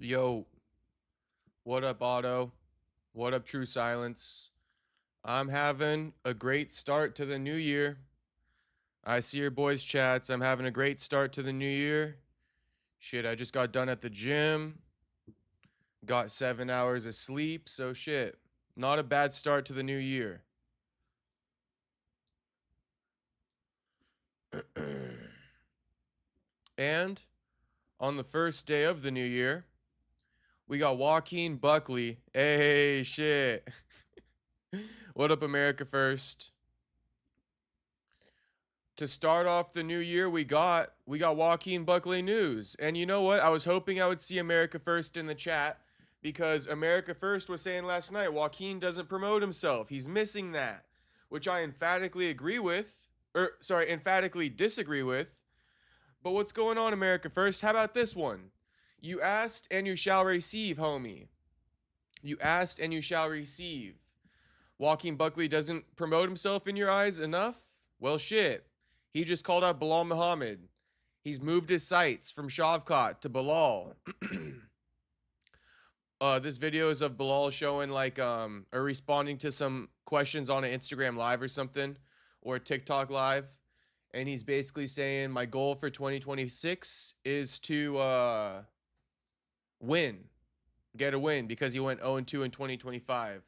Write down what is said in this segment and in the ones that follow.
Yo, what up, Otto? What up, True Silence? I'm having a great start to the new year. I see your boys' chats. I'm having a great start to the new year. Shit, I just got done at the gym, got 7 hours of sleep, so shit. Not a bad start to the new year. And on the first day of the new year, we got Joaquin Buckley. Hey, shit. What up, America First? To start off the new year, we got Joaquin Buckley news. And you know what? I was hoping I would see America First in the chat because America First was saying last night Joaquin doesn't promote himself. He's missing that, which I emphatically agree with, or sorry, emphatically disagree with. But what's going on, America First? How about this one? You asked and you shall receive, homie. You asked and you shall receive. Joaquin Buckley doesn't promote himself in your eyes enough? Well, shit. He just called out Belal Muhammad. He's moved his sights from Shavkat to Belal. This video is of Belal showing or responding to some questions on an Instagram live or something, or a TikTok live. And he's basically saying my goal for 2026 is to win. Get a win because he went 0-2 in 2025.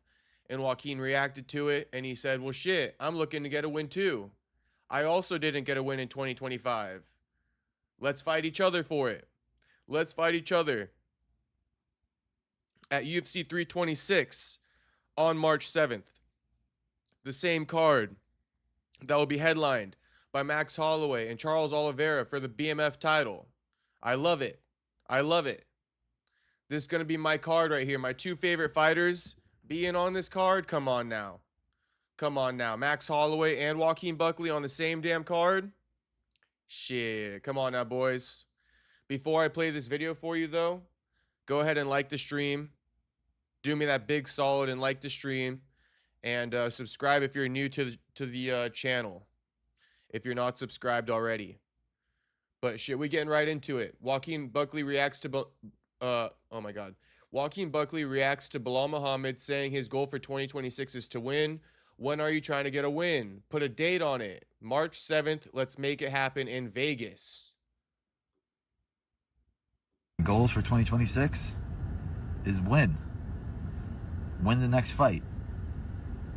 And Joaquin reacted to it and he said, well, shit, I'm looking to get a win too. I also didn't get a win in 2025. Let's fight each other for it. Let's fight each other. At UFC 326 on March 7th, the same card that will be headlined by Max Holloway and Charles Oliveira for the BMF title. I love it. I love it. This is going to be my card right here. My two favorite fighters being on this card. Come on now. Come on now. Max Holloway and Joaquin Buckley on the same damn card. Shit. Come on now, boys. Before I play this video for you, though, go ahead and like the stream. Do me that big solid and like the stream. And subscribe if you're new to the channel. If you're not subscribed already. But shit, we getting right into it. Joaquin Buckley reacts to... oh my God. Joaquin Buckley reacts to Belal Muhammad saying his goal for 2026 is to win. When are you trying to get a win? Put a date on it. March 7th. Let's make it happen in Vegas. Goals for 2026 is win. Win the next fight.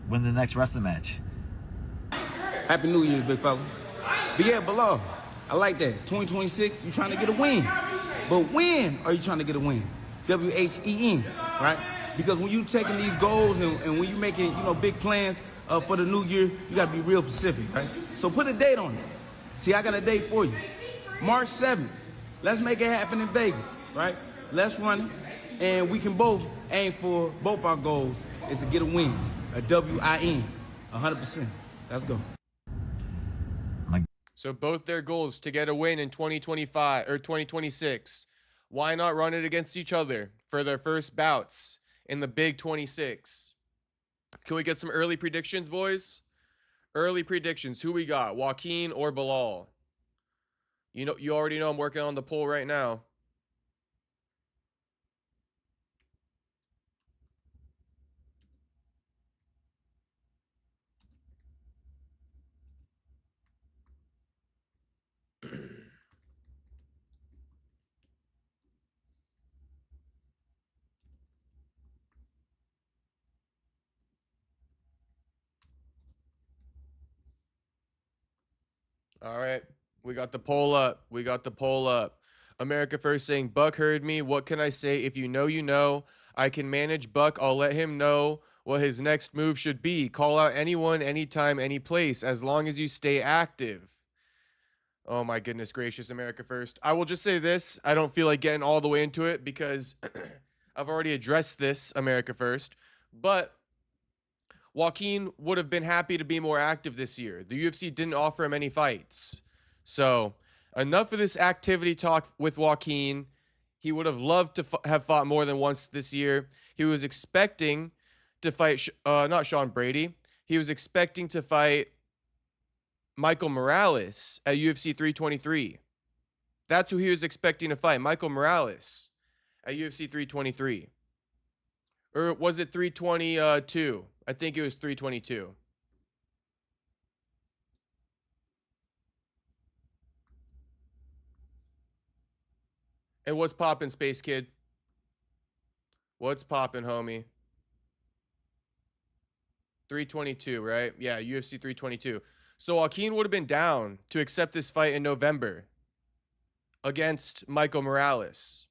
Win the next wrestling match. Happy New Year's, big fella. But yeah, Belal, I like that. 2026, you trying to get a win. But when are you trying to get a win? W-H-E-N, right? Because when you taking these goals and when you making, big plans for the new year, you got to be real specific, right? So put a date on it. See, I got a date for you. March 7th. Let's make it happen in Vegas, right? Let's run it. And we can both aim for both our goals is to get a win. A W-I-N. 100%. Let's go. So both their goals to get a win in 2025 or 2026. Why not run it against each other for their first bouts in the big 26? Can we get some early predictions, boys? Early predictions. Who we got? Joaquin or Belal? You already know I'm working on the poll right now. All right. We got the poll up. We got the poll up. America First saying, Buck heard me. What can I say? If you know, you know. I can manage Buck. I'll let him know what his next move should be. Call out anyone, anytime, any place, as long as you stay active. Oh my goodness gracious, America First. I will just say this. I don't feel like getting all the way into it because I've already addressed this, America First. But Joaquin would have been happy to be more active this year. The UFC didn't offer him any fights. So enough of this activity talk with Joaquin. He would have loved to have fought more than once this year. He was expecting to fight, not Sean Brady. He was expecting to fight Michael Morales at UFC 323. That's who he was expecting to fight, Michael Morales at UFC 323. Or was it 322? I think it was 322. And what's poppin', Space Kid? What's poppin', homie? 322, right? Yeah, UFC 322. So Joaquin would have been down to accept this fight in November against Michael Morales.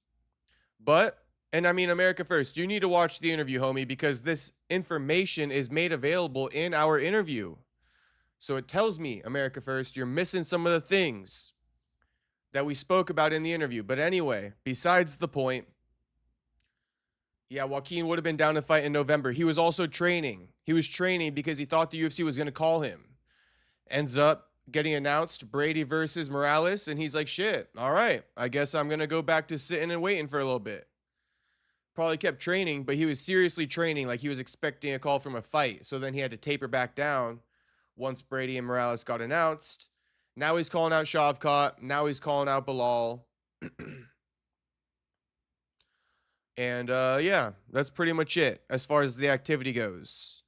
But, and I mean, America First, you need to watch the interview, homie, because this information is made available in our interview. So it tells me, America First, you're missing some of the things that we spoke about in the interview. But anyway, besides the point, yeah, Joaquin would have been down to fight in November. He was also training. He was training because he thought the UFC was going to call him. Ends up getting announced, Brady versus Morales, and he's like, shit, all right, I guess I'm going to go back to sitting and waiting for a little bit. Probably kept training, but he was seriously training like he was expecting a call from a fight. So then he had to taper back down once Brady and Morales got announced. Now he's calling out Shavkat. Now he's calling out Belal. And yeah, that's pretty much it as far as the activity goes.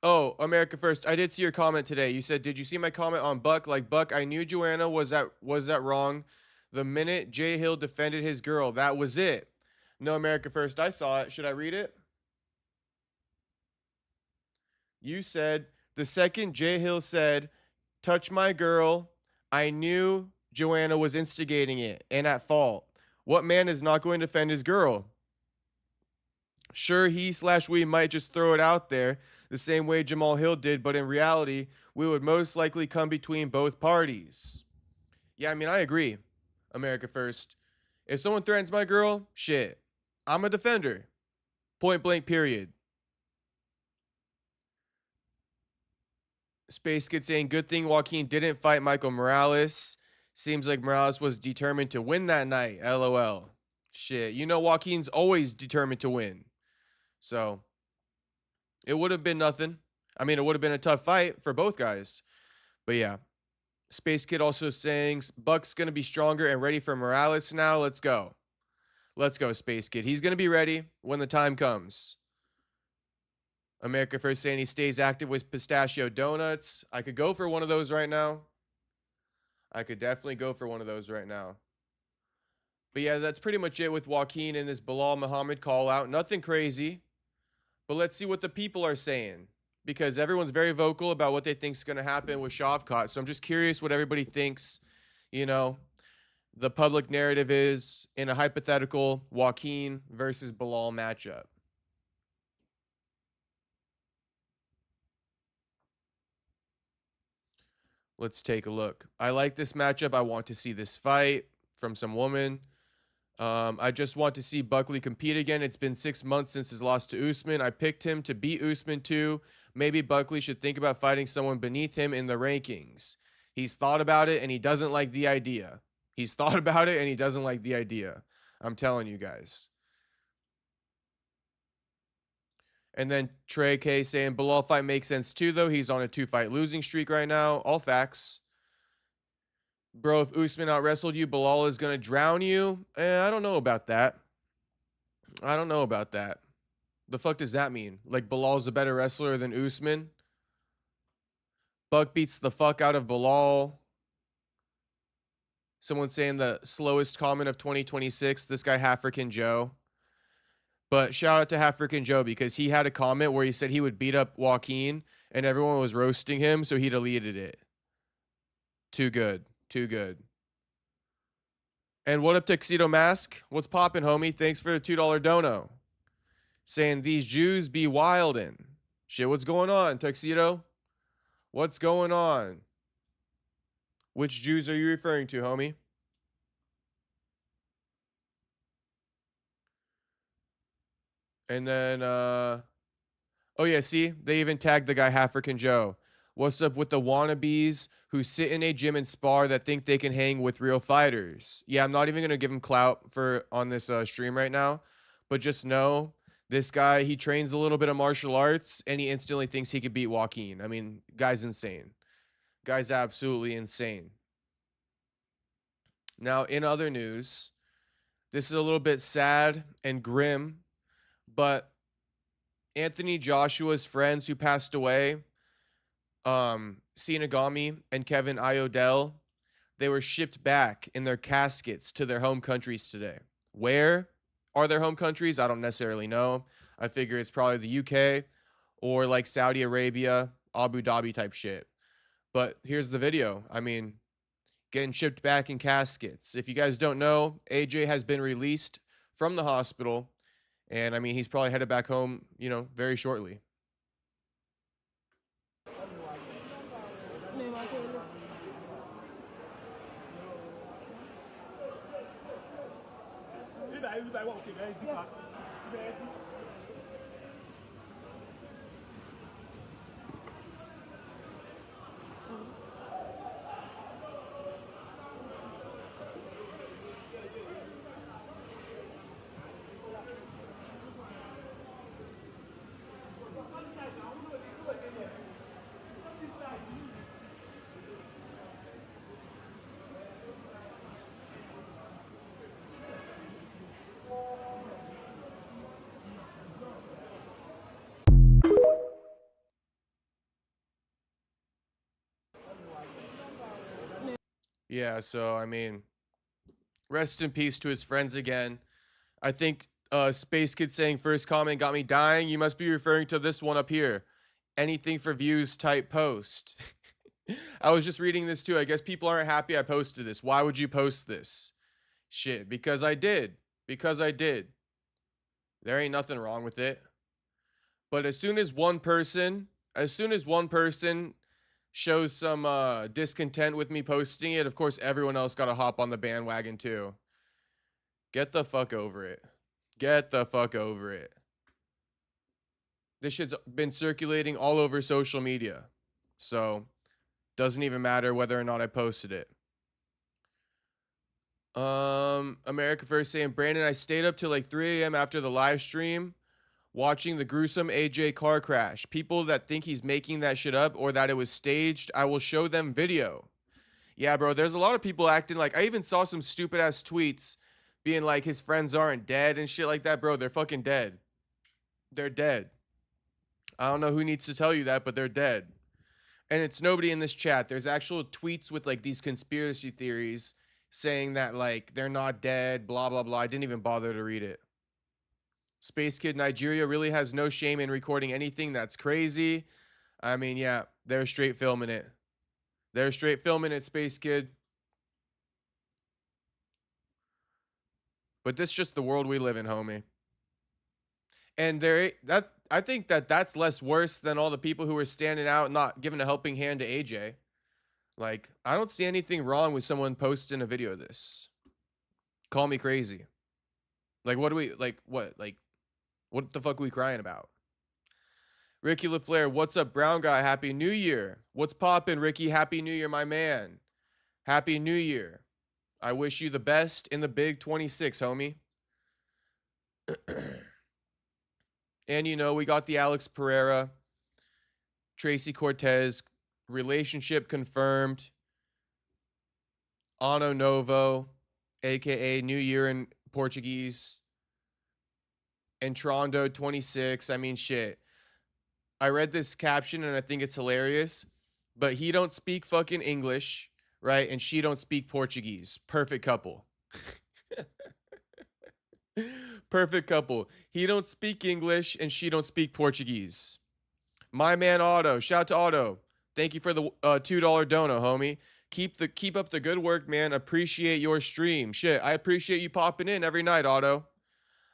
Oh, America First, I did see your comment today. You said, did you see my comment on Buck? Like, Buck, I knew Joanna was that wrong. The minute Jay Hill defended his girl, that was it. No, America First, I saw it. Should I read it? You said, the second Jay Hill said, touch my girl, I knew Joanna was instigating it and at fault. What man is not going to defend his girl? Sure, he/we might just throw it out there the same way Jamal Hill did, but in reality, we would most likely come between both parties. Yeah, I mean, I agree. America First. If someone threatens my girl, shit, I'm a defender. Point blank, period. Space Kid saying, good thing Joaquin didn't fight Michael Morales. Seems like Morales was determined to win that night. LOL. Shit, you know Joaquin's always determined to win. So, it would have been nothing. I mean, it would have been a tough fight for both guys. But yeah. Space Kid also saying, Buck's going to be stronger and ready for Morales now. Let's go. Let's go, Space Kid. He's going to be ready when the time comes. America First saying he stays active with pistachio donuts. I could go for one of those right now. I could definitely go for one of those right now. But yeah, that's pretty much it with Joaquin and this Belal Muhammad call out. Nothing crazy. But let's see what the people are saying. Because everyone's very vocal about what they think is going to happen with Shavkat. So I'm just curious what everybody thinks, you know, the public narrative is in a hypothetical Joaquin versus Belal matchup. Let's take a look. I like this matchup. I want to see this fight from some woman. I just want to see Buckley compete again. It's been 6 months since his loss to Usman. I picked him to beat Usman too. Maybe Buckley should think about fighting someone beneath him in the rankings. He's thought about it and he doesn't like the idea. He's thought about it and he doesn't like the idea. I'm telling you guys. And then Trey K saying Belal fight makes sense too, though. He's on a 2-fight losing streak right now. All facts. Bro, if Usman out wrestled you, Belal is going to drown you. I don't know about that. I don't know about that. The fuck does that mean? Like Belal's a better wrestler than Usman? Buck beats the fuck out of Belal. Someone saying the slowest comment of 2026. This guy, African Joe. But shout out to African Joe because he had a comment where he said he would beat up Joaquin and everyone was roasting him, so he deleted it. Too good. Too good. And what up, Tuxedo Mask? What's poppin', homie? Thanks for the $2 dono. Saying these Jews be wildin'. Shit, what's going on, Tuxedo? What's going on? Which Jews are you referring to, homie? And then, oh yeah, see? They even tagged the guy African Joe. What's up with the wannabes who sit in a gym and spar that think they can hang with real fighters? Yeah, I'm not even going to give him clout on this stream right now. But just know, this guy, he trains a little bit of martial arts, and he instantly thinks he could beat Joaquin. I mean, guy's insane. Guy's absolutely insane. Now, in other news, this is a little bit sad and grim, but Anthony Joshua's friends who passed away, Sinagami and Kevin Iodell, they were shipped back in their caskets to their home countries today. Where are their home countries? I don't necessarily know. I figure it's probably the UK or like Saudi Arabia, Abu Dhabi type shit. But here's the video. I mean, getting shipped back in caskets. If you guys don't know, AJ has been released from the hospital. And I mean, he's probably headed back home, you know, very shortly. Yeah, so I mean, rest in peace to his friends again. I think Space Kid saying first comment got me dying. You must be referring to this one up here. Anything for views type post. I was just reading this too. I guess people aren't happy I posted this. Why would you post this? Shit, because I did. Because I did. There ain't nothing wrong with it. But as soon as one person shows some discontent with me posting it, of course everyone else got to hop on the bandwagon too. Get the fuck over it. Get the fuck over it. This shit's been circulating all over social media. So, doesn't even matter whether or not I posted it. America First saying, Brandon, I stayed up till like 3 a.m. after the live stream watching the gruesome AJ car crash. People that think he's making that shit up or that it was staged, I will show them video. Yeah, bro, there's a lot of people acting like, I even saw some stupid ass tweets being like his friends aren't dead and shit like that. Bro, they're fucking dead. They're dead. I don't know who needs to tell you that, but they're dead. And it's nobody in this chat. There's actual tweets with like these conspiracy theories saying that like they're not dead, blah, blah, blah. I didn't even bother to read it. Space Kid Nigeria really has no shame in recording anything that's crazy. I mean, yeah, they're straight filming it. They're straight filming it, Space Kid. But this is just the world we live in, homie. And I think that's less worse than all the people who were standing out not giving a helping hand to AJ. Like, I don't see anything wrong with someone posting a video of this. Call me crazy. Like, what the fuck are we crying about? Ricky LaFleur, what's up, brown guy? Happy New Year. What's poppin', Ricky? Happy New Year, my man. Happy New Year. I wish you the best in the big 26, homie. And, you know, we got the Alex Pereira, Tracy Cortez relationship confirmed. Ano Novo, a.k.a. New Year in Portuguese. Entrando 26. I mean, shit. I read this caption and I think it's hilarious. But he don't speak fucking English, right? And she don't speak Portuguese. Perfect couple. Perfect couple. He don't speak English and she don't speak Portuguese. My man Otto. Shout out to Otto. Thank you for the $2 dono, homie. Keep up the good work, man. Appreciate your stream. Shit, I appreciate you popping in every night, Otto.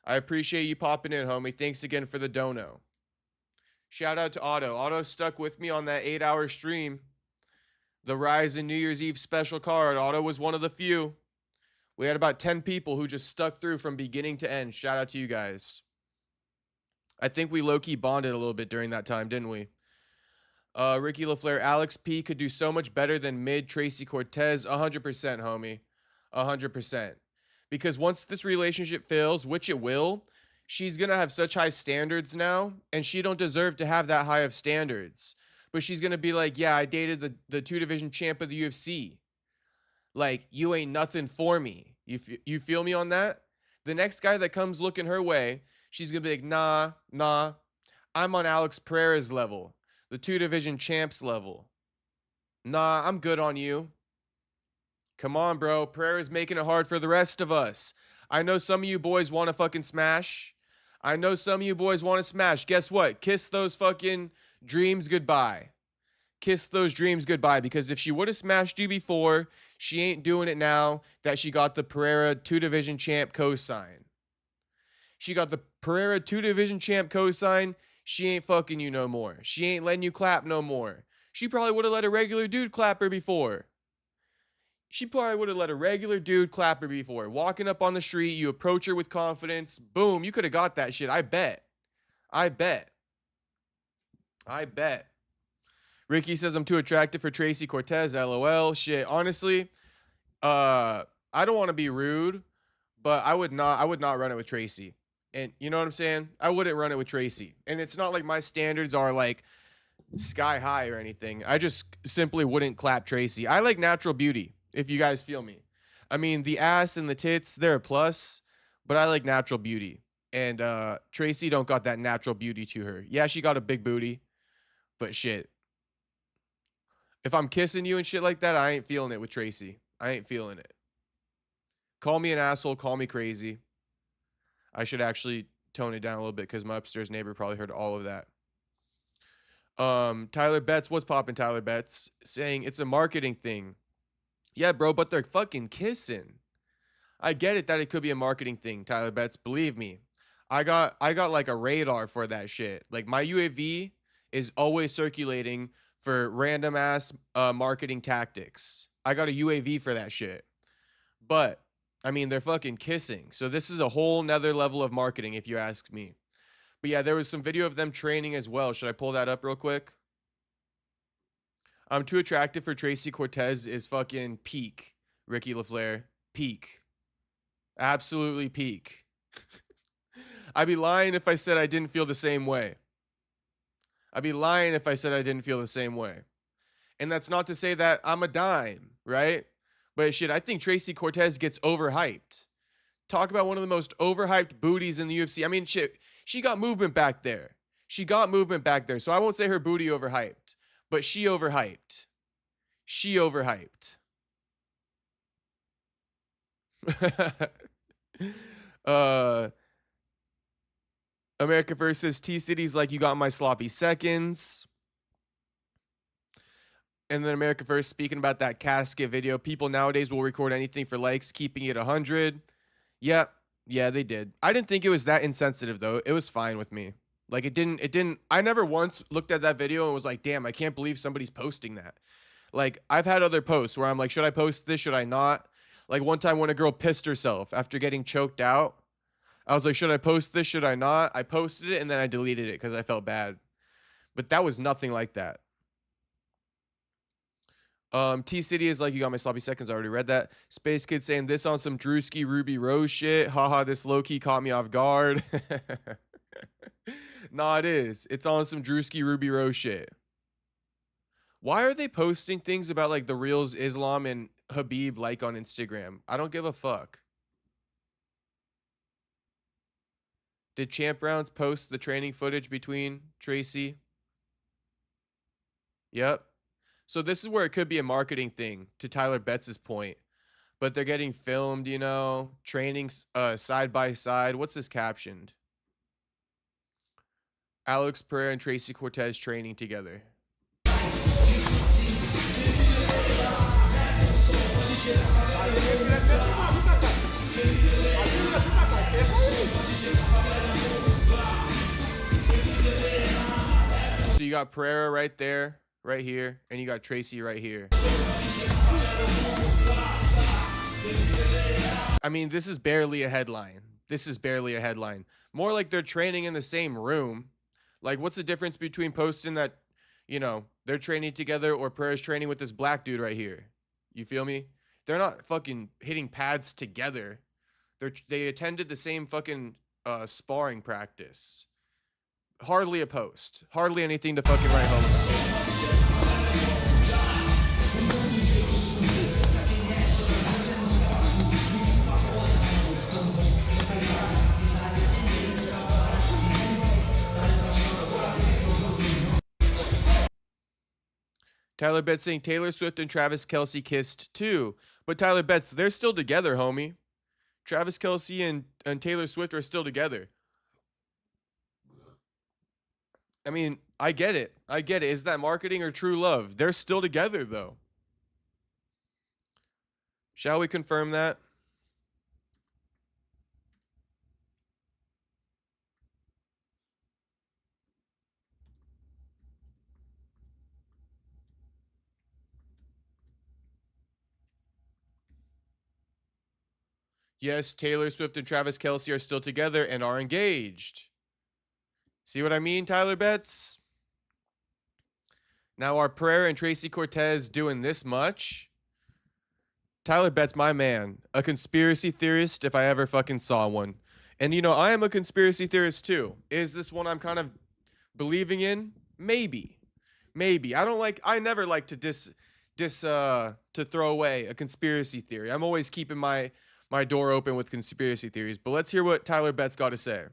I appreciate you popping in, homie. Thanks again for the dono. Shout out to Otto. Otto stuck with me on that 8-hour stream. The Rizin New Year's Eve special card. Otto was one of the few. We had about 10 people who just stuck through from beginning to end. Shout out to you guys. I think we low-key bonded a little bit during that time, didn't we? Ricky LaFleur, Alex P could do so much better than mid Tracy Cortez. 100%, homie. 100%. Because once this relationship fails, which it will, she's going to have such high standards now, and she don't deserve to have that high of standards. But she's going to be like, yeah, I dated the 2-division champ of the UFC. Like, you ain't nothing for me. You feel me on that? The next guy that comes looking her way, she's going to be like, nah, I'm on Alex Pereira's level, the 2-division champs level. Nah, I'm good on you. Come on, bro. Pereira's making it hard for the rest of us. I know some of you boys want to fucking smash. I know some of you boys want to smash. Guess what? Kiss those fucking dreams goodbye. Kiss those dreams goodbye, because if she would have smashed you before, she ain't doing it now that she got the Pereira 2-division champ cosign. She got the Pereira 2-division champ cosign. She ain't fucking you no more. She ain't letting you clap no more. She probably would have let a regular dude clap her before. She probably would have let a regular dude clap her before. Walking up on the street, you approach her with confidence. Boom, you could have got that shit. I bet. Ricky says I'm too attractive for Tracy Cortez. LOL. Shit. Honestly, I don't want to be rude, but I would not run it with Tracy. And you know what I'm saying? I wouldn't run it with Tracy. And it's not like my standards are like sky high or anything. I just simply wouldn't clap Tracy. I like natural beauty, if you guys feel me. I mean, the ass and the tits, they're a plus, but I like natural beauty. And Tracy don't got that natural beauty to her. Yeah, she got a big booty, but shit. If I'm kissing you and shit like that, I ain't feeling it with Tracy. I ain't feeling it. Call me an asshole, call me crazy. I should actually tone it down a little bit because my upstairs neighbor probably heard all of that. Tyler Betts, what's poppin', Tyler Betts? Saying it's a marketing thing. Yeah, bro, but they're fucking kissing. I get it that it could be a marketing thing, Tyler Betts. Believe me. I got like a radar for that shit. Like, my UAV is always circulating for random ass marketing tactics. I got a UAV for that shit. But I mean, they're fucking kissing. So this is a whole nother level of marketing, if you ask me. But yeah, there was some video of them training as well. Should I pull that up real quick? I'm too attractive for Tracy Cortez is fucking peak. Ricky LaFleur. Peak. Absolutely peak. I'd be lying if I said I didn't feel the same way. I'd be lying if I said I didn't feel the same way. And that's not to say that I'm a dime, right? But shit, I think Tracy Cortez gets overhyped. Talk about one of the most overhyped booties in the UFC. I mean, shit, she got movement back there. She got movement back there. So I won't say her booty overhyped, but she overhyped. She overhyped. America versus T-City's like, you got my sloppy seconds. And then America First speaking about that casket video. People nowadays will record anything for likes, keeping it 100. Yeah, they did. I didn't think it was that insensitive though. It was fine with me. Like, it didn't, I never once looked at that video and was like, damn, I can't believe somebody's posting that. Like, I've had other posts where I'm like, should I post this? Should I not? Like, one time when a girl pissed herself after getting choked out, I was like, should I post this? Should I not? I posted it and then I deleted it because I felt bad. But that was nothing like that. T-City is like, you got my sloppy seconds. I already read that. Space Kid saying this on some Drewski Ruby Rose shit. Haha, this low-key caught me off guard. Nah, it is. It's on some Drewski Ruby Rose shit. Why are they posting things about like the Reals Islam and Habib like on Instagram? I don't give a fuck. Did Champ Rounds post the training footage between Tracy? Yep. So this is where it could be a marketing thing, to Tyler Betts' point. But they're getting filmed, you know, training side by side. What's this captioned? Alex Pereira and Tracy Cortez training together. So you got Pereira right there, right here, and you got Tracy right here. I mean, this is barely a headline. This is barely a headline. More like they're training in the same room. Like, what's the difference between posting that, you know, they're training together or Pereira's training with this black dude right here? You feel me? They're not fucking hitting pads together. They attended the same fucking sparring practice. Hardly a post. Hardly anything to fucking write home about. Tyler Betts saying Taylor Swift and Travis Kelce kissed too. But Tyler Betts, they're still together, homie. Travis Kelce and Taylor Swift are still together. I mean, I get it. I get it. Is that marketing or true love? They're still together, though. Shall we confirm that? Yes, Taylor Swift and Travis Kelce are still together and are engaged. See what I mean, Tyler Betts? Now, are Pereira and Tracy Cortez doing this much? Tyler Betts, my man, a conspiracy theorist if I ever fucking saw one. And, you know, I am a conspiracy theorist too. Is this one I'm kind of believing in? Maybe. Maybe. I never like to throw away a conspiracy theory. I'm always keeping my door open with conspiracy theories. But let's hear what Tyler Betts got to say.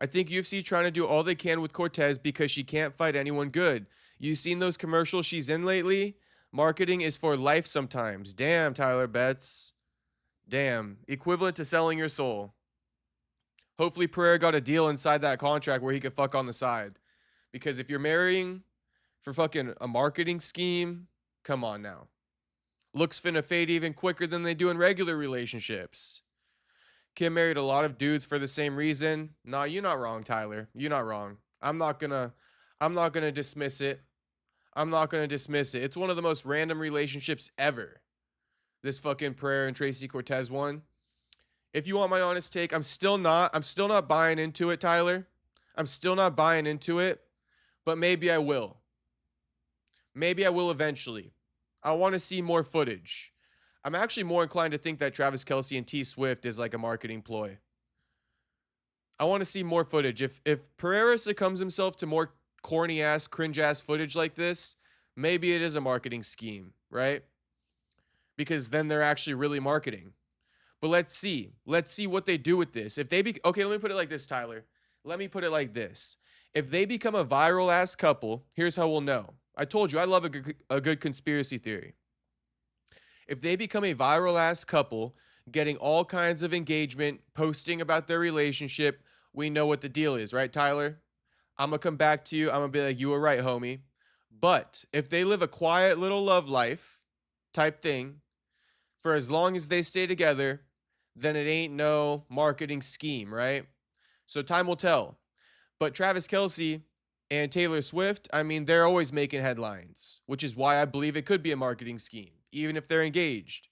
I think UFC trying to do all they can with Cortez because she can't fight anyone good. You seen those commercials she's in lately? Marketing is for life sometimes. Damn, Tyler Betts. Damn. Equivalent to selling your soul. Hopefully Pereira got a deal inside that contract where he could fuck on the side. Because if you're marrying for fucking a marketing scheme, come on now. Looks finna fade even quicker than they do in regular relationships. Kim married a lot of dudes for the same reason. Nah, you're not wrong, Tyler. You're not wrong. I'm not gonna dismiss it. I'm not gonna dismiss it. It's one of the most random relationships ever. This fucking Pereira and Tracy Cortez one. If you want my honest take, I'm still not buying into it, Tyler. I'm still not buying into it, but maybe I will. Maybe I will eventually. I want to see more footage. I'm actually more inclined to think that Travis Kelce and T Swift is like a marketing ploy. I want to see more footage. If Pereira succumbs himself to more corny ass, cringe ass footage like this, maybe it is a marketing scheme, right? Because then they're actually really marketing. But let's see. Let's see what they do with this. If they okay, let me put it like this, Tyler. Let me put it like this. If they become a viral ass couple, here's how we'll know. I told you I love a good conspiracy theory. If they become a viral ass couple, getting all kinds of engagement, posting about their relationship, we know what the deal is, right, Tyler? I'm going to come back to you. I'm going to be like, you were right, homie. But if they live a quiet little love life type thing for as long as they stay together, then it ain't no marketing scheme, right? So time will tell. But Travis Kelce and Taylor Swift, I mean, they're always making headlines, which is why I believe it could be a marketing scheme, even if they're engaged.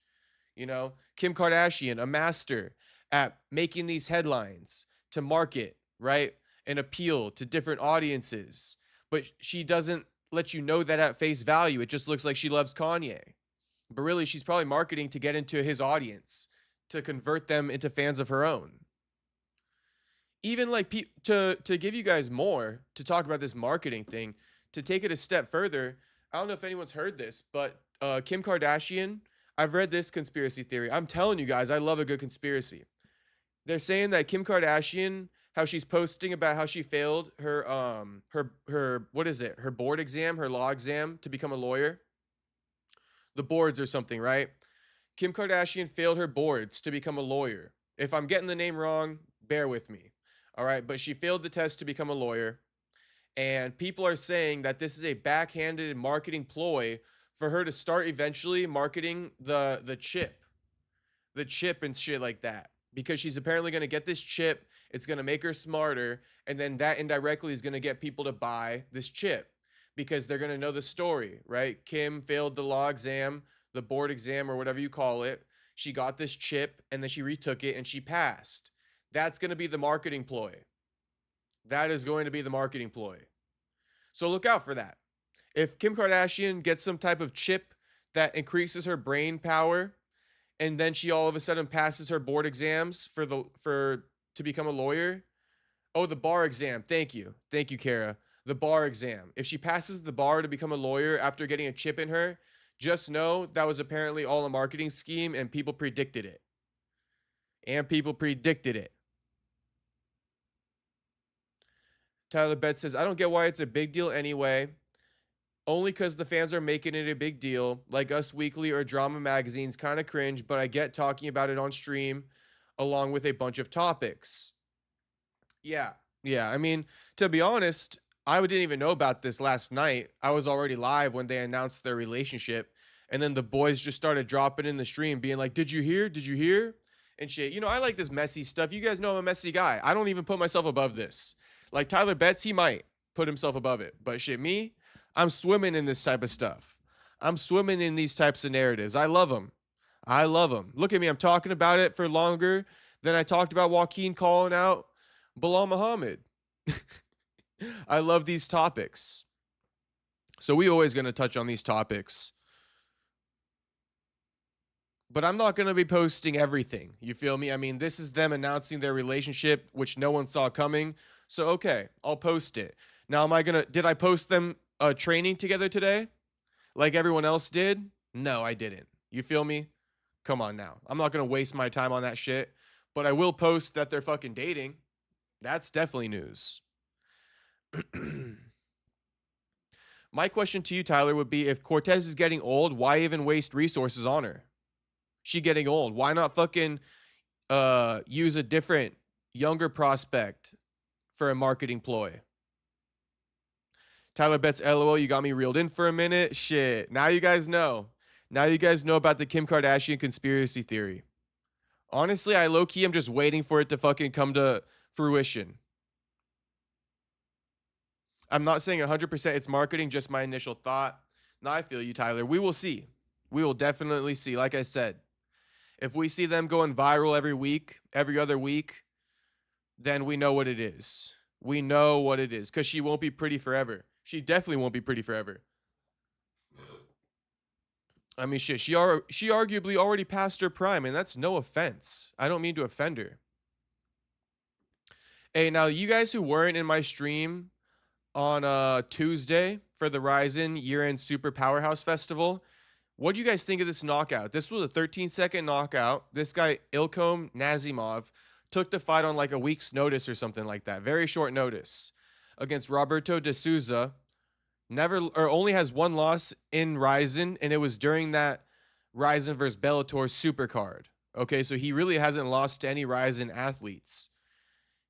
You know, Kim Kardashian, a master at making these headlines to market, right? And appeal to different audiences. But she doesn't let you know that at face value. It just looks like she loves Kanye. But really, she's probably marketing to get into his audience, to convert them into fans of her own. Even like to give you guys more, to talk about this marketing thing, to take it a step further, I don't know if anyone's heard this, but Kim Kardashian, I've read this conspiracy theory. I'm telling you guys, I love a good conspiracy. They're saying that Kim Kardashian, how she's posting about how she failed her what is it? Her board exam, her law exam to become a lawyer. The boards or something, right? Kim Kardashian failed her boards to become a lawyer. If I'm getting the name wrong, bear with me. All right, but she failed the test to become a lawyer. And people are saying that this is a backhanded marketing ploy for her to start eventually marketing the chip and shit like that. Because she's apparently going to get this chip. It's going to make her smarter. And then that indirectly is going to get people to buy this chip. Because they're going to know the story, right? Kim failed the law exam, the board exam, or whatever you call it. She got this chip, and then she retook it, and she passed. That's going to be the marketing ploy. That is going to be the marketing ploy. So look out for that. If Kim Kardashian gets some type of chip that increases her brain power, and then she all of a sudden passes her board exams to become a lawyer. Oh, the bar exam. Thank you, Kara. The bar exam. If she passes the bar to become a lawyer after getting a chip in her, just know that was apparently all a marketing scheme, and people predicted it. Tyler Betts says, I don't get why it's a big deal anyway. only because the fans are making it a big deal. Like Us Weekly or Drama Magazine's kind of cringe, but I get talking about it on stream along with a bunch of topics. Yeah. Yeah. I mean, to be honest, I didn't even know about this last night. I was already live when they announced their relationship. And then the boys just started dropping in the stream, being like, "Did you hear? Did you hear?" And shit. You know, I like this messy stuff. You guys know I'm a messy guy. I don't even put myself above this. Like Tyler Betts, he might put himself above it. But shit, me, I'm swimming in this type of stuff. I'm swimming in these types of narratives. I love them. I love them. Look at me. I'm talking about it for longer than I talked about Joaquin calling out Belal Muhammad. I love these topics. So we always going to touch on these topics. But I'm not going to be posting everything. You feel me? I mean, this is them announcing their relationship, which no one saw coming. So, okay, I'll post it. Now, did I post them training together today? Like everyone else did? No, I didn't. You feel me? Come on now. I'm not going to waste my time on that shit. But I will post that they're fucking dating. That's definitely news. My question to you, Tyler, would be if Cortez is getting old, why even waste resources on her? She getting old. Why not fucking use a different, younger prospect for a marketing ploy? Tyler Betts, LOL, you got me reeled in for a minute. Shit. Now you guys know. Now you guys know about the Kim Kardashian conspiracy theory. Honestly, I low-key am just waiting for it to fucking come to fruition. I'm not saying 100% it's marketing, just my initial thought. Now I feel you, Tyler. We will see. We will definitely see. Like I said, if we see them going viral every week, every other week, then we know what it is. We know what it is because she won't be pretty forever. She definitely won't be pretty forever. I mean, shit, she arguably already passed her prime, and that's no offense. I don't mean to offend her. Hey, now, you guys who weren't in my stream on Tuesday for the Rizin year-end Super Powerhouse Festival, what do you guys think of this knockout? This was a 13-second knockout. This guy, Ilkom Nazimov, took the fight on like a week's notice or something like that. Very short notice against Roberto de Souza. Only has one loss in Rizin, and it was during that Rizin versus Bellator super card. Okay, so he really hasn't lost to any Rizin athletes.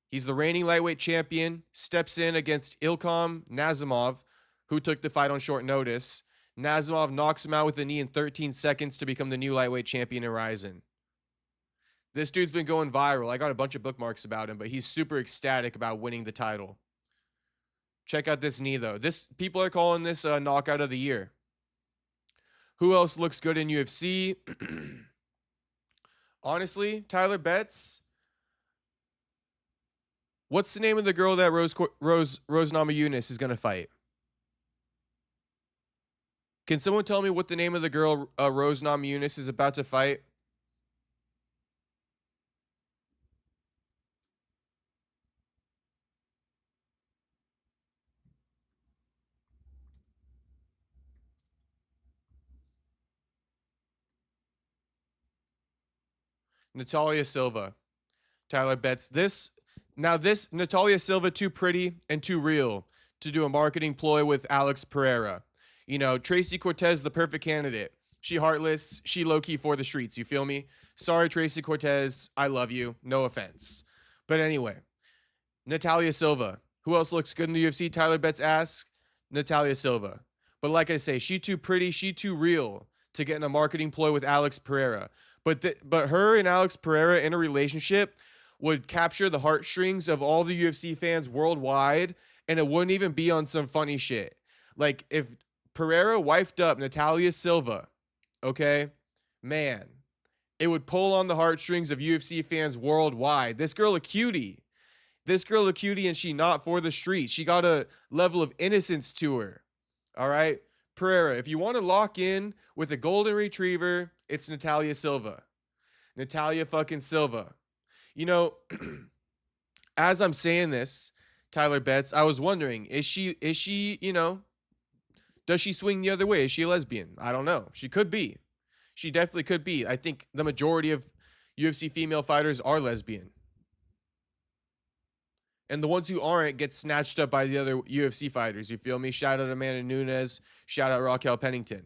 He's the reigning lightweight champion, steps in against Ilkom Nazimov, who took the fight on short notice. Nazimov knocks him out with a knee in 13 seconds to become the new lightweight champion in Rizin. This dude's been going viral. I got a bunch of bookmarks about him, but he's super ecstatic about winning the title. Check out this knee, though. People are calling this a knockout of the year. Who else looks good in UFC? Honestly, Tyler Betts. What's the name of the girl that Rose Namajunas is going to fight? Can someone tell me what the name of the girl Rose Namajunas is about to fight? Natalia Silva. Tyler Betts. This Natalia Silva too pretty and too real to do a marketing ploy with Alex Pereira. You know, Tracy Cortez, the perfect candidate. She heartless. She low-key for the streets. You feel me? Sorry, Tracy Cortez. I love you. No offense. But anyway, Natalia Silva. Who else looks good in the UFC? Tyler Betts asks. Natalia Silva. But like I say, she too pretty. She too real to get in a marketing ploy with Alex Pereira. But her and Alex Pereira in a relationship would capture the heartstrings of all the UFC fans worldwide, and it wouldn't even be on some funny shit. Like, if Pereira wifed up Natalia Silva, okay, man, it would pull on the heartstrings of UFC fans worldwide. This girl a cutie. And she not for the streets. She got a level of innocence to her, all right? Pereira, if you want to lock in with a golden retriever, it's Natalia Silva. Natalia fucking Silva. You know, as I'm saying this, Tyler Betts, I was wondering, is she, you know, does she swing the other way? Is she a lesbian? I don't know. She could be. She definitely could be. I think the majority of UFC female fighters are lesbian. And the ones who aren't get snatched up by the other UFC fighters. You feel me? Shout out Amanda Nunes. Shout out Raquel Pennington.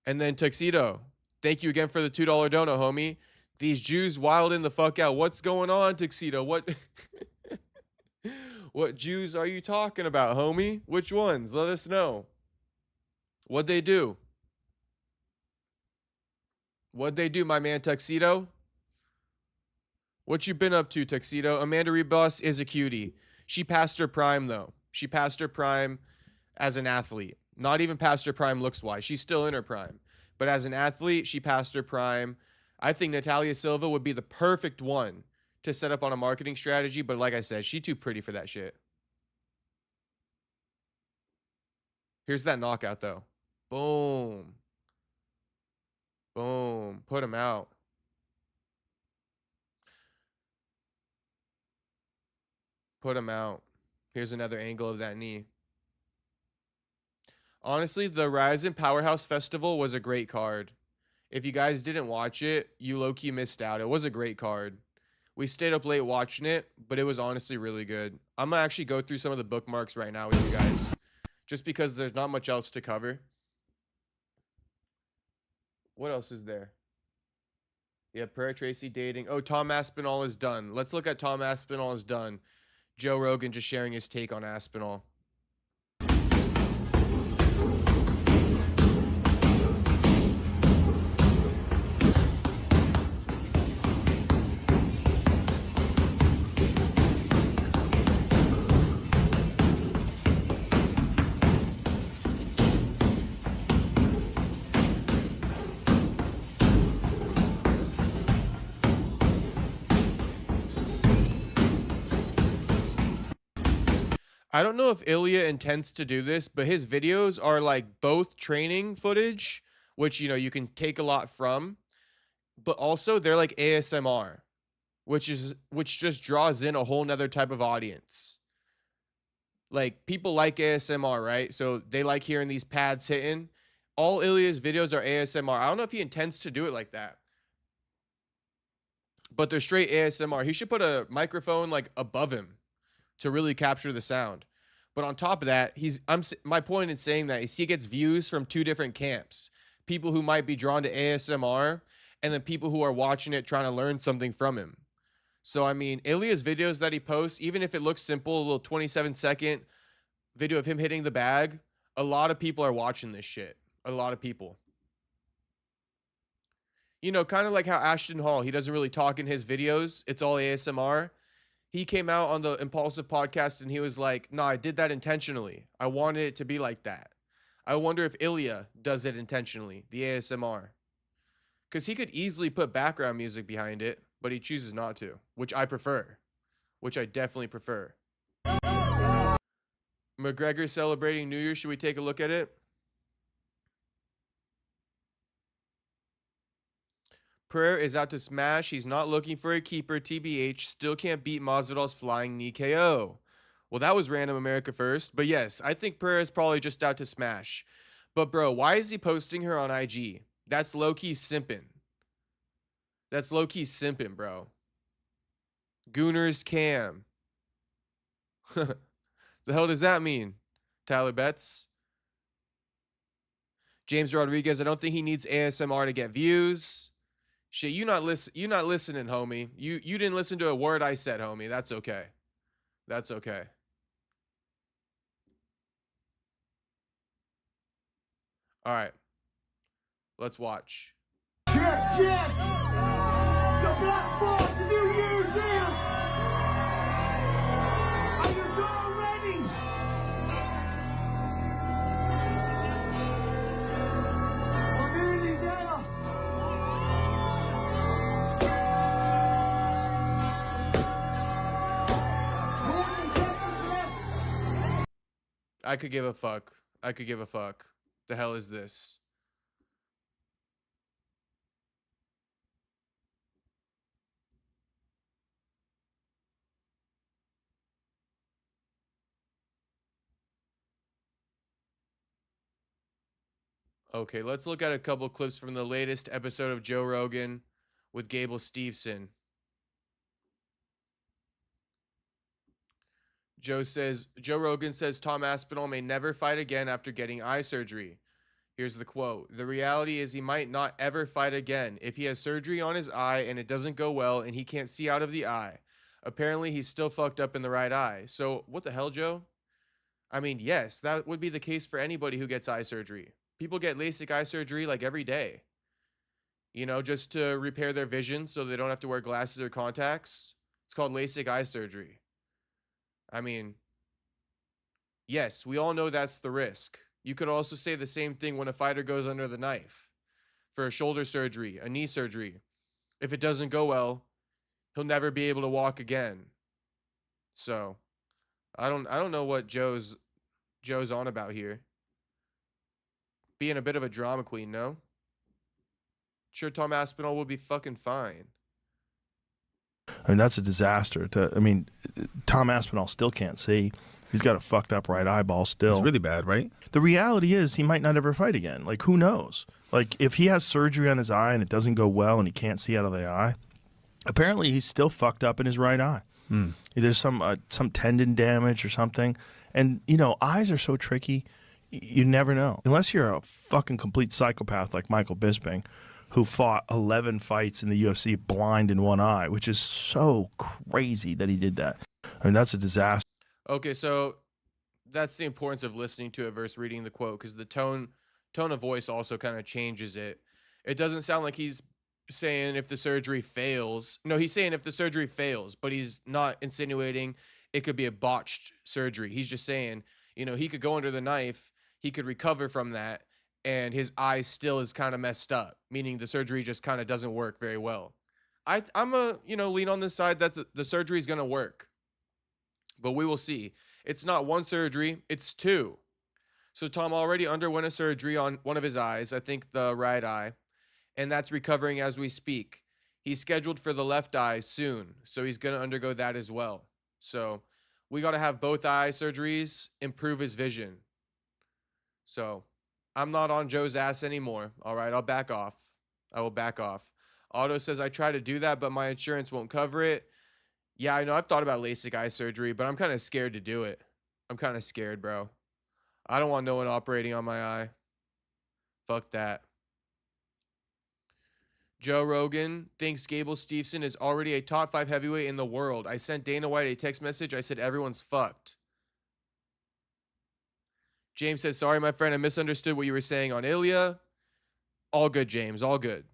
And then Tuxedo. Thank you again for the $2 donut, homie. These Jews wilding the fuck out. What's going on, Tuxedo? What what Jews are you talking about, homie? Which ones? Let us know. What'd they do? What'd they do, my man Tuxedo? What you been up to, Tuxedo? Amanda Rebus is a cutie. She passed her prime, though. She passed her prime as an athlete. Not even past her prime looks-wise. She's still in her prime. But as an athlete, she passed her prime. I think Natalia Silva would be the perfect one to set up on a marketing strategy. But like I said, she's too pretty for that shit. Here's that knockout, though. Boom. Boom. Put him out. Put him out. Here's another angle of that knee. Honestly, the Rizin Powerhouse Festival was a great card. If you guys didn't watch it, you low-key missed out. It was a great card. We stayed up late watching it, but it was honestly really good. I'm going to actually go through some of the bookmarks right now with you guys, just because there's not much else to cover. What else is there? Yeah, Pereira Tracy dating. Oh, Tom Aspinall is done. Let's look at Tom Aspinall is done. Joe Rogan just sharing his take on Aspinall. I don't know if Ilya intends to do this, but his videos are like both training footage, which, you know, you can take a lot from, but also they're like ASMR, which just draws in a whole nother type of audience. Like, people like ASMR, right? So they like hearing these pads hitting. All Ilya's videos are ASMR. I don't know if he intends to do it like that, but they're straight ASMR. He should put a microphone like above him to really capture the sound. But on top of that, my point in saying that is he gets views from two different camps. People who might be drawn to ASMR, and then people who are watching it trying to learn something from him. So, I mean, Ilya's videos that he posts, even if it looks simple, a little 27-second video of him hitting the bag, a lot of people are watching this shit. A lot of people. You know, kind of like how Ashton Hall, he doesn't really talk in his videos. It's all ASMR. He came out on the Impulsive podcast and he was like, no, I did that intentionally. I wanted it to be like that. I wonder if Ilya does it intentionally, the ASMR. Because he could easily put background music behind it, but he chooses not to, which I prefer. Which I definitely prefer. McGregor celebrating New Year. Should we take a look at it? Pereira is out to smash. He's not looking for a keeper. TBH. Still can't beat Masvidal's flying knee KO. Well, that was random America first. But yes, I think Pereira is probably just out to smash. But bro, why is he posting her on IG? That's low-key simping. That's low-key simping, bro. Gooners Cam. The hell does that mean? Tyler Betts. James Rodriguez. I don't think he needs ASMR to get views. Shit, you not listening, homie. You didn't listen to a word I said, homie. That's okay. That's okay. All right. Let's watch. Check, check. The Black Force New Year's Eve. Are you all ready? I'm nearly there. I could give a fuck. I could give a fuck. The hell is this? Okay, let's look at a couple clips from the latest episode of Joe Rogan with Gable Steveson. Joe Rogan says Tom Aspinall may never fight again after getting eye surgery. Here's the quote. The reality is he might not ever fight again if he has surgery on his eye and it doesn't go well and he can't see out of the eye. Apparently he's still fucked up in the right eye. So what the hell, Joe? I mean, yes, that would be the case for anybody who gets eye surgery. People get LASIK eye surgery like every day. You know, just to repair their vision so they don't have to wear glasses or contacts. It's called LASIK eye surgery. I mean, yes, we all know that's the risk. You could also say the same thing when a fighter goes under the knife for a shoulder surgery, a knee surgery. If it doesn't go well, he'll never be able to walk again. So, I don't know what Joe's on about here. Being a bit of a drama queen, no? Sure, Tom Aspinall will be fucking fine. I mean, that's a disaster. Tom Aspinall still can't see. He's got a fucked up right eyeball still. It's really bad, right? The reality is he might not ever fight again. Like, who knows? Like, if he has surgery on his eye and it doesn't go well and he can't see out of the eye, apparently he's still fucked up in his right eye. There's some tendon damage or something. And, you know, eyes are so tricky, you never know. Unless you're a fucking complete psychopath like Michael Bisping, who fought 11 fights in the UFC blind in one eye, which is so crazy that he did that. I mean, that's a disaster. Okay, so that's the importance of listening to it versus reading the quote, because the tone of voice also kind of changes it. It doesn't sound like he's saying if the surgery fails. No, he's saying if the surgery fails, but he's not insinuating it could be a botched surgery. He's just saying, you know, he could go under the knife, he could recover from that, and his eye still is kind of messed up, meaning the surgery just kind of doesn't work very well. I'm lean on this side that the surgery is going to work. But we will see. It's not one surgery, it's two. So Tom already underwent a surgery on one of his eyes, I think the right eye, and that's recovering as we speak. He's scheduled for the left eye soon, so he's going to undergo that as well. So we got to have both eye surgeries, improve his vision. So I'm not on Joe's ass anymore. All right, I'll back off. I will back off. Otto says, I try to do that, but my insurance won't cover it. Yeah, I know I've thought about LASIK eye surgery, but I'm kind of scared to do it. I'm kind of scared, bro. I don't want no one operating on my eye. Fuck that. Joe Rogan thinks Gable Steveson is already a top 5 heavyweight in the world. I sent Dana White a text message. I said, everyone's fucked. James says, sorry, my friend. I misunderstood what you were saying on Ilya. All good, James. All good.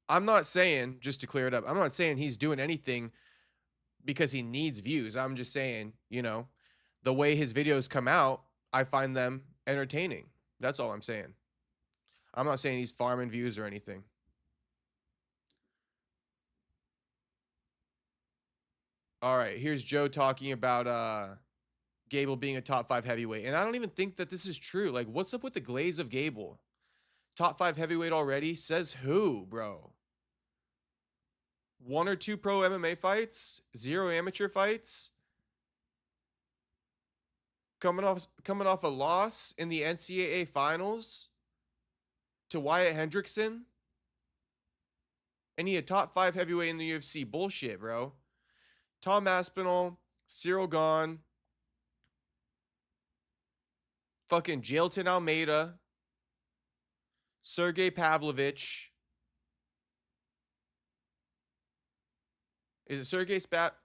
I'm not saying, just to clear it up, I'm not saying he's doing anything because he needs views. I'm just saying, you know, the way his videos come out, I find them entertaining. That's all I'm saying. I'm not saying he's farming views or anything. All right, here's Joe talking about Gable being a top 5 heavyweight. And I don't even think that this is true. Like, what's up with the glaze of Gable? Top 5 heavyweight already? Says who, bro? 1 or 2 pro MMA fights? 0 amateur fights? Coming off a loss in the NCAA finals to Wyatt Hendrickson? And he a top 5 heavyweight in the UFC. Bullshit, bro. Tom Aspinall, Cyril Gahn, fucking Jailton Almeida, Sergey Pavlovich. Is it Sergey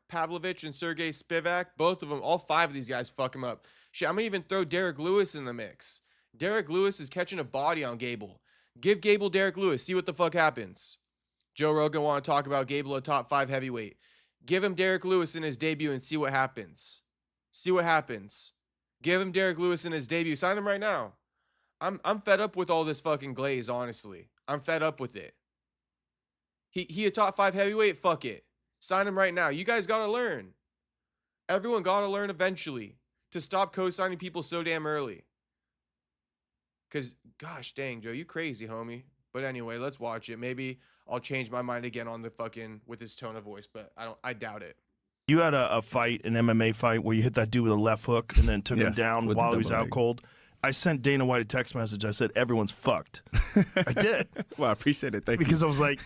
Pavlovich and Sergey Spivak? Both of them, all 5 of these guys fuck him up. Shit, I'm going to even throw Derek Lewis in the mix. Derek Lewis is catching a body on Gable. Give Gable Derek Lewis. See what the fuck happens. Joe Rogan want to talk about Gable, a top 5 heavyweight. Give him Derek Lewis in his debut and see what happens. See what happens. Give him Derek Lewis in his debut. Sign him right now. I'm fed up with all this fucking glaze, honestly. I'm fed up with it. He a top 5 heavyweight? Fuck it. Sign him right now. You guys got to learn. Everyone got to learn eventually to stop co-signing people so damn early. Because, gosh dang, Joe, you crazy, homie. But anyway, let's watch it. Maybe I'll change my mind again on the fucking, with his tone of voice, but I doubt it. You had a fight, an MMA fight, where you hit that dude with a left hook and then took him down while he was out cold. I sent Dana White a text message. I said, everyone's fucked. I did. Well, I appreciate it. Thank you. Because I was like,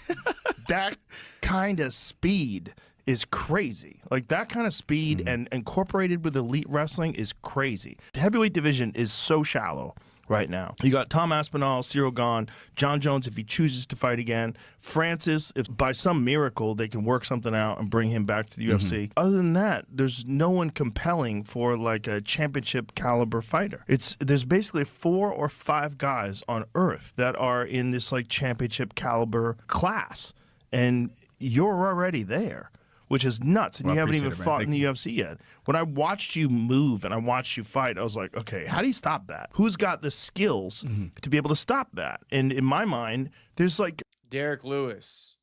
that kind of speed is crazy. Like that kind of speed and incorporated with elite wrestling is crazy. The heavyweight division is so shallow right now. You got Tom Aspinall, Cyril Gane, John Jones if he chooses to fight again, Francis if by some miracle they can work something out and bring him back to the UFC. Other than that, there's no one compelling for like a championship caliber fighter. There's basically 4 or 5 guys on earth that are in this like championship caliber class, and you're already there, which is nuts, and you haven't even fought in the UFC yet. When I watched you move and I watched you fight, I was like, okay, how do you stop that? Who's got the skills to be able to stop that? And in my mind, there's like Derek Lewis,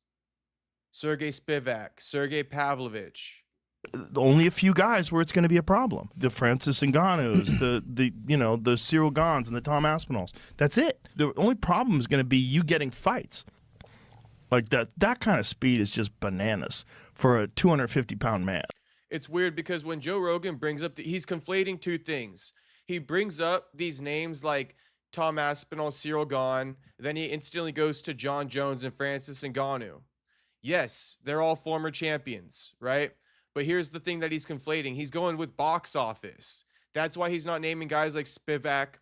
Sergey Spivak, Sergey Pavlovich. Only a few guys where it's going to be a problem. The Francis Ngannous, the Cyril Ganes and the Tom Aspinalls. That's it. The only problem is going to be you getting fights. Like that kind of speed is just bananas for a 250-pound man. It's weird because when Joe Rogan brings up, he's conflating two things. He brings up these names like Tom Aspinall, Cyril Gane, then he instantly goes to John Jones and Francis Ngannou. Yes, they're all former champions, right? But here's the thing that he's conflating. He's going with box office. That's why he's not naming guys like Spivak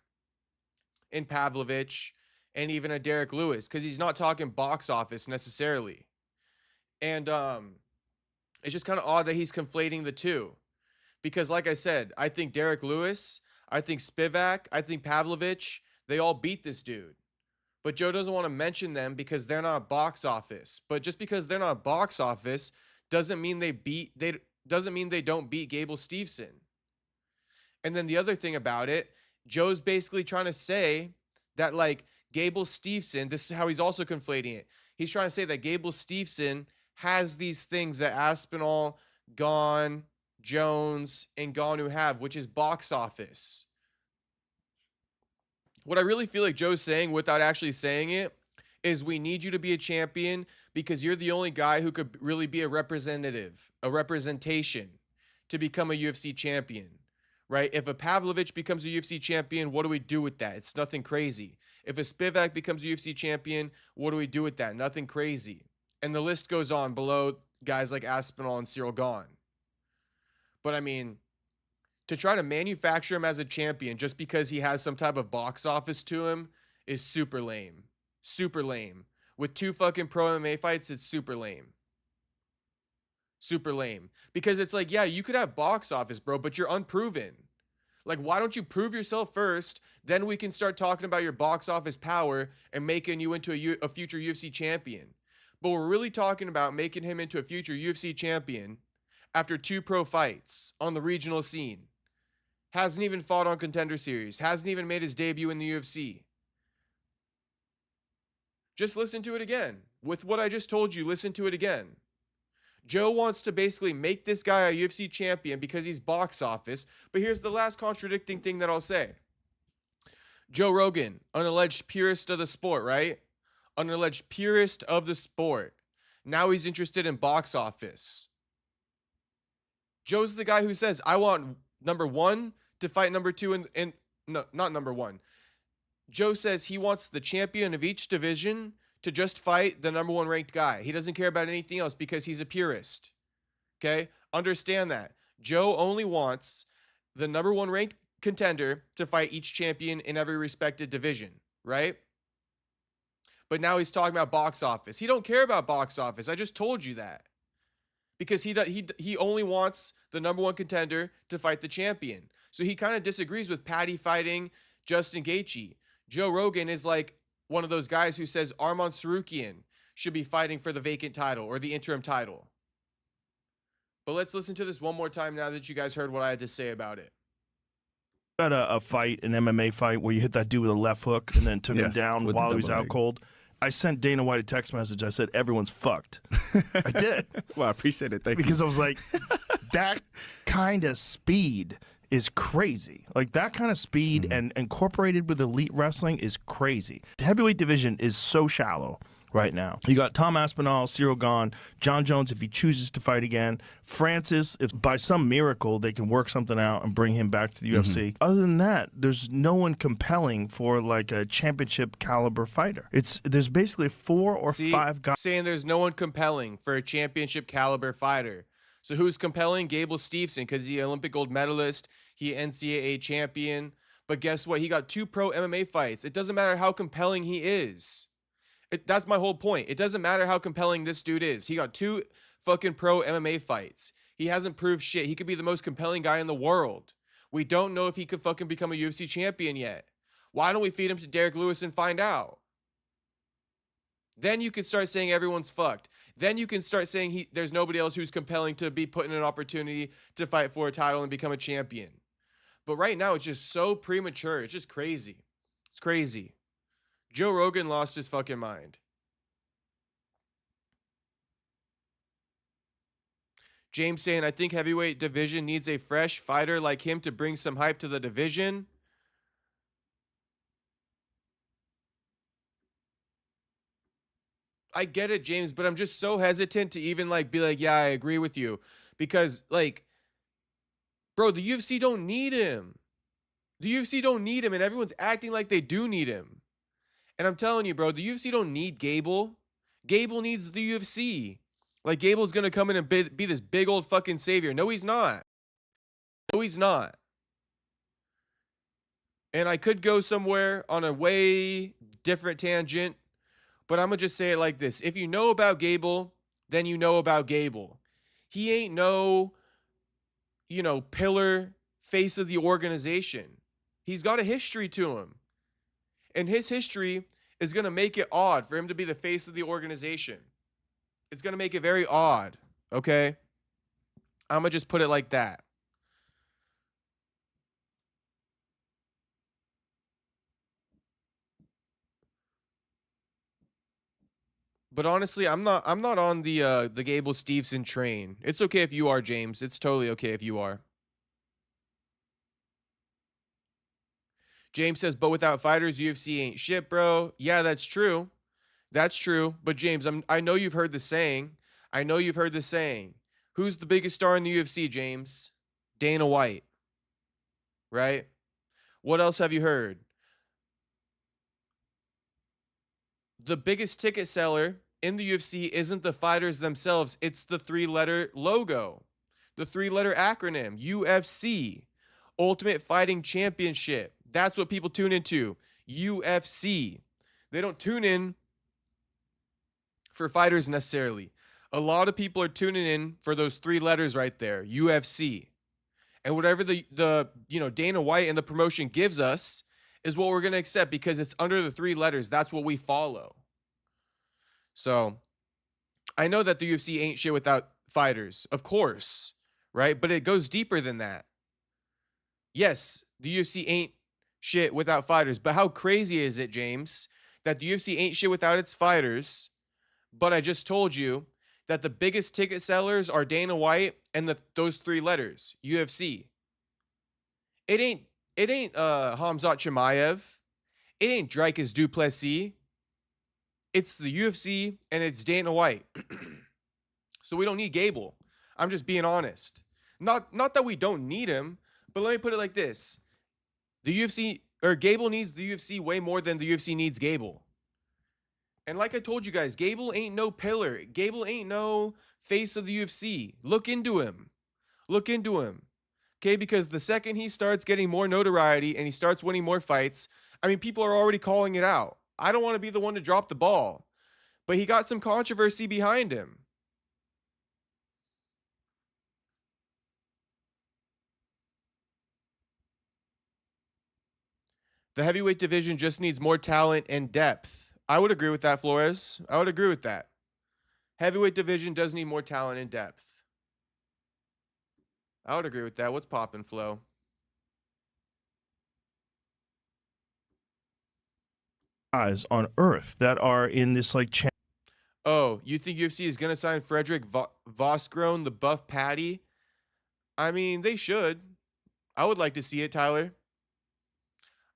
and Pavlovich and even a Derek Lewis, because he's not talking box office necessarily. And it's just kind of odd that he's conflating the two. Because like I said, I think Derek Lewis, I think Spivak, I think Pavlovich, they all beat this dude. But Joe doesn't want to mention them because they're not box office. But just because they're not box office doesn't mean they don't beat Gable Steveson. And then the other thing about it, Joe's basically trying to say that like Gable Steveson, this is how he's also conflating it. He's trying to say that Gable Steveson has these things that Aspinall, Gane, Jones, and Ngannou have, which is box office. What I really feel like Joe's saying without actually saying it is we need you to be a champion because you're the only guy who could really be a representative, a representation to become a UFC champion, right? If a Pavlovich becomes a UFC champion, what do we do with that? It's nothing crazy. If a Spivak becomes a UFC champion, what do we do with that? Nothing crazy. And the list goes on below guys like Aspinall and Cyril Gane. But I mean, to try to manufacture him as a champion just because he has some type of box office to him is super lame. Super lame. With 2 fucking pro MMA fights, it's super lame. Super lame. Because it's like, yeah, you could have box office, bro, but you're unproven. Like, why don't you prove yourself first? Then we can start talking about your box office power and making you into a future UFC champion. But we're really talking about making him into a future UFC champion after 2 pro fights on the regional scene. Hasn't even fought on Contender Series. Hasn't even made his debut in the UFC. Just listen to it again. With what I just told you, listen to it again. Joe wants to basically make this guy a UFC champion because he's box office. But here's the last contradicting thing that I'll say. Joe Rogan, an alleged purist of the sport, right? An alleged purist of the sport. Now he's interested in box office. Joe's the guy who says, I want number 1 to fight number 2 and no, not number 1. Joe says he wants the champion of each division to just fight the number 1 ranked guy. He doesn't care about anything else because he's a purist. Okay? Understand that. Joe only wants the number 1 ranked contender to fight each champion in every respected division, right? But now he's talking about box office. He don't care about box office. I just told you that. Because he only wants the number 1 contender to fight the champion. So he kind of disagrees with Patty fighting Justin Gaethje. Joe Rogan is like one of those guys who says Arman Tsarukyan should be fighting for the vacant title or the interim title. But let's listen to this one more time now that you guys heard what I had to say about it. Had a fight, an MMA fight, where you hit that dude with a left hook and then took him down while he was out cold. I sent Dana White a text message. I said, everyone's fucked. I did. Well, I appreciate it. Thank you. Because I was like, that kind of speed is crazy. Like that kind of speed and incorporated with elite wrestling is crazy. The heavyweight division is so shallow right now. You got Tom Aspinall, Cyril Gane, John Jones if he chooses to fight again, Francis if by some miracle they can work something out and bring him back to the UFC. Other than that, there's no one compelling for like a championship caliber fighter. There's basically 4 or 5 guys saying there's no one compelling for a championship caliber fighter. So who's compelling? Gable Steveson, because he's an Olympic gold medalist. He NCAA champion. But guess what? He got 2 pro MMA fights. It doesn't matter how compelling he is. That's my whole point. It doesn't matter how compelling this dude is. He got 2 fucking pro MMA fights. He hasn't proved shit. He could be the most compelling guy in the world. We don't know if he could fucking become a UFC champion yet. Why don't we feed him to Derek Lewis and find out? Then you can start saying everyone's fucked. Then you can start saying there's nobody else who's compelling to be put in an opportunity to fight for a title and become a champion. But right now, it's just so premature. It's just crazy. It's crazy. Joe Rogan lost his fucking mind. James saying, I think heavyweight division needs a fresh fighter like him to bring some hype to the division. I get it, James, but I'm just so hesitant to even be like, yeah, I agree with you. Because bro, the UFC don't need him. The UFC don't need him, and everyone's acting like they do need him. And I'm telling you, bro, the UFC don't need Gable. Gable needs the UFC. Gable's going to come in and be this big old fucking savior. No, he's not. No, he's not. And I could go somewhere on a way different tangent, but I'm going to just say it like this. If you know about Gable, then you know about Gable. He ain't no, pillar face of the organization. He's got a history to him. And his history is going to make it odd for him to be the face of the organization. It's going to make it very odd, okay? I'm going to just put it like that. But honestly, I'm not on the Gable Steveson train. It's okay if you are, James. It's totally okay if you are. James says, but without fighters, UFC ain't shit, bro. Yeah, that's true. That's true. But James, I know you've heard the saying. I know you've heard the saying. Who's the biggest star in the UFC, James? Dana White. Right? What else have you heard? The biggest ticket seller in the UFC isn't the fighters themselves. It's the 3-letter logo. The 3-letter acronym. UFC. Ultimate Fighting Championship. That's what people tune into. UFC. They don't tune in for fighters necessarily. A lot of people are tuning in for those 3 letters right there. UFC. And whatever the Dana White and the promotion gives us is what we're going to accept because it's under the 3 letters. That's what we follow. So I know that the UFC ain't shit without fighters, of course, right? But it goes deeper than that. Yes, the UFC ain't shit without fighters, but how crazy is it, James, that the UFC ain't shit without its fighters, but I just told you that the biggest ticket sellers are Dana White and those 3 letters, UFC. It ain't Khamzat Chimaev. It ain't Dricus du Plessis. It's the UFC and it's Dana White. So we don't need Gable. I'm just being honest. Not that we don't need him, but let me put it like this. The UFC, or Gable needs the UFC way more than the UFC needs Gable. And like I told you guys, Gable ain't no pillar. Gable ain't no face of the UFC. Look into him. Look into him. Okay, because the second he starts getting more notoriety and he starts winning more fights, I mean, people are already calling it out. I don't want to be the one to drop the ball. But he got some controversy behind him. The heavyweight division just needs more talent and depth. I would agree with that, Flores. I would agree with that. Heavyweight division does need more talent and depth. I would agree with that. What's poppin', Flo? Guys on Earth that are in this Oh, you think UFC is going to sign Frederick Vosgrone, the buff patty? I mean, they should. I would like to see it, Tyler.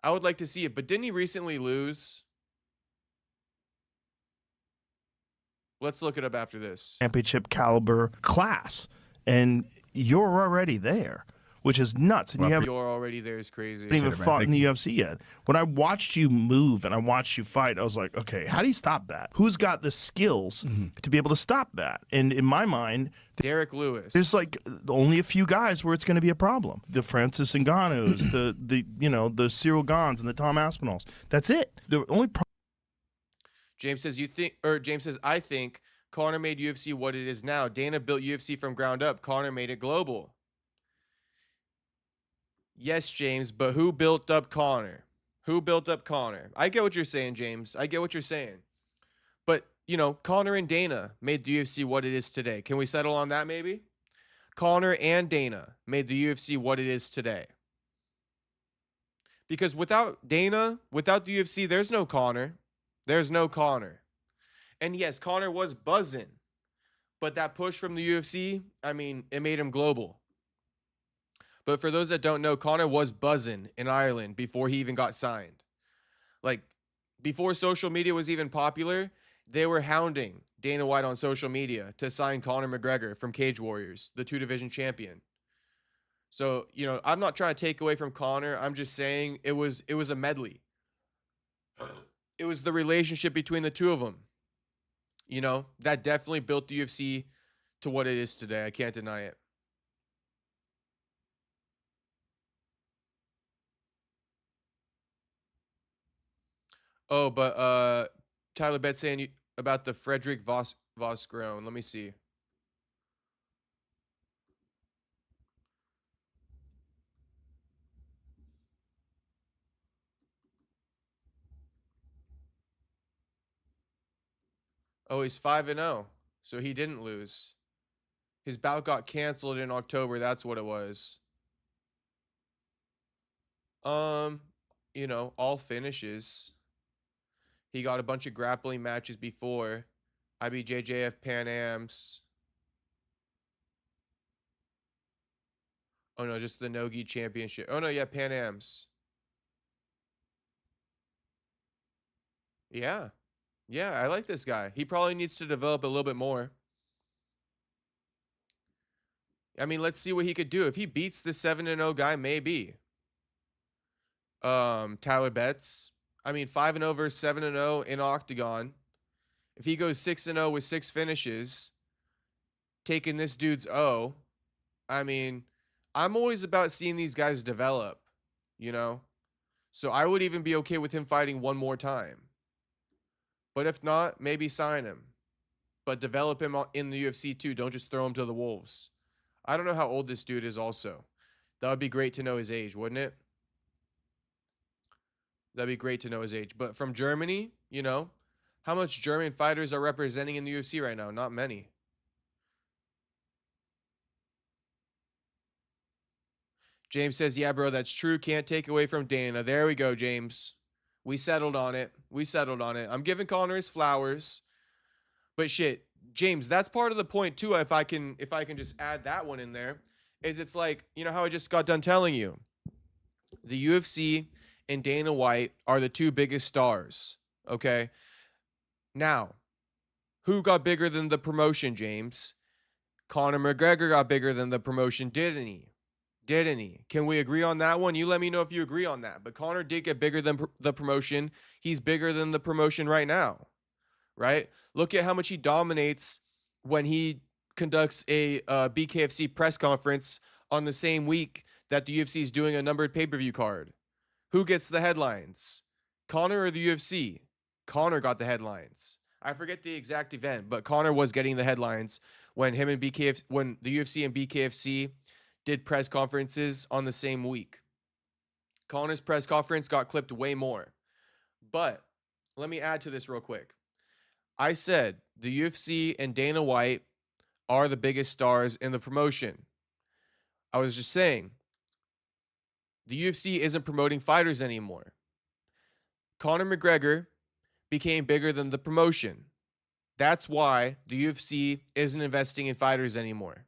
I would like to see it, but didn't he recently lose? Let's look it up after this. championship caliber class, and you're already there. which is nuts. And you haven't You're already there is crazy. even fought in the UFC yet. When I watched you move and I watched you fight, I was like, okay, how do you stop that? Who's got the skills to be able to stop that? And in my mind, Derek Lewis. there's like only a few guys where it's going to be a problem. The Francis Ngannous, the Cyril Gans and the Tom Aspinalls. That's it. The only James says James says I think Conor made UFC what it is now. Dana built UFC from ground up. Conor made it global. Yes, James, but who built up Conor? Who built up Conor? I get what you're saying, James. I get what you're saying. But, Conor and Dana made the UFC what it is today. Can we settle on that maybe? Conor and Dana made the UFC what it is today. Because without Dana, without the UFC, there's no Conor. There's no Conor. And yes, Conor was buzzing. But that push from the UFC, it made him global. But for those that don't know, Conor was buzzing in Ireland before he even got signed. Like, before social media was even popular, they were hounding Dana White on social media to sign Conor McGregor from Cage Warriors, the 2-division champion. So, I'm not trying to take away from Conor. I'm just saying it was a medley. It was the relationship between the two of them. That definitely built the UFC to what it is today. I can't deny it. Oh, but Tyler Betts saying about the Frederick Vosgrone. Let me see. Oh, he's 5-0, so he didn't lose. His bout got canceled in October. That's what it was. All finishes. He got a bunch of grappling matches before. IBJJF Pan Ams. Oh, no, just the No-Gi Championship. Oh, no, yeah, Pan Ams. Yeah. Yeah, I like this guy. He probably needs to develop a little bit more. Let's see what he could do. If he beats the 7-0 guy, maybe. Tyler Betts. 5-0 versus 7-0 in Octagon. If he goes 6-0 with 6 finishes, taking this dude's O, I'm always about seeing these guys develop, So I would even be okay with him fighting one more time. But if not, maybe sign him. But develop him in the UFC too. Don't just throw him to the wolves. I don't know how old this dude is also. That would be great to know his age, wouldn't it? That'd be great to know his age. But from Germany, how much German fighters are representing in the UFC right now? Not many. James says, yeah, bro, that's true. Can't take away from Dana. There we go, James. We settled on it. I'm giving Conor his flowers. But shit, James, that's part of the point too. If I can just add that one in there, is it's like, how I just got done telling you. The UFC and Dana White are the two biggest stars. Okay. Now, who got bigger than the promotion, James? Conor McGregor got bigger than the promotion, didn't he? Didn't he? Can we agree on that one? You let me know if you agree on that. But Conor did get bigger than the promotion. He's bigger than the promotion right now, right? Look at how much he dominates when he conducts a BKFC press conference on the same week that the UFC is doing a numbered pay-per-view card. Who gets the headlines? Conor or the UFC? Conor got the headlines. I forget the exact event, but Conor was getting the headlines when when the UFC and BKFC did press conferences on the same week. Conor's press conference got clipped way more. But let me add to this real quick. I said the UFC and Dana White are the biggest stars in the promotion. I was just saying, the UFC isn't promoting fighters anymore. Conor McGregor became bigger than the promotion. That's why the UFC isn't investing in fighters anymore.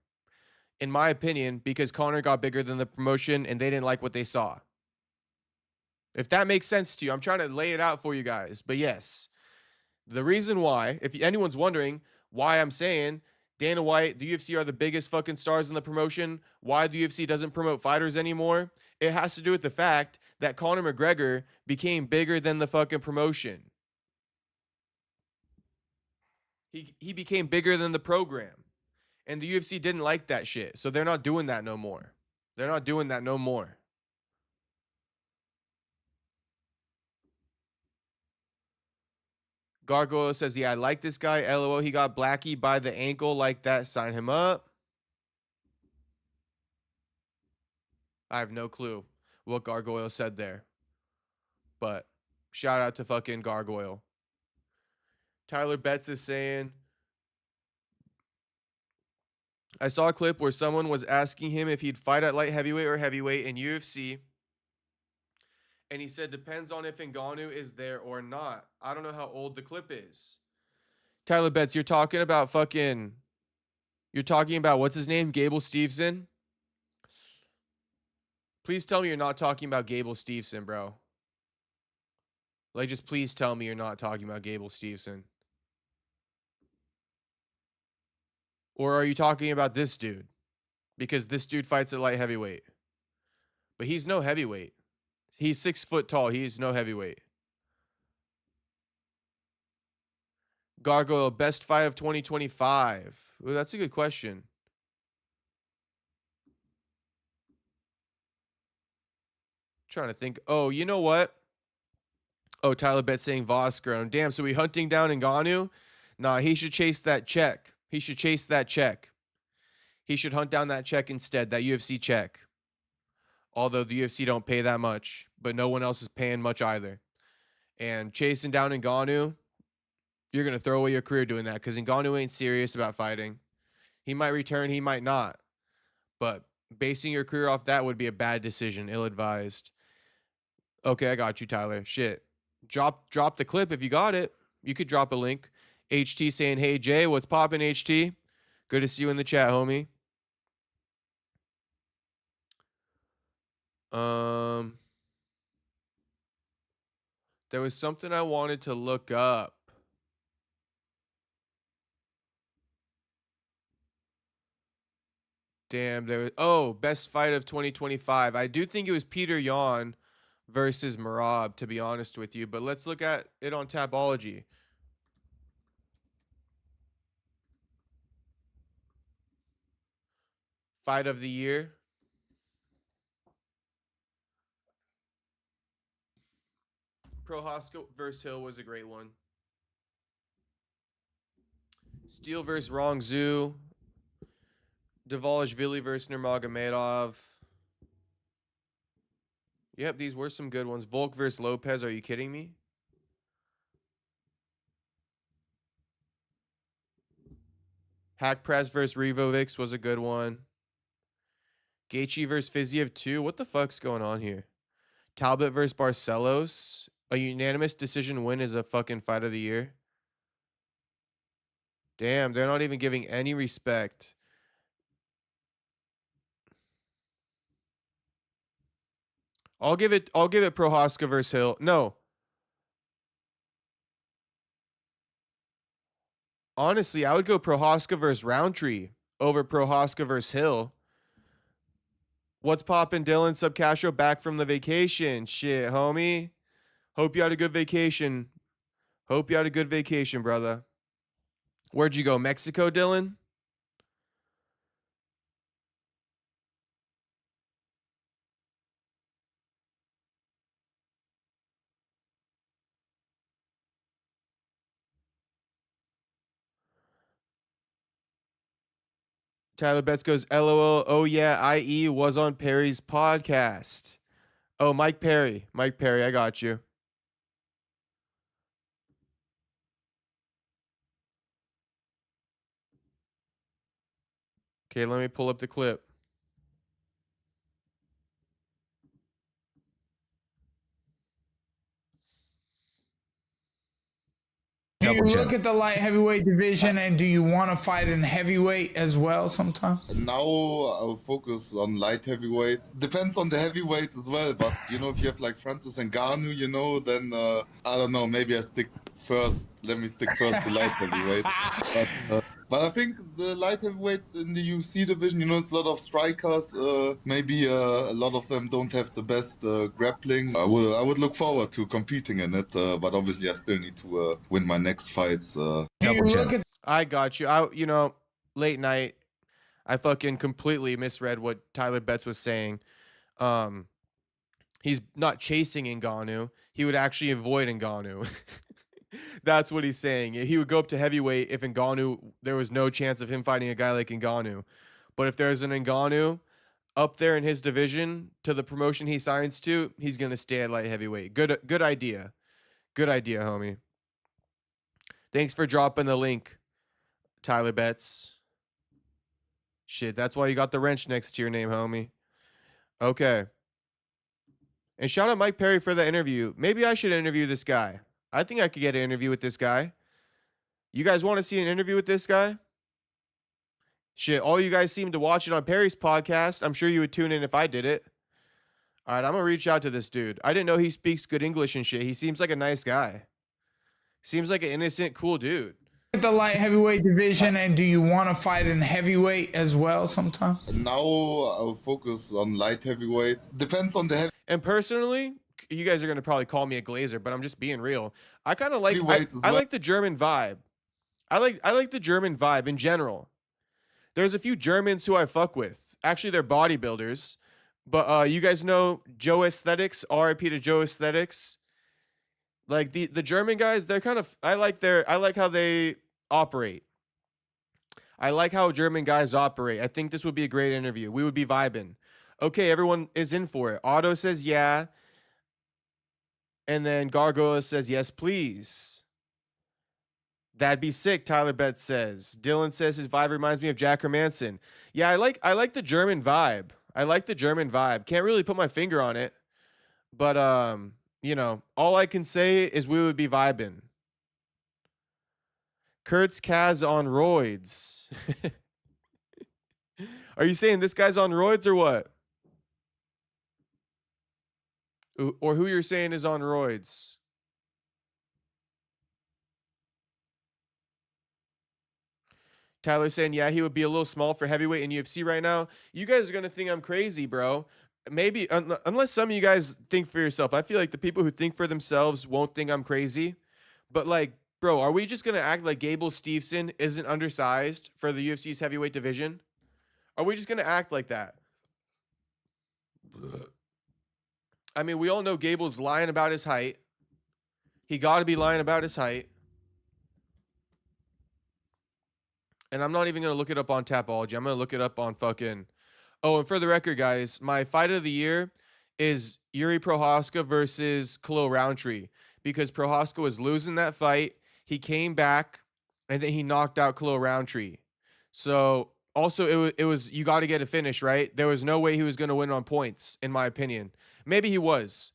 In my opinion, because Conor got bigger than the promotion and they didn't like what they saw. If that makes sense to you, I'm trying to lay it out for you guys. But yes, the reason why, if anyone's wondering why I'm saying Dana White, the UFC are the biggest fucking stars in the promotion. Why the UFC doesn't promote fighters anymore? It has to do with the fact that Conor McGregor became bigger than the fucking promotion. He became bigger than the program. And the UFC didn't like that shit. So they're not doing that no more. They're not doing that no more. Gargoyle says, yeah, I like this guy. LOL, he got Blackie by the ankle like that. Sign him up. I have no clue what Gargoyle said there. But shout out to fucking Gargoyle. Tyler Betts is saying, I saw a clip where someone was asking him if he'd fight at light heavyweight or heavyweight in UFC. And he said, depends on if Ngannou is there or not. I don't know how old the clip is. Tyler Betts, you're talking about what's his name? Gable Steveson? Please tell me you're not talking about Gable Steveson, bro. Like, just please tell me you're not talking about Gable Steveson. Or are you talking about this dude? Because this dude fights at light heavyweight. But he's no heavyweight. He's 6 foot tall. He's no heavyweight. Gargoyle, best fight of 2025. Ooh, that's a good question. Trying to think. Oh, you know what? Oh, Tyler Betts saying Vosgrown. Damn, so we hunting down Ngannou? Nah, he should chase that check. He should chase that check. He should hunt down that check instead, that UFC check. Although the UFC don't pay that much, but no one else is paying much either. And chasing down Ngannou, you're going to throw away your career doing that because Ngannou ain't serious about fighting. He might return, he might not. But basing your career off that would be a bad decision, ill-advised. Okay, I got you, Tyler. Shit. Drop the clip if you got it. You could drop a link. HT saying, hey, Jay, what's poppin', HT? Good to see you in the chat, homie. There was something I wanted to look up. Damn, there was, oh, best fight of 2025. I do think it was Peter Yan versus Merab, to be honest with you. But let's look at it on Tapology. Fight of the year. Prohaska versus Hill was a great one. Steele versus Rongzhu. Dvalishvili versus Nurmagomedov. Yep, these were some good ones. Volk versus Lopez. Are you kidding me? Hack Press versus Rivovics was a good one. Gaethje versus Fiziev 2. What the fuck's going on here? Talbot versus Barcelos. A unanimous decision win is a fucking fight of the year. Damn, they're not even giving any respect. I'll give it Prohaska versus Hill. No. Honestly, I would go Prohaska versus Roundtree over Prohaska versus Hill. What's poppin', Dylan? Sub Castro back from the vacation. Shit, homie. Hope you had a good vacation. Hope you had a good vacation, brother. Where'd you go? Mexico, Dylan? Tyler Betts goes, LOL. Oh, yeah, IE was on Perry's podcast. Oh, Mike Perry. Mike Perry, I got you. Okay, let me pull up the clip. Do you look at the light heavyweight division and do you want to fight in heavyweight as well sometimes? Now I'll focus on light heavyweight. Depends on the heavyweight as well, but you know, if you have like Francis Ngannou, you know, then I don't know, maybe I stick first. Let me stick first to light heavyweight. But I think the light heavyweight in the UFC division, it's a lot of strikers. Maybe a lot of them don't have the best grappling. I would look forward to competing in it, but obviously I still need to win my next fights. I got you. Late night, I fucking completely misread what Tyler Betts was saying. He's not chasing Ngannou. He would actually avoid Ngannou. That's what he's saying. He would go up to heavyweight if Ngannou, there was no chance of him fighting a guy like Ngannou. But if there's an Ngannou up there in his division to the promotion he signs to, he's going to stay at light heavyweight. Good idea. Good idea, homie. Thanks for dropping the link, Tyler Betts. Shit, that's why you got the wrench next to your name, homie. Okay. And shout out Mike Perry for the interview. Maybe I should interview this guy. I think I could get an interview with this guy. You guys want to see an interview with this guy? Shit, all you guys seem to watch it on Perry's podcast. I'm sure you would tune in if I did it. All right, I'm going to reach out to this dude. I didn't know he speaks good English and shit. He seems like a nice guy. Seems like an innocent, cool dude. The light heavyweight division, and do you want to fight in heavyweight as well sometimes? Now I'll focus on light heavyweight. Depends on the And personally, you guys are going to probably call me a glazer, but I'm just being real. I kind of like I like the German vibe. I like the German vibe in general. There's a few Germans who I fuck with. Actually, they're bodybuilders. But you guys know Joe Aesthetics, RIP to Joe Aesthetics. Like the German guys, they're kind of I like how they operate. I like how German guys operate. I think this would be a great interview. We would be vibing. Okay, everyone is in for it. Otto says yeah. And then Gargoyle says yes, please. That'd be sick, Tyler Betts says. Dylan says his vibe reminds me of Jack Hermanson. Yeah, I like the German vibe. I like the German vibe. Can't really put my finger on it. But all I can say is we would be vibing. Kurt's Kaz on roids. Are you saying this guy's on roids or what? Or who you're saying is on roids? Tyler saying, yeah, he would be a little small for heavyweight in UFC right now. You guys are going to think I'm crazy, bro. Maybe, unless some of you guys think for yourself. I feel like the people who think for themselves won't think I'm crazy. But, like, bro, are we just going to act like Gable Steveson isn't undersized for the UFC's heavyweight division? Are we just going to act like that? I mean, we all know Gable's lying about his height. He got to be lying about his height. And I'm not even going to look it up on Tapology. I'm going to look it up on fucking... Oh, and for the record, guys, my fight of the year is Yuri Prochazka versus Khalil Roundtree. Because Prochazka was losing that fight. He came back, and then he knocked out Khalil Roundtree. So, also, it was you got to get a finish, right? There was no way he was going to win on points, in my opinion. Maybe he was.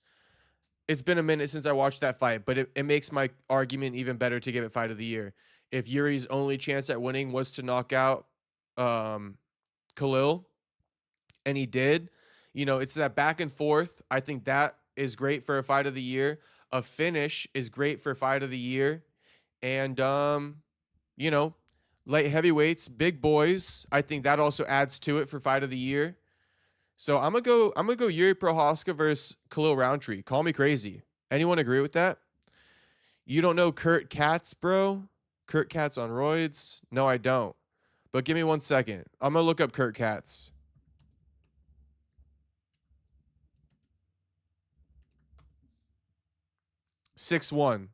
It's been a minute since I watched that fight, but it makes my argument even better to give it fight of the year. If Yuri's only chance at winning was to knock out Khalil, and he did, it's that back and forth. I think that is great for a fight of the year. A finish is great for fight of the year. And, light heavyweights, big boys. I think that also adds to it for fight of the year. So I'm gonna go Yuri Prochazka versus Khalil Roundtree. Call me crazy. Anyone agree with that? You don't know Kurt Katz, bro? Kurt Katz on roids? No, I don't. But give me 1 second. I'm gonna look up Kurt Katz. .61.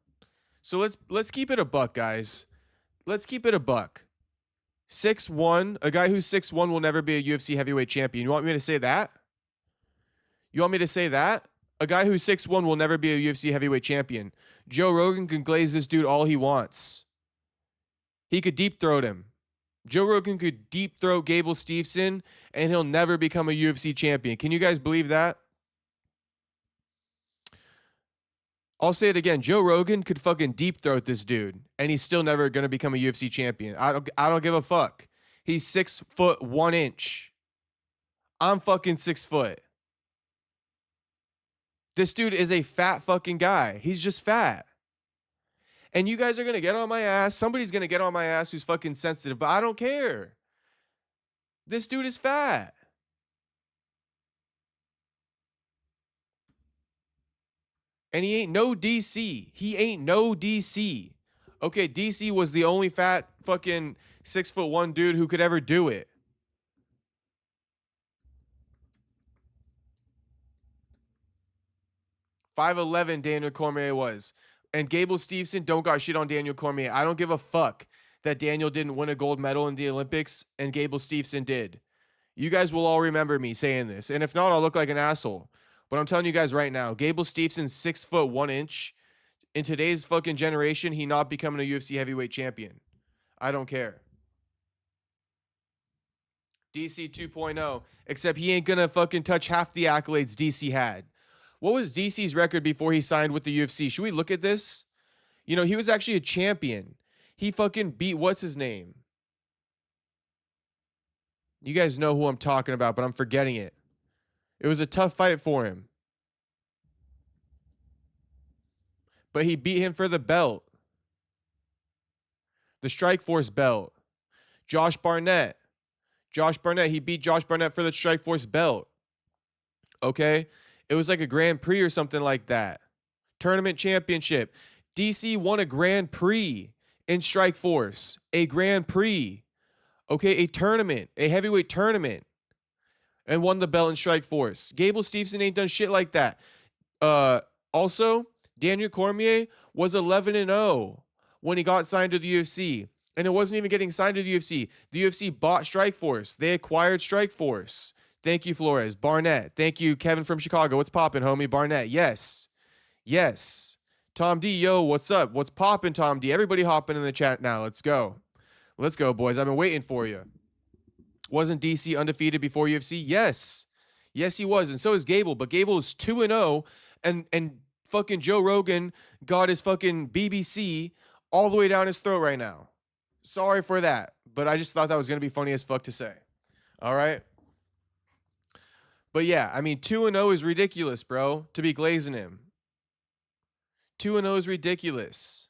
So let's keep it a buck, guys. Let's keep it a buck. 6'1", a guy who's 6'1" will never be a UFC heavyweight champion. You want me to say that? You want me to say that? A guy who's 6'1" will never be a UFC heavyweight champion. Joe Rogan can glaze this dude all he wants. He could deep throat him. Joe Rogan could deep throat Gable Steveson, and he'll never become a UFC champion. Can you guys believe that? I'll say it again. Joe Rogan could fucking deep throat this dude, and he's still never gonna become a UFC champion. I don't give a fuck. He's 6'1". I'm fucking 6 foot. This dude is a fat fucking guy. He's just fat. And you guys are going to get on my ass. Somebody's going to get on my ass who's fucking sensitive, but I don't care. This dude is fat. And he ain't no DC. He ain't no DC. Okay, DC was the only fat fucking 6'1" dude who could ever do it. .5'11" Daniel Cormier was. And Gable Steveson don't got shit on Daniel Cormier. I don't give a fuck that Daniel didn't win a gold medal in the Olympics and Gable Steveson did. You guys will all remember me saying this. And if not, I'll look like an asshole. But I'm telling you guys right now, Gable Steveson's 6'1". In today's fucking generation, he not becoming a UFC heavyweight champion. I don't care. DC 2.0, except he ain't gonna fucking touch half the accolades DC had. What was DC's record before he signed with the UFC? Should we look at this? You know, he was actually a champion. He fucking beat, what's his name? You guys know who I'm talking about, but I'm forgetting it. It was a tough fight for him. But he beat him for the belt. The Strikeforce belt. Josh Barnett. He beat Josh Barnett for the Strikeforce belt. Okay? It was like a Grand Prix or something like that. Tournament championship. DC won a Grand Prix in Strikeforce. A Grand Prix. Okay, a tournament. A heavyweight tournament. And won the belt in Strikeforce. Gable Steveson ain't done shit like that. Also, Daniel Cormier was 11-0 when he got signed to the UFC. And it wasn't even getting signed to the UFC. The UFC bought Strikeforce. They acquired Strikeforce. Thank you, Flores. Barnett. Thank you, Kevin from Chicago. What's poppin', homie? Barnett. Yes. Yes. Tom D, yo, what's up? What's poppin', Tom D? Everybody hopping in the chat now. Let's go. Let's go, boys. I've been waiting for you. Wasn't DC undefeated before UFC? Yes. Yes, he was. And so is Gable. But Gable is 2-0. And fucking Joe Rogan got his fucking BBC all the way down his throat right now. Sorry for that. But I just thought that was going to be funny as fuck to say. All right? But yeah, I mean, 2-0 is ridiculous, bro, to be glazing him. 2-0 is ridiculous.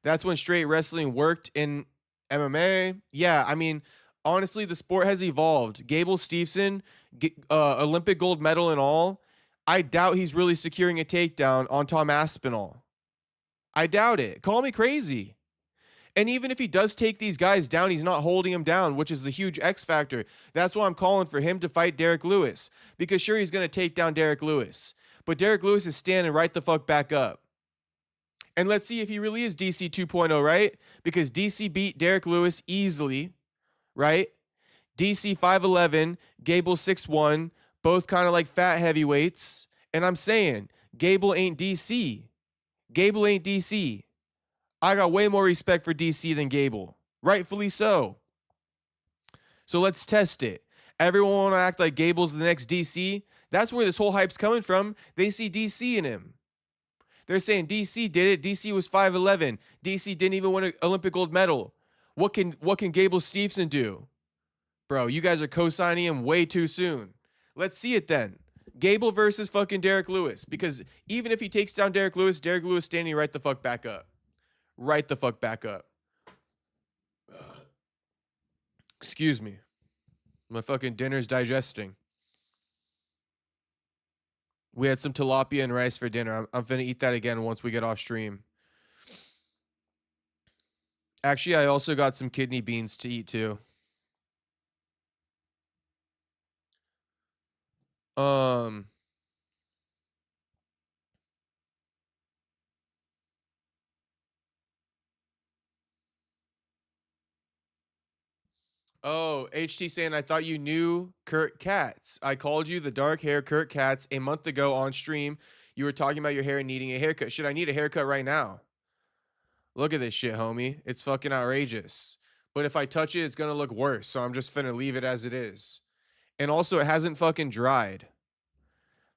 That's when straight wrestling worked in MMA. Yeah, I mean, honestly, the sport has evolved. Gable Steveson, Olympic gold medal and all, I doubt he's really securing a takedown on Tom Aspinall. I doubt it. Call me crazy. And even if he does take these guys down, he's not holding them down, which is the huge X factor. That's why I'm calling for him to fight Derek Lewis. Because sure, he's going to take down Derek Lewis. But Derek Lewis is standing right the fuck back up. And let's see if he really is DC 2.0, right? Because DC beat Derek Lewis easily, right? DC 5'11", Gable 6'1", both kind of like fat heavyweights. And I'm saying, Gable ain't DC. Gable ain't DC. I got way more respect for DC than Gable. Rightfully so. So let's test it. Everyone want to act like Gable's the next DC. That's where this whole hype's coming from. They see DC in him. They're saying DC did it. DC was 5'11". DC didn't even win an Olympic gold medal. What can Gable Steveson do? Bro, you guys are co-signing him way too soon. Let's see it then. Gable versus fucking Derek Lewis. Because even if he takes down Derek Lewis standing right the fuck back up. Right the fuck back up. Excuse me. My fucking dinner's digesting. We had some tilapia and rice for dinner. I'm finna eat that again once we get off stream. Actually, I also got some kidney beans to eat too. Oh, HT saying, I thought you knew Kurt Katz. I called you the dark hair Kurt Katz a month ago on stream. You were talking about your hair and needing a haircut. Should I need a haircut right now? Look at this shit, homie. It's fucking outrageous. But if I touch it, it's going to look worse. So I'm just finna leave it as it is. And also, it hasn't fucking dried.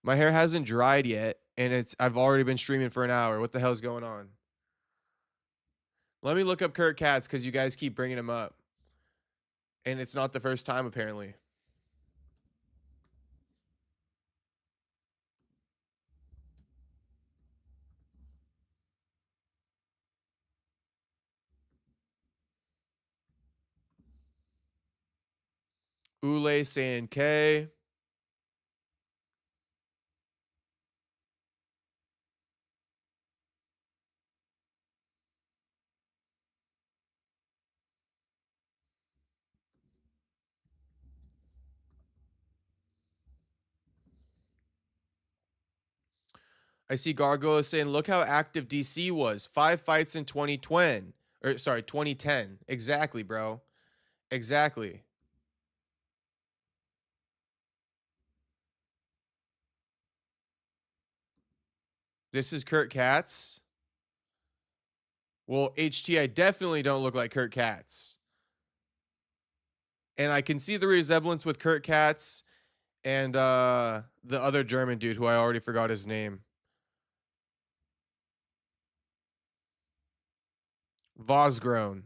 My hair hasn't dried yet. And I've already been streaming for an hour. What the hell's going on? Let me look up Kurt Katz because you guys keep bringing him up. And it's not the first time, apparently. Ule saying K. I see Gargoyle saying, look how active DC was. 5 fights in 2020. Or sorry, 2010. Exactly, bro. Exactly. This is Kurt Katz. Well, HT, I definitely don't look like Kurt Katz. And I can see the resemblance with Kurt Katz and the other German dude who I already forgot his name. Vosgrown.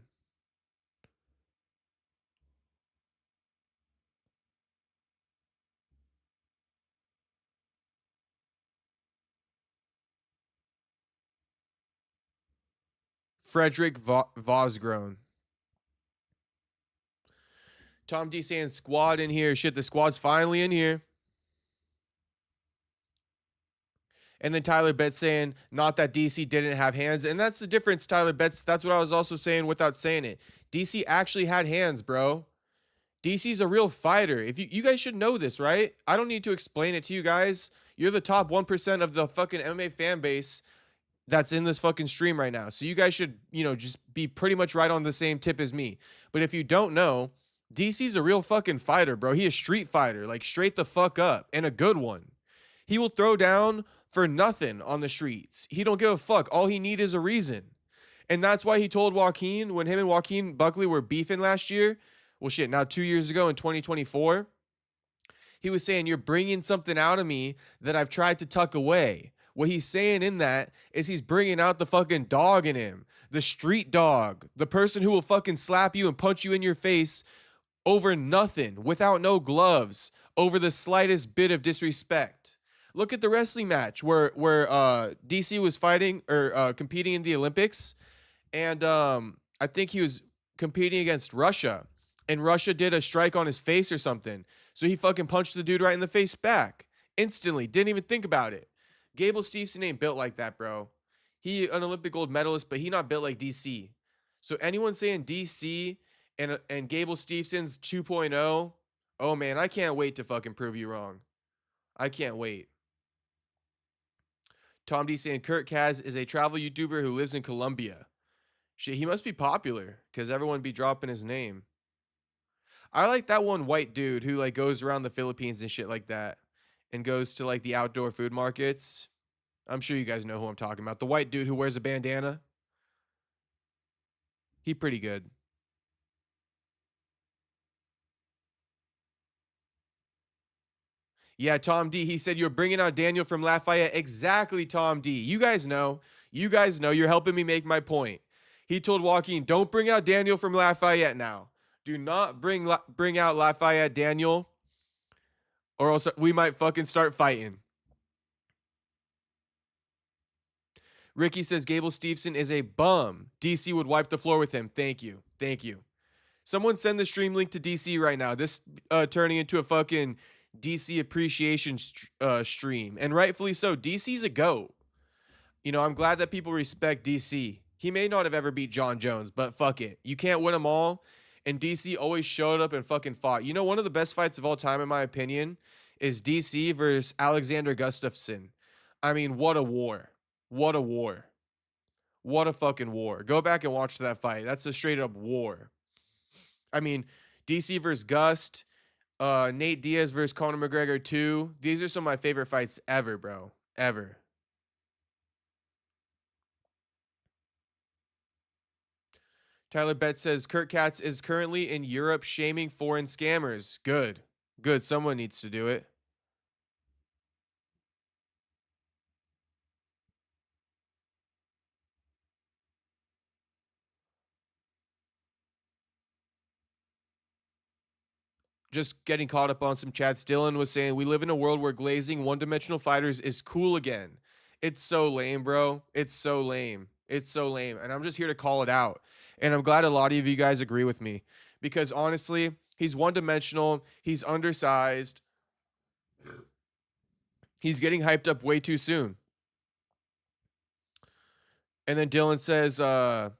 Frederick Vosgrown. Tom D saying squad in here. Shit, the squad's finally in here. And then Tyler Betts saying, not that DC didn't have hands. And that's the difference, Tyler Betts. That's what I was also saying without saying it. DC actually had hands, bro. DC's a real fighter. If you guys should know this, right? I don't need to explain it to you guys. You're the top 1% of the fucking MMA fan base that's in this fucking stream right now. So you guys should, just be pretty much right on the same tip as me. But if you don't know, DC's a real fucking fighter, bro. He is street fighter, like straight the fuck up, and a good one. He will throw down for nothing on the streets. He don't give a fuck. All he need is a reason. And that's why he told Joaquin, when him and Joaquin Buckley were beefing last year, well, shit, now 2 years ago in 2024, he was saying, you're bringing something out of me that I've tried to tuck away. What he's saying in that is he's bringing out the fucking dog in him, the street dog, the person who will fucking slap you and punch you in your face over nothing, without no gloves, over the slightest bit of disrespect. Look at the wrestling match where DC was fighting or competing in the Olympics, and I think he was competing against Russia, and Russia did a strike on his face or something, so he fucking punched the dude right in the face back instantly. Didn't even think about it. Gable Steveson ain't built like that, bro. He an Olympic gold medalist, but he not built like DC. So anyone saying DC and Gable Stevenson's 2.0, oh man, I can't wait to fucking prove you wrong. I can't wait. Tom D saying Kurt Kaz is a travel YouTuber who lives in Colombia. Shit, he must be popular because everyone be dropping his name. I like that one white dude who like goes around the Philippines and shit like that and goes to like the outdoor food markets. I'm sure you guys know who I'm talking about. The white dude who wears a bandana. He pretty good. Yeah, Tom D. He said you're bringing out Daniel from Lafayette. Exactly, Tom D. You guys know. You guys know. You're helping me make my point. He told Joaquin, don't bring out Daniel from Lafayette now. Do not bring out Lafayette Daniel, or else we might fucking start fighting. Ricky says Gable Steveson is a bum. DC would wipe the floor with him. Thank you. Thank you. Someone send the stream link to DC right now. This turning into a fucking DC appreciation stream. And rightfully so. DC's a GOAT. I'm glad that people respect DC. He may not have ever beat John Jones, but fuck it. You can't win them all. And DC always showed up and fucking fought. One of the best fights of all time, in my opinion, is DC versus Alexander Gustafsson. I mean, what a war. What a war. What a fucking war. Go back and watch that fight. That's a straight up war. I mean, DC versus Gust, Nate Diaz versus Conor McGregor 2. These are some of my favorite fights ever, bro. Ever. Tyler Betts says Kurt Katz is currently in Europe shaming foreign scammers. Good. Good. Someone needs to do it. Just getting caught up on some chats. Dylan was saying, we live in a world where glazing one-dimensional fighters is cool again. It's so lame, bro. It's so lame. It's so lame. And I'm just here to call it out. And I'm glad a lot of you guys agree with me. Because honestly, He's one-dimensional. He's undersized. He's getting hyped up way too soon. And then Dylan says, oh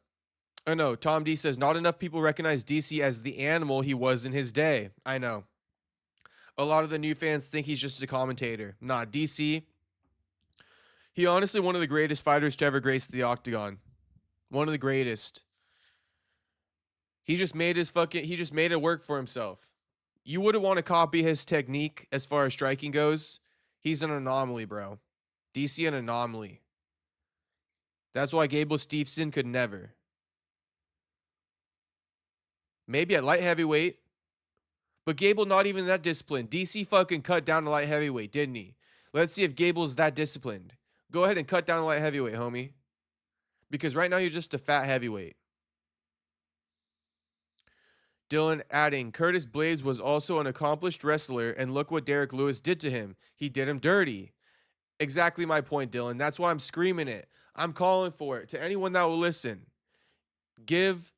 no, Tom D says, not enough people recognize DC as the animal he was in his day. I know. A lot of the new fans think he's just a commentator. Nah, DC, he honestly one of the greatest fighters to ever grace the octagon. One of the greatest. He just made it work for himself. You wouldn't want to copy his technique as far as striking goes. He's an anomaly, bro. DC an anomaly. That's why Gable Steveson could never. Maybe at light heavyweight. But Gable not even that disciplined. DC fucking cut down to light heavyweight, didn't he? Let's see if Gable's that disciplined. Go ahead and cut down to light heavyweight, homie. Because right now you're just a fat heavyweight. Dylan adding, Curtis Blades was also an accomplished wrestler, and look what Derek Lewis did to him. He did him dirty. Exactly my point, Dylan. That's why I'm screaming it. I'm calling for it. To anyone that will listen, give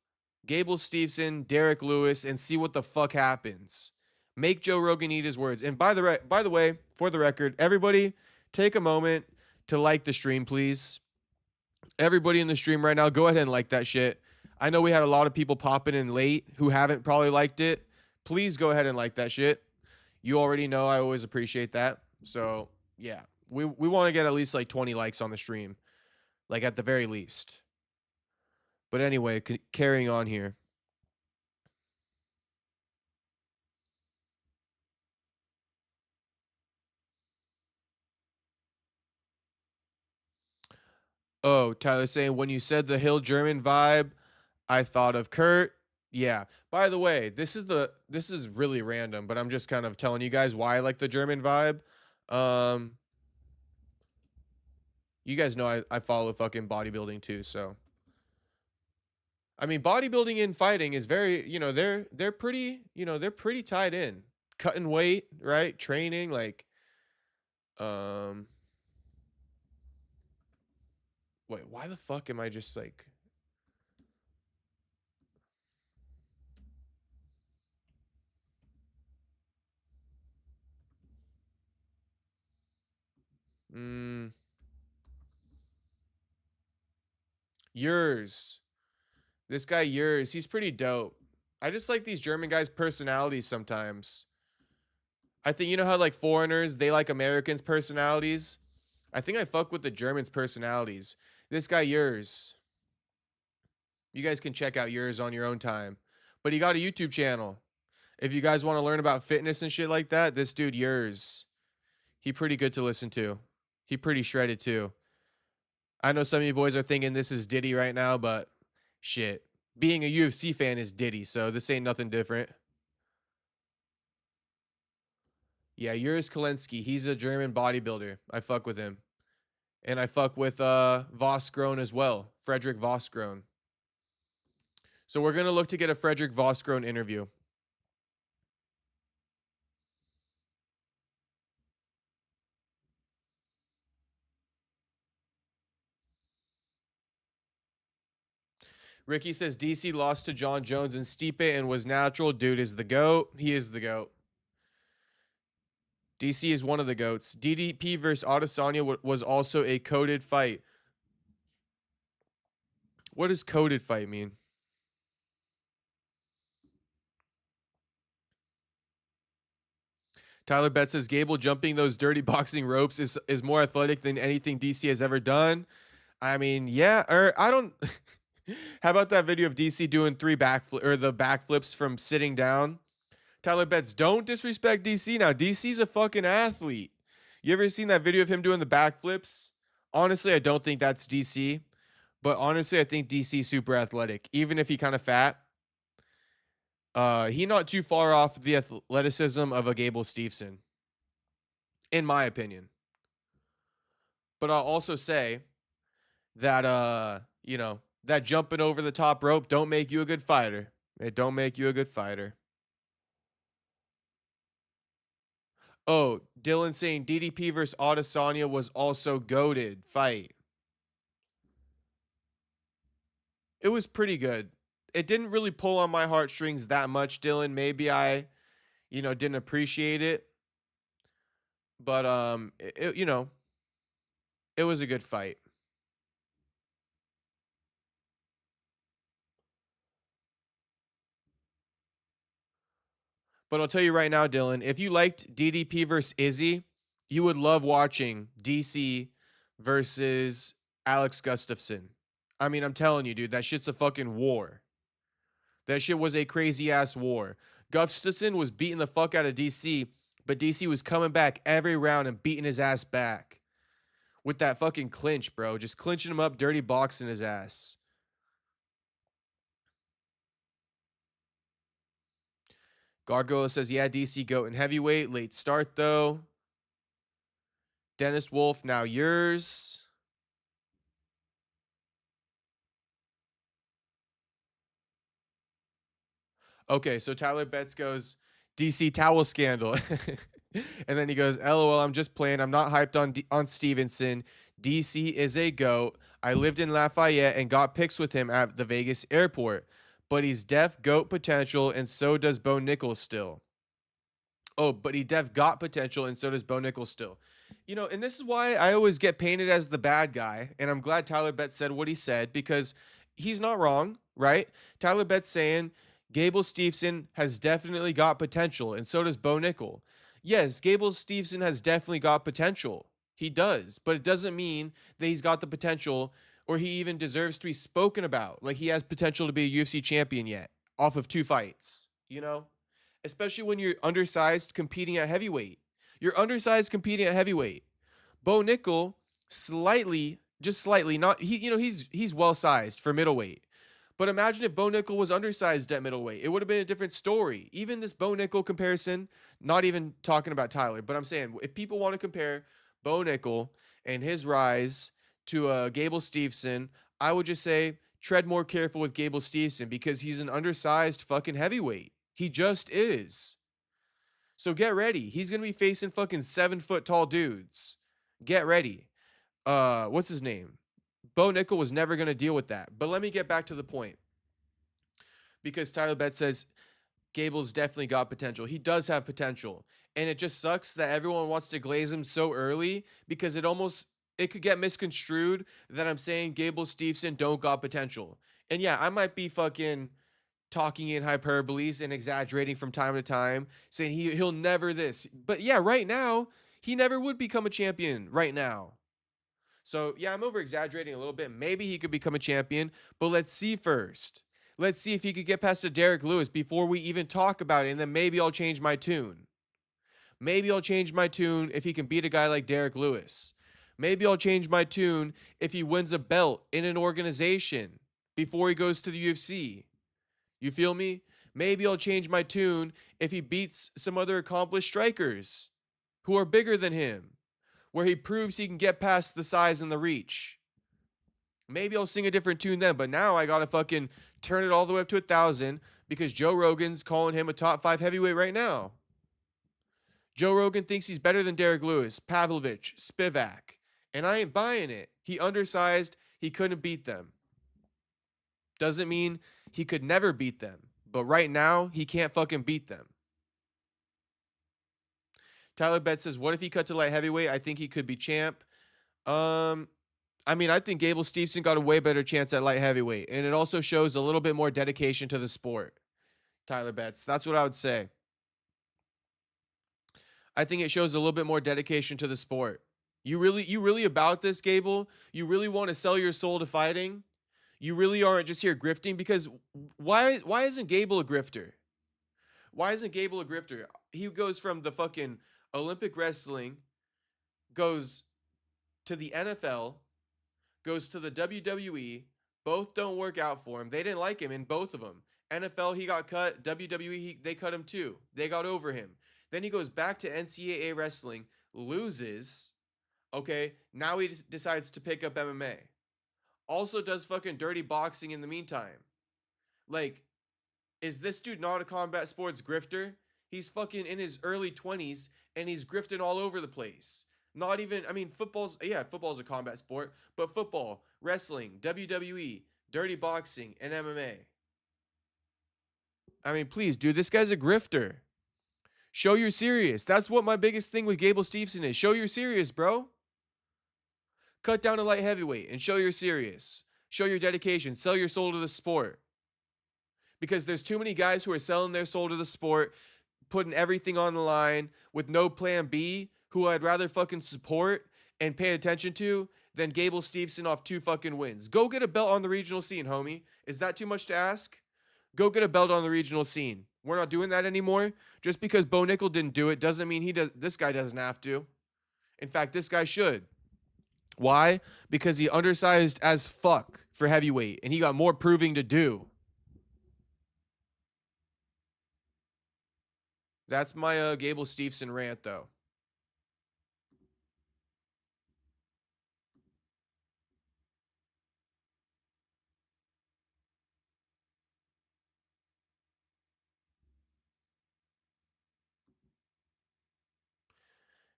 Gable Steveson, Derek Lewis, and see what the fuck happens. Make Joe Rogan eat his words. And by the way, for the record, everybody take a moment to like the stream, please. Everybody in the stream right now, go ahead and like that shit. I know we had a lot of people popping in late who haven't probably liked it. Please go ahead and like that shit. You already know I always appreciate that. So, yeah. We want to get at least like 20 likes on the stream. Like at the very least. But anyway, carrying on here. Oh, Tyler saying, when you said the Hill German vibe, I thought of Kurt. Yeah. By the way, this is really random, but I'm just kind of telling you guys why I like the German vibe. You guys know I follow fucking bodybuilding too, so. I mean, bodybuilding and fighting is very, they're pretty tied in. Cutting weight, right? Training, like, wait, why the fuck am I just like... Yours. This guy Yours, he's pretty dope. I just like these German guys' personalities sometimes. I think, you know how like foreigners, they like Americans' personalities? I think I fuck with the Germans' personalities. This guy Yours. You guys can check out Yours on your own time. But he got a YouTube channel. If you guys want to learn about fitness and shit like that, this dude Yours. He pretty good to listen to. He pretty shredded too. I know some of you boys are thinking this is Diddy right now, but shit. Being a UFC fan is Diddy, so this ain't nothing different. Yeah, Yuris Kalensky. He's a German bodybuilder. I fuck with him. And I fuck with Vosgroen as well. Frederick Vosgroen. So we're going to look to get a Frederick Vosgroen interview. Ricky says DC lost to John Jones and Stipe and was natural. Dude is the GOAT. He is the GOAT. DC is one of the GOATs. DDP versus Adesanya was also a coded fight. What does coded fight mean? Tyler Betts says Gable jumping those dirty boxing ropes is more athletic than anything DC has ever done. I mean, yeah, or I don't... How about that video of DC doing the backflips from sitting down? Tyler Betts, don't disrespect DC now. DC's a fucking athlete. You ever seen that video of him doing the backflips? Honestly, I don't think that's DC. But honestly, I think DC's super athletic. Even if he kind of fat. He not too far off the athleticism of a Gable Steveson. In my opinion. But I'll also say that, that jumping over the top rope don't make you a good fighter. It don't make you a good fighter. Oh, Dylan saying DDP versus Adesanya was also goated fight. It was pretty good. it didn't really pull on my heartstrings that much, Dylan. Maybe I, didn't appreciate it. But it was a good fight. But I'll tell you right now, Dylan, if you liked DDP versus Izzy, you would love watching DC versus Alex Gustafsson. I mean, I'm telling you, dude, that shit's a fucking war. That shit was a crazy ass war. Gustafsson was beating the fuck out of DC, but DC was coming back every round and beating his ass back with that fucking clinch, bro. Just clinching him up, dirty boxing his ass. Gargoyle says, yeah, DC GOAT in heavyweight. Late start, though. Dennis Wolf, now yours. Okay, so Tyler Betts goes, DC towel scandal. And then he goes, LOL, I'm just playing. I'm not hyped on Stevenson. DC is a GOAT. I lived in Lafayette and got pics with him at the Vegas airport. But he's def GOAT potential, and so does Bo Nickal still. Oh, but he def got potential, and so does Bo Nickal still. And this is why I always get painted as the bad guy. And I'm glad Tyler Betts said what he said, because he's not wrong, right? Tyler Betts saying Gable Steveson has definitely got potential, and so does Bo Nickal. Yes, Gable Steveson has definitely got potential. He does, but it doesn't mean that he's got the potential or he even deserves to be spoken about. Like he has potential to be a UFC champion yet off of 2 fights, Especially when you're undersized competing at heavyweight. You're undersized competing at heavyweight. Bo Nickal, just slightly, not he's well sized for middleweight. But imagine if Bo Nickal was undersized at middleweight. It would have been a different story. Even this Bo Nickal comparison, not even talking about Tyler, but I'm saying if people want to compare Bo Nickal and his rise to Gable Steveson, I would just say tread more careful with Gable Steveson because he's an undersized fucking heavyweight. He just is. So get ready. He's going to be facing fucking 7-foot tall dudes. Get ready. What's his name? Bo Nickal was never going to deal with that. But let me get back to the point. Because Tyler Betts says Gable's definitely got potential. He does have potential. And it just sucks that everyone wants to glaze him so early because it could get misconstrued that I'm saying Gable Steveson don't got potential. And yeah, I might be fucking talking in hyperboles and exaggerating from time to time, saying he'll never this. But yeah, right now, he never would become a champion right now. So yeah, I'm over exaggerating a little bit. Maybe he could become a champion, but let's see first. Let's see if he could get past a Derek Lewis before we even talk about it, and then maybe I'll change my tune. Maybe I'll change my tune if he can beat a guy like Derek Lewis. Maybe I'll change my tune if he wins a belt in an organization before he goes to the UFC. You feel me? Maybe I'll change my tune if he beats some other accomplished strikers who are bigger than him, where he proves he can get past the size and the reach. Maybe I'll sing a different tune then, but now I gotta fucking turn it all the way up to 1,000 because Joe Rogan's calling him a top 5 heavyweight right now. Joe Rogan thinks he's better than Derek Lewis, Pavlovich, Spivak, and I ain't buying it. He undersized, he couldn't beat them. Doesn't mean he could never beat them, but right now he can't fucking beat them. Tyler Betts says, what if he cut to light heavyweight? I think he could be champ. I think Gable Steveson got a way better chance at light heavyweight, and it also shows a little bit more dedication to the sport. Tyler Betts, that's what I would say. I think it shows a little bit more dedication to the sport. You really about this, Gable? You really want to sell your soul to fighting? You really aren't just here grifting? Because why isn't Gable a grifter? Why isn't Gable a grifter? He goes from the fucking Olympic wrestling, goes to the NFL, goes to the WWE. Both don't work out for him. They didn't like him in both of them. NFL, he got cut. WWE, they cut him too. They got over him. Then he goes back to NCAA wrestling, loses. Okay, now he decides to pick up MMA. Also does fucking dirty boxing in the meantime. Like, is this dude not a combat sports grifter? He's fucking in his early 20s and he's grifting all over the place. Not even, football's a combat sport, but football, wrestling, WWE, dirty boxing, and MMA. I mean, please, dude, this guy's a grifter. Show you're serious. That's what my biggest thing with Gable Steveson is. Show you're serious, bro. Cut down to light heavyweight and show you're serious. Show your dedication. Sell your soul to the sport. Because there's too many guys who are selling their soul to the sport, putting everything on the line with no plan B, who I'd rather fucking support and pay attention to than Gable Steveson off 2 fucking wins. Go get a belt on the regional scene, homie. Is that too much to ask? Go get a belt on the regional scene. We're not doing that anymore. Just because Bo Nickel didn't do it doesn't mean this guy doesn't have to. In fact, this guy should. Why? Because he undersized as fuck for heavyweight, and he got more proving to do. That's my Gable Steveson rant, though.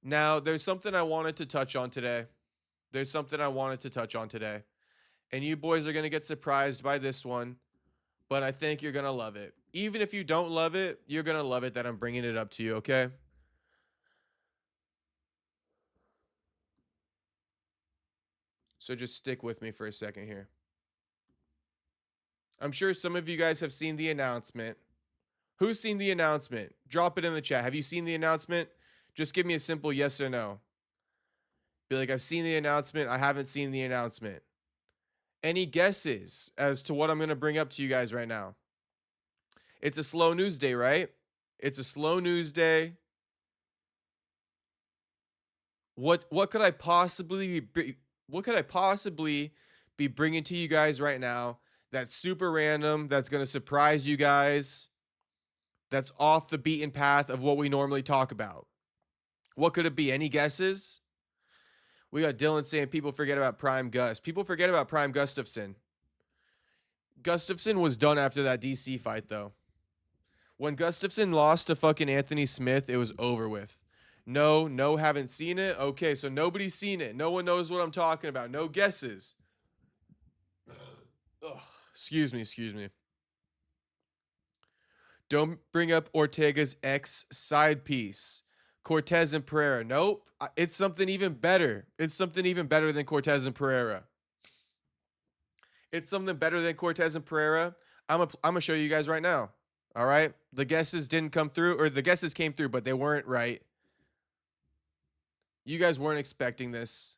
Now, there's something I wanted to touch on today. And you boys are going to get surprised by this one, but I think you're going to love it. Even if you don't love it, you're going to love it that I'm bringing it up to you, okay? So just stick with me for a second here. I'm sure some of you guys have seen the announcement. Who's seen the announcement? Drop it in the chat. Have you seen the announcement? Just give me a simple yes or no. Be like, I've seen the announcement. I haven't seen the announcement. Any guesses as to what I'm going to bring up to you guys right now? It's a slow news day, right? It's a slow news day. What could I possibly be bringing to you guys right now that's super random, that's going to surprise you guys, that's off the beaten path of what we normally talk about? What could it be? Any guesses? We got Dylan saying people forget about Prime Gus. People forget about Prime Gustafson. Gustafson was done after that DC fight, though. When Gustafson lost to fucking Anthony Smith, it was over with. No, haven't seen it. Okay, so nobody's seen it. No one knows what I'm talking about. No guesses. Ugh, excuse me. Don't bring up Ortega's ex side piece. Cortez and Pereira. Nope. It's something even better. It's something even better than Cortez and Pereira. It's something better than Cortez and Pereira. I'm gonna show you guys right now. All right? The guesses didn't come through, or the guesses came through, but they weren't right. You guys weren't expecting this.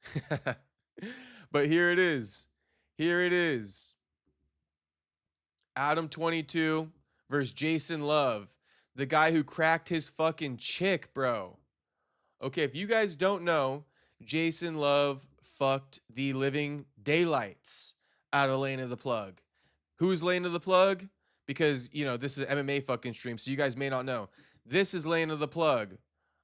But here it is. Adam22 versus Jason Luv. The guy who cracked his fucking chick, bro. Okay, if you guys don't know, Jason Luv fucked the living daylights out of Lane of the Plug. Who's Lane of the Plug? Because, you know, this is an MMA fucking stream, so you guys may not know. This is Lane of the Plug,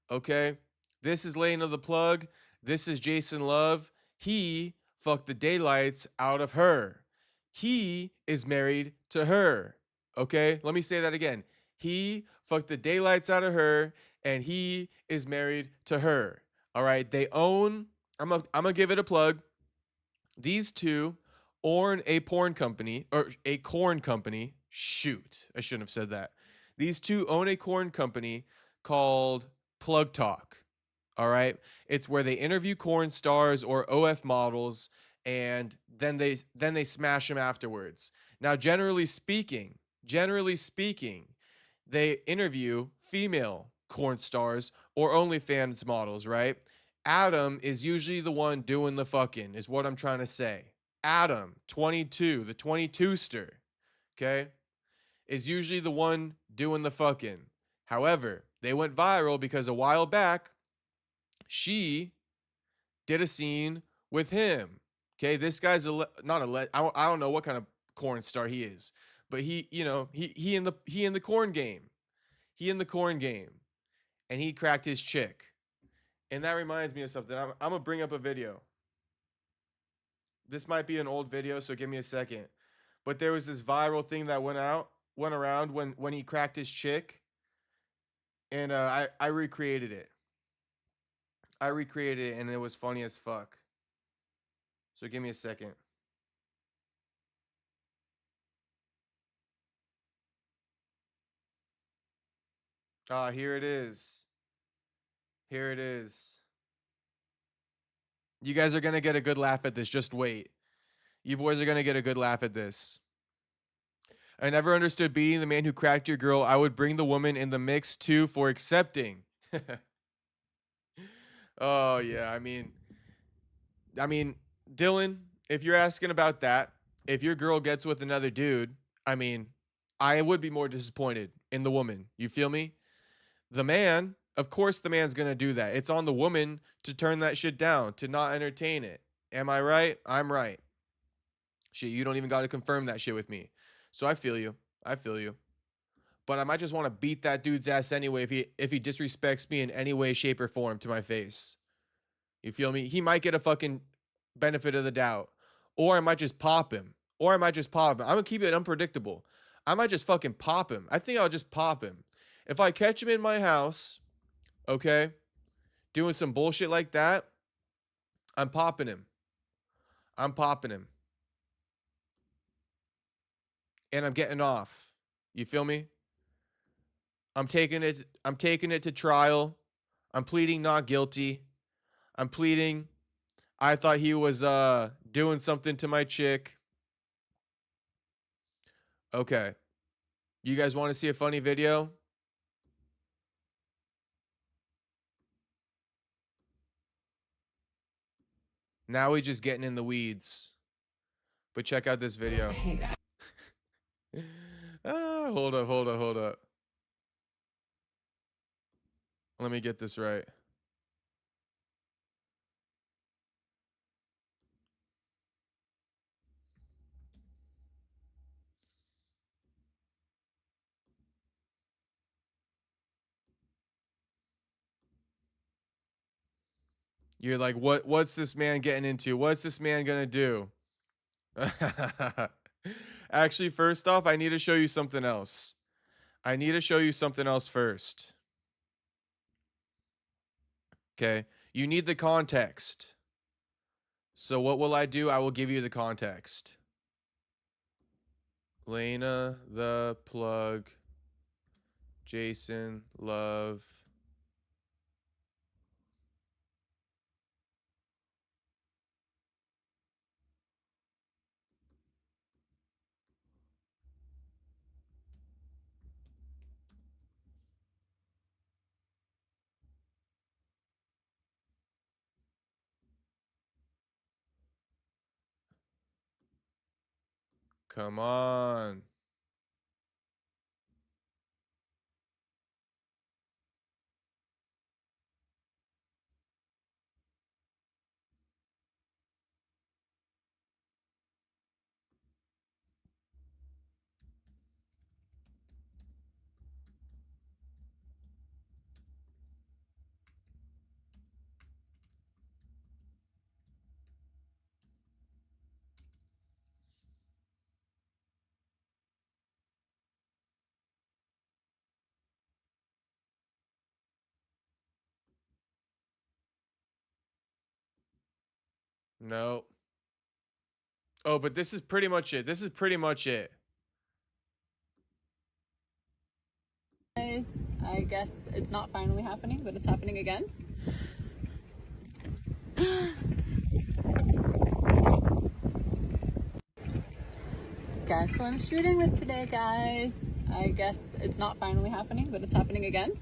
okay? This is Lane of the Plug. This is Jason Luv. He fucked the daylights out of her. He is married to her, okay? Let me say that again. He fucked the daylights out of her, and he is married to her. All right, they own, I'm gonna give it a plug. These two own a porn company, or a corn company. Shoot, I shouldn't have said that. These two own a corn company called Plug Talk. All right, it's where they interview corn stars or OF models, and then they smash them afterwards. Now, generally speaking, they interview female corn stars or OnlyFans models, right? Adam is usually the one doing the fucking, is what I'm trying to say. Adam, 22, the 22ster, okay, is usually the one doing the fucking. However, they went viral because a while back, she did a scene with him. Okay, this guy's I don't know what kind of corn star he is, but he in the corn game. He in the corn game, and he cracked his chick. And that reminds me of something. I'm gonna bring up a video. This might be an old video, so give me a second. But there was this viral thing that went around when he cracked his chick, and I recreated it. And it was funny as fuck. So give me a second. Ah, here it is. Here it is. You guys are going to get a good laugh at this. Just wait. You boys are going to get a good laugh at this. I never understood beating the man who cracked your girl. I would bring the woman in the mix too for accepting. Oh, yeah. I mean, Dylan, if you're asking about that, if your girl gets with another dude, I mean, I would be more disappointed in the woman. You feel me? The man, of course the man's going to do that. It's on the woman to turn that shit down, to not entertain it. Am I right? I'm right. Shit, you don't even got to confirm that shit with me. So I feel you. I feel you. But I might just want to beat that dude's ass anyway if he disrespects me in any way, shape, or form to my face. You feel me? He might get a fucking benefit of the doubt. Or I might just pop him. I'm going to keep it unpredictable. I might just fucking pop him. I think I'll just pop him. If I catch him in my house, okay, doing some bullshit like that, I'm popping him. I'm popping him. And I'm getting off. You feel me? I'm taking it to trial. I'm pleading not guilty. I'm pleading I thought he was doing something to my chick. Okay. You guys want to see a funny video? Now we just getting in the weeds. But check out this video. Hold up. Let me get this right. You're like, what's this man getting into? What's this man gonna do? Actually, first off, I need to show you something else. First. Okay, you need the context. So what will I do? I will give you the context. Lena, the plug, Jason, Love. Come on. No. Oh, but this is pretty much it. Guys, I guess it's not finally happening, but it's happening again. Guess who I'm shooting with today, guys? I guess it's not finally happening, but it's happening again.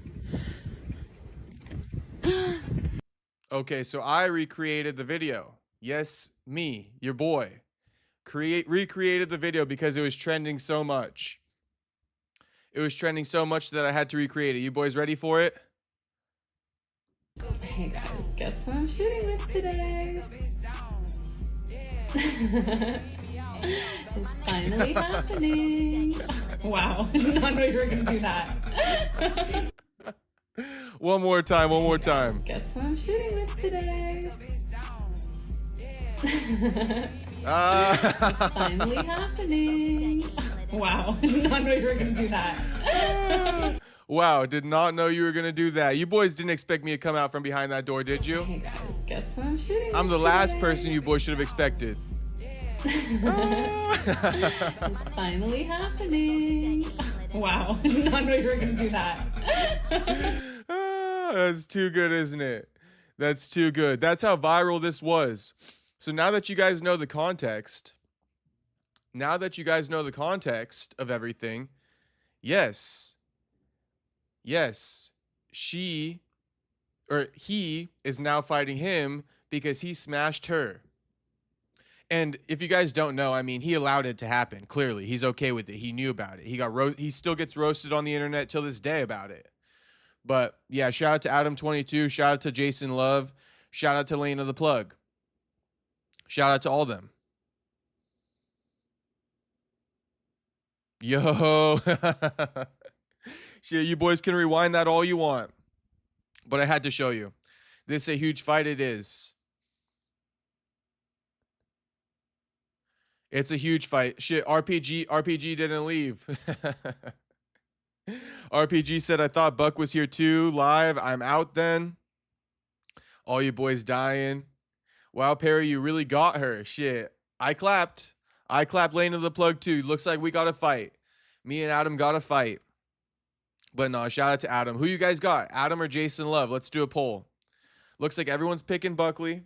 Okay, so I recreated the video. Yes, me, your boy. Recreated the video because it was trending so much. It was trending so much that I had to recreate it. You boys ready for it? Hey guys, guess who I'm shooting with today? It's finally happening. Wow, I did not know you were gonna do that. One more time. Guess who I'm shooting with today? It's finally happening. Wow, I did not know you were gonna do that. Wow, did not know you were gonna do that. You boys didn't expect me to come out from behind that door, did you? Hey guys, guess who I'm shooting I'm the with last today? person you boys should have expected. It's finally happening. Wow, not know you were gonna do that. That's too good, isn't it? That's too good. That's how viral this was. So now that you guys know the context, of everything, yes, he is now fighting him because he smashed her. And if you guys don't know, I mean, he allowed it to happen. Clearly, he's okay with it. He knew about it. He still gets roasted on the internet till this day about it. But yeah, shout out to Adam22, shout out to Jason Luv, shout out to Lane of the Plug. Shout out to all them. Yo. Shit, you boys can rewind that all you want. But I had to show you. This is a huge fight, it is. It's a huge fight. Shit, RPG didn't leave. RPG said, I thought Buck was here too, live. I'm out then. All you boys dying. Wow, Perry, you really got her. Shit. I clapped Lane of the Plug too. Looks like we got a fight. Me and Adam got a fight. But no, shout out to Adam. Who you guys got? Adam or Jason Luv? Let's do a poll. Looks like everyone's picking Buckley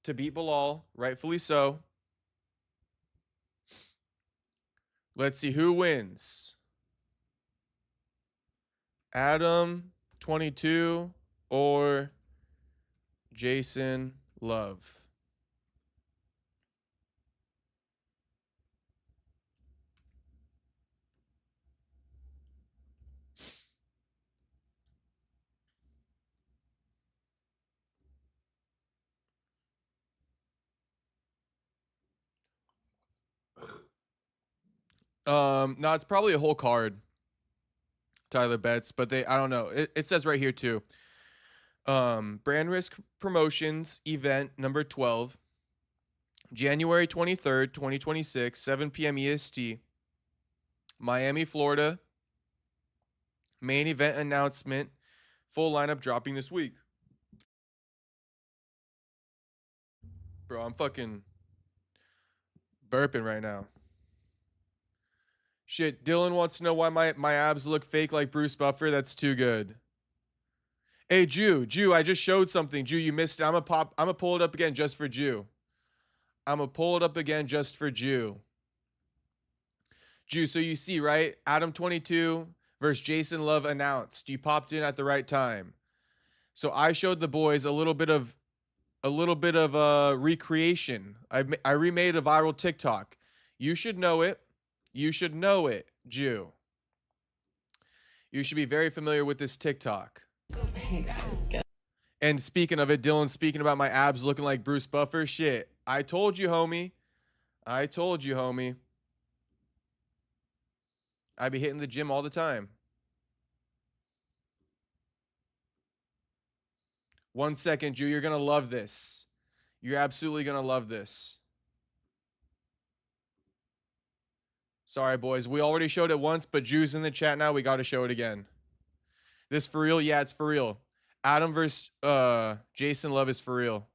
to beat Belal. Rightfully so. Let's see who wins. Adam22 or Jason Luv. No, it's probably a whole card. Tyler bets, but I don't know. It says right here too. Brand Risk Promotions event number 12, January 23rd, 2026, 7 p.m. EST, Miami, Florida. Main event announcement, full lineup dropping this week. Bro, I'm fucking burping right now. Shit, Dylan wants to know why my abs look fake like Bruce Buffer. That's too good. Hey, Jew, I just showed something. Jew, you missed it. I'm gonna pull it up again just for Jew. Jew, so you see, right? Adam22 versus Jason Luv announced. You popped in at the right time. So I showed the boys a little bit of recreation. I remade a viral TikTok. You should know it. Jew. You should be very familiar with this TikTok. Hey guys, And speaking of it, Dylan speaking about my abs looking like Bruce Buffer. Shit. I told you, homie. I be hitting the gym all the time. 1 second, Jew. You're going to love this. You're absolutely going to love this. Sorry, boys. We already showed it once, but Jew's in the chat now. We got to show it again. This for real? Yeah, it's for real. Adam versus Jason Luv is for real.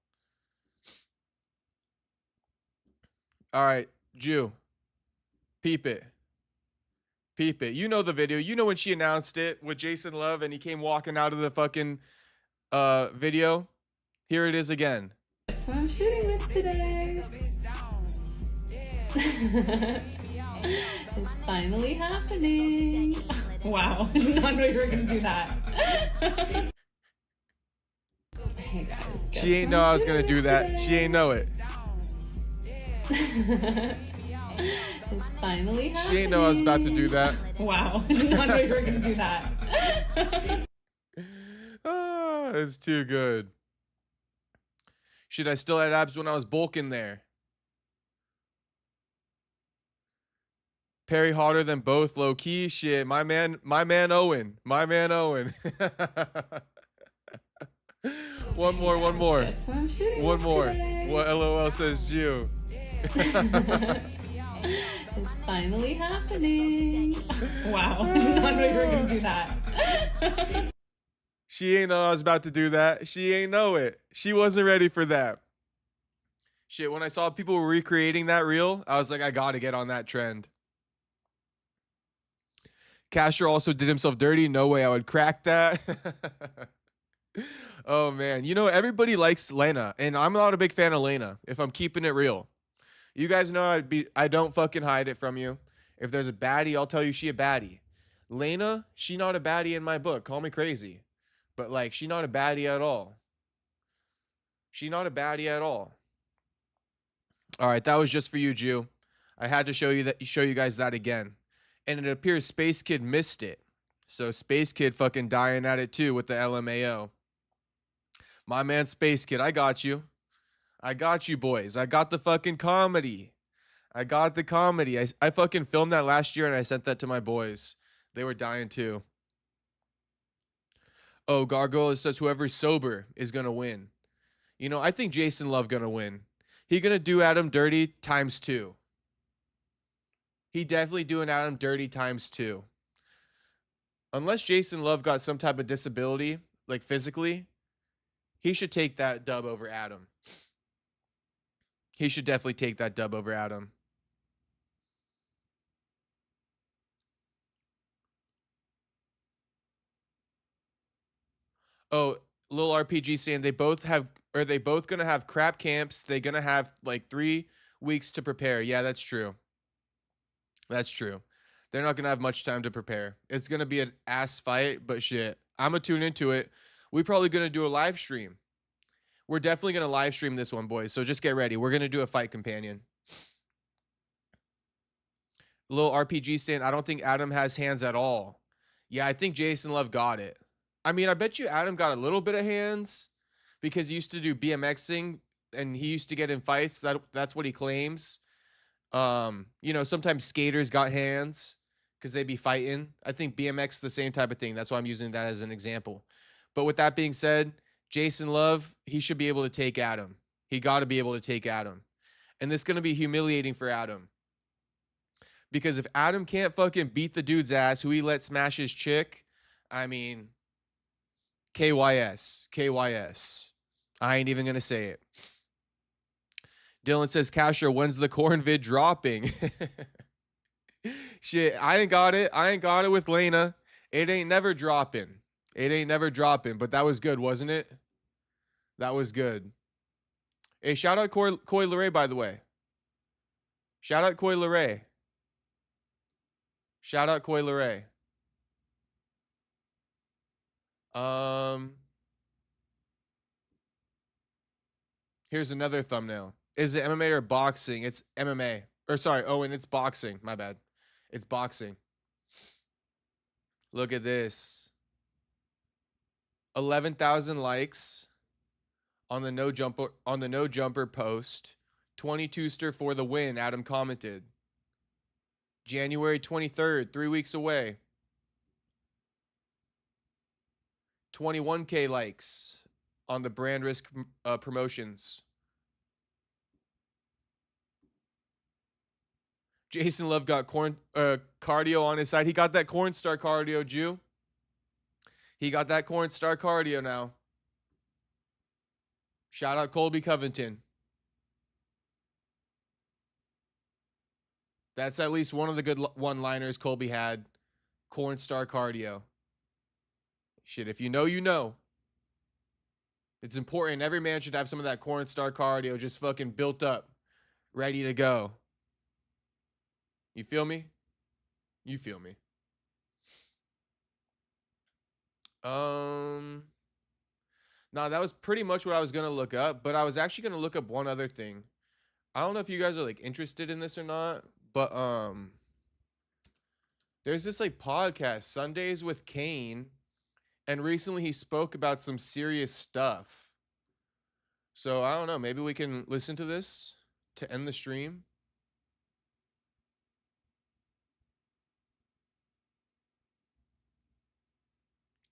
All right, Jew. Peep it. You know the video. You know when she announced it with Jason Luv and he came walking out of the fucking video. Here it is again. that's what I'm shooting with today. It's finally happening. Wow, not know you were gonna do that. Hey guys, She ain't know I was gonna do that. She ain't know it. It's finally happening. She ain't know I was about to do that. Wow, not know you were gonna do that. It's too good. Shit, I still had abs when I was bulking there. Perry hotter than both, low key. Shit, my man Owen. One more. That's what I'm shooting One with more. today. What LOL says Jew. It's finally happening. Wow, not know you were gonna do that. She ain't know I was about to do that. She ain't know it. She wasn't ready for that. Shit, when I saw people recreating that reel, I was like, I gotta get on that trend. Castro also did himself dirty. No way I would crack that. Oh man, you know everybody likes Lena, and I'm not a big fan of Lena. If I'm keeping it real, you guys know I don't fucking hide it from you. If there's a baddie, I'll tell you she a baddie. Lena, she not a baddie in my book. Call me crazy, but like she not a baddie at all. She not a baddie at all. All right, that was just for you, Jew. I had to show you guys that again, and it appears Space Kid missed it. So Space Kid fucking dying at it too with the LMAO. My man Space Kid, I got you. I got you, boys. I got the fucking comedy. I got the comedy. I fucking filmed that last year and I sent that to my boys. They were dying too. Oh, Gargoyle says whoever's sober is going to win. You know, I think Jason Luv going to win. He going to do Adam dirty ×2. He definitely doing Adam dirty ×2. Unless Jason Luv got some type of disability, like physically, he should take that dub over Adam. He should definitely take that dub over Adam. Oh, little RPG saying they both gonna have crap camps. They're gonna have like 3 weeks to prepare. Yeah, that's true. That's true. They're not gonna have much time to prepare. It's gonna be an ass fight, but shit, I'm gonna tune into it. We're probably gonna do a live stream. We're definitely gonna live stream this one, boys. So just get ready. We're gonna do a fight companion. Little RPG saying I don't think Adam has hands at all. Yeah, I think Jason Luv got it. I mean, I bet you Adam got a little bit of hands because he used to do BMXing and he used to get in fights. That's what he claims. You know, sometimes skaters got hands because they be fighting. I think BMX the same type of thing. That's why I'm using that as an example. But with that being said, Jason Luv, he should be able to take Adam. He got to be able to take Adam. And this is going to be humiliating for Adam. Because if Adam can't fucking beat the dude's ass who he let smash his chick, I mean, KYS. KYS. I ain't even going to say it. Dylan says, Castro, when's the corn vid dropping? Shit, I ain't got it. I ain't got it with Lena. It ain't never dropping. It ain't never dropping. But that was good, wasn't it? That was good. Hey, shout out Coy Leray, by the way. Shout out Coy Leray. Shout out Coy Leray. Here's another thumbnail. Is it MMA or boxing? It's MMA. Or sorry, Owen, it's boxing. My bad. It's boxing. Look at this. 11,000 likes on the no jumper post. 22ster for the win, Adam commented. January 23rd, 3 weeks away. 21K likes on the brand risk promotions. Jason Luv got cardio on his side. He got that corn star cardio, Jew. He got that corn star cardio now. Shout out Colby Covington. That's at least one of the good one-liners Colby had. Corn star cardio. Shit, if you know, you know. It's important. Every man should have some of that corn star cardio just fucking built up, ready to go. You feel me? You feel me. Nah, that was pretty much what I was gonna look up, but I was actually gonna look up one other thing. I don't know if you guys are like interested in this or not, but there's this like podcast, Sundays with Kane, and recently he spoke about some serious stuff. So I don't know, maybe we can listen to this to end the stream.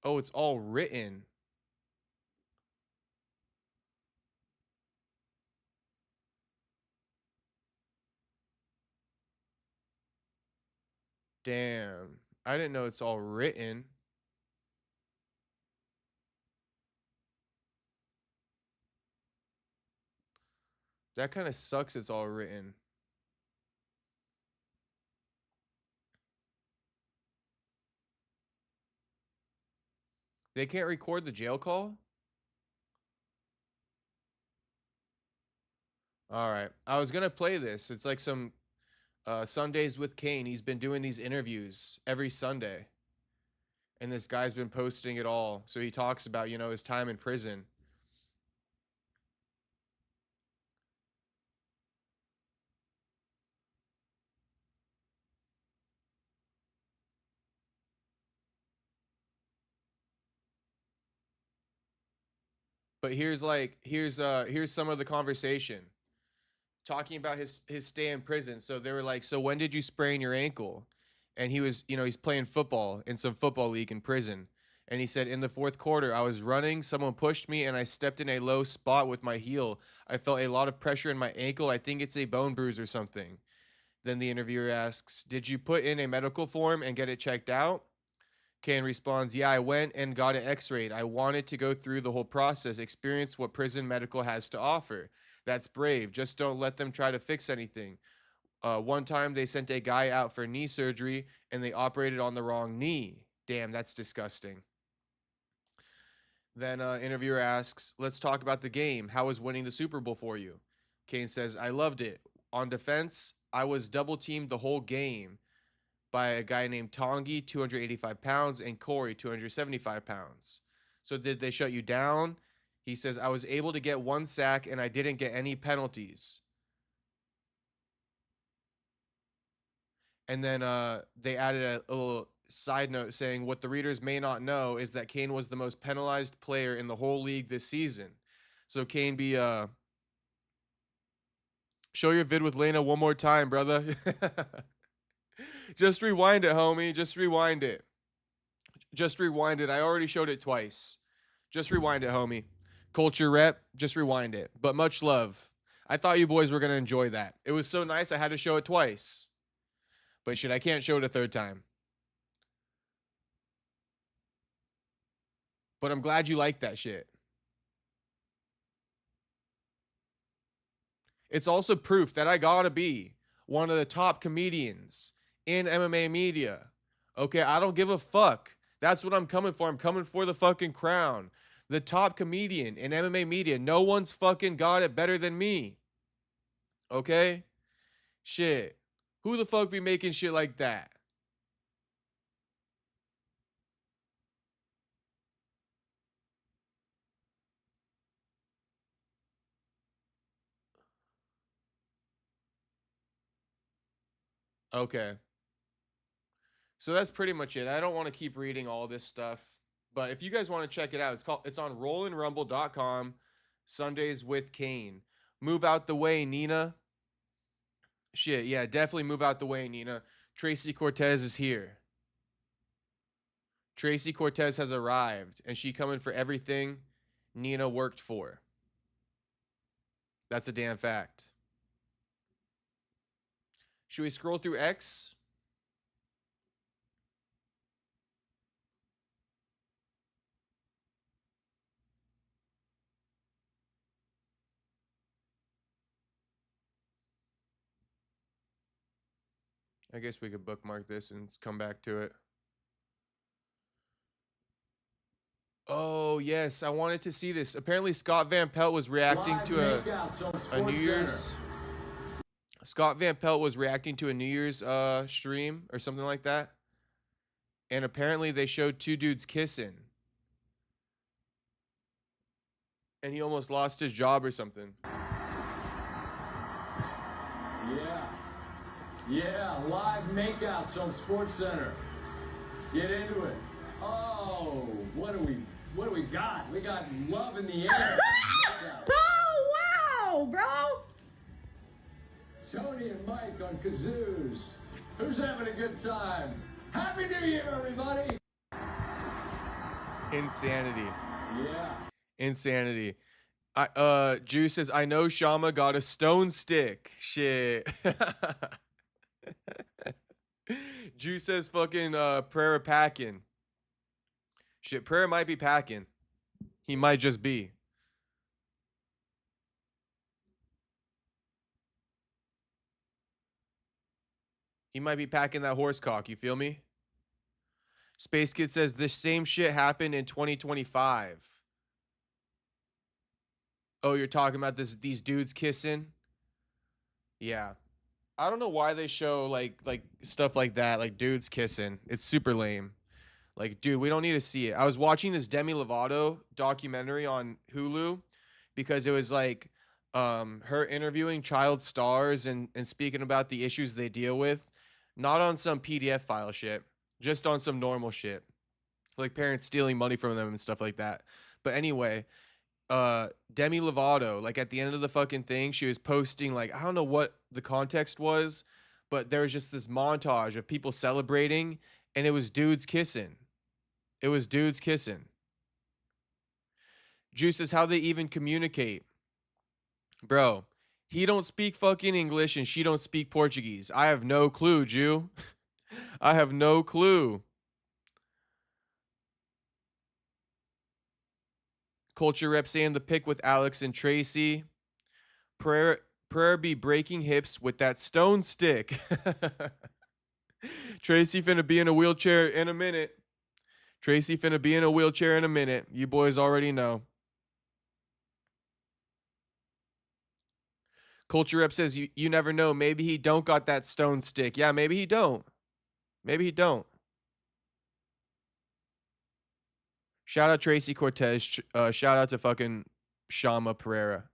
Oh, it's all written. Damn. I didn't know it's all written. That kind of sucks it's all written. They can't record the jail call? All right. I was going to play this. It's like some Sundays with Kane. He's been doing these interviews every Sunday. And this guy's been posting it all. So he talks about, you know, his time in prison. But here's some of the conversation talking about his stay in prison. So they were like, "So when did you sprain your ankle?" And he was, you know, he's playing football in some football league in prison. And he said, "In the fourth quarter, I was running, someone pushed me and I stepped in a low spot with my heel. I felt a lot of pressure in my ankle. I think it's a bone bruise or something." Then the interviewer asks, "Did you put in a medical form and get it checked out?" Kane responds, "Yeah, I went and got it x-rayed. I wanted to go through the whole process, experience what prison medical has to offer. That's brave. Just don't let them try to fix anything. One time they sent a guy out for knee surgery and they operated on the wrong knee. Damn, that's disgusting." Then interviewer asks, "Let's talk about the game. How was winning the Super Bowl for you?" Kane says, "I loved it. On defense, I was double teamed the whole game by a guy named Tongi, 285 pounds, and Corey, 275 pounds. So did they shut you down?" He says, "I was able to get one sack and I didn't get any penalties." And then they added a little side note saying, "What the readers may not know is that Kane was the most penalized player in the whole league this season." So Kane be show your vid with Lena one more time, brother. Just rewind it, homie. Just rewind it. Just rewind it. I already showed it twice. Just rewind it, homie. Culture rep, just rewind it. But much love. I thought you boys were going to enjoy that. It was so nice I had to show it twice. But shit, I can't show it a third time. But I'm glad you like that shit. It's also proof that I gotta be one of the top comedians in MMA media. Okay, I don't give a fuck. That's what I'm coming for. I'm coming for the fucking crown. The top comedian in MMA media. No one's fucking got it better than me. Okay? Shit. Who the fuck be making shit like that? Okay. So that's pretty much it. I don't want to keep reading all this stuff. But if you guys want to check it out, it's on rollandrumble.com. Sundays with Kane. Move out the way, Nina. Shit, yeah, definitely move out the way, Nina. Tracy Cortez is here. Tracy Cortez has arrived, and she coming for everything Nina worked for. That's a damn fact. Should we scroll through X? I guess we could bookmark this and come back to it. Oh, yes, I wanted to see this. Apparently, Scott Van Pelt was reacting to a New Year's... Scott Van Pelt was reacting to a New Year's stream or something like that. And apparently they showed two dudes kissing. And he almost lost his job or something. Yeah, live makeouts on SportsCenter. Get into it. Oh, what do we got? We got love in the air. Oh, wow, bro. Tony and Mike on kazoos. Who's having a good time? Happy New Year, everybody. Insanity. Yeah. Insanity. Juice says, "I know Shama got a stone stick." Shit. Juice says fucking Pereira packing. Shit, Pereira might be packing. He might just be. He might be packing that horse cock, you feel me? Space Kid says this same shit happened in 2025. Oh, you're talking about these dudes kissing? Yeah. I don't know why they show like stuff like that, like dudes kissing. It's super lame. Like, dude, we don't need to see it. I was watching this Demi Lovato documentary on Hulu because it was like her interviewing child stars and speaking about the issues they deal with, not on some PDF file shit, just on some normal shit. Like parents stealing money from them and stuff like that. But anyway, Demi Lovato, like at the end of the fucking thing, she was posting like, I don't know what the context was, but there was just this montage of people celebrating and it was dudes kissing. It was dudes kissing. Juice is how they even communicate. Bro, he don't speak fucking English and she don't speak Portuguese. I have no clue, Jew. I have no clue. Culture Rep saying the pick with Alex and Tracy. Pereira be breaking hips with that stone stick. Tracy finna be in a wheelchair in a minute. Tracy finna be in a wheelchair in a minute. You boys already know. Culture Rep says you never know. Maybe he don't got that stone stick. Yeah, maybe he don't. Maybe he don't. Shout out Tracy Cortez. Shout out to fucking Shama Pereira.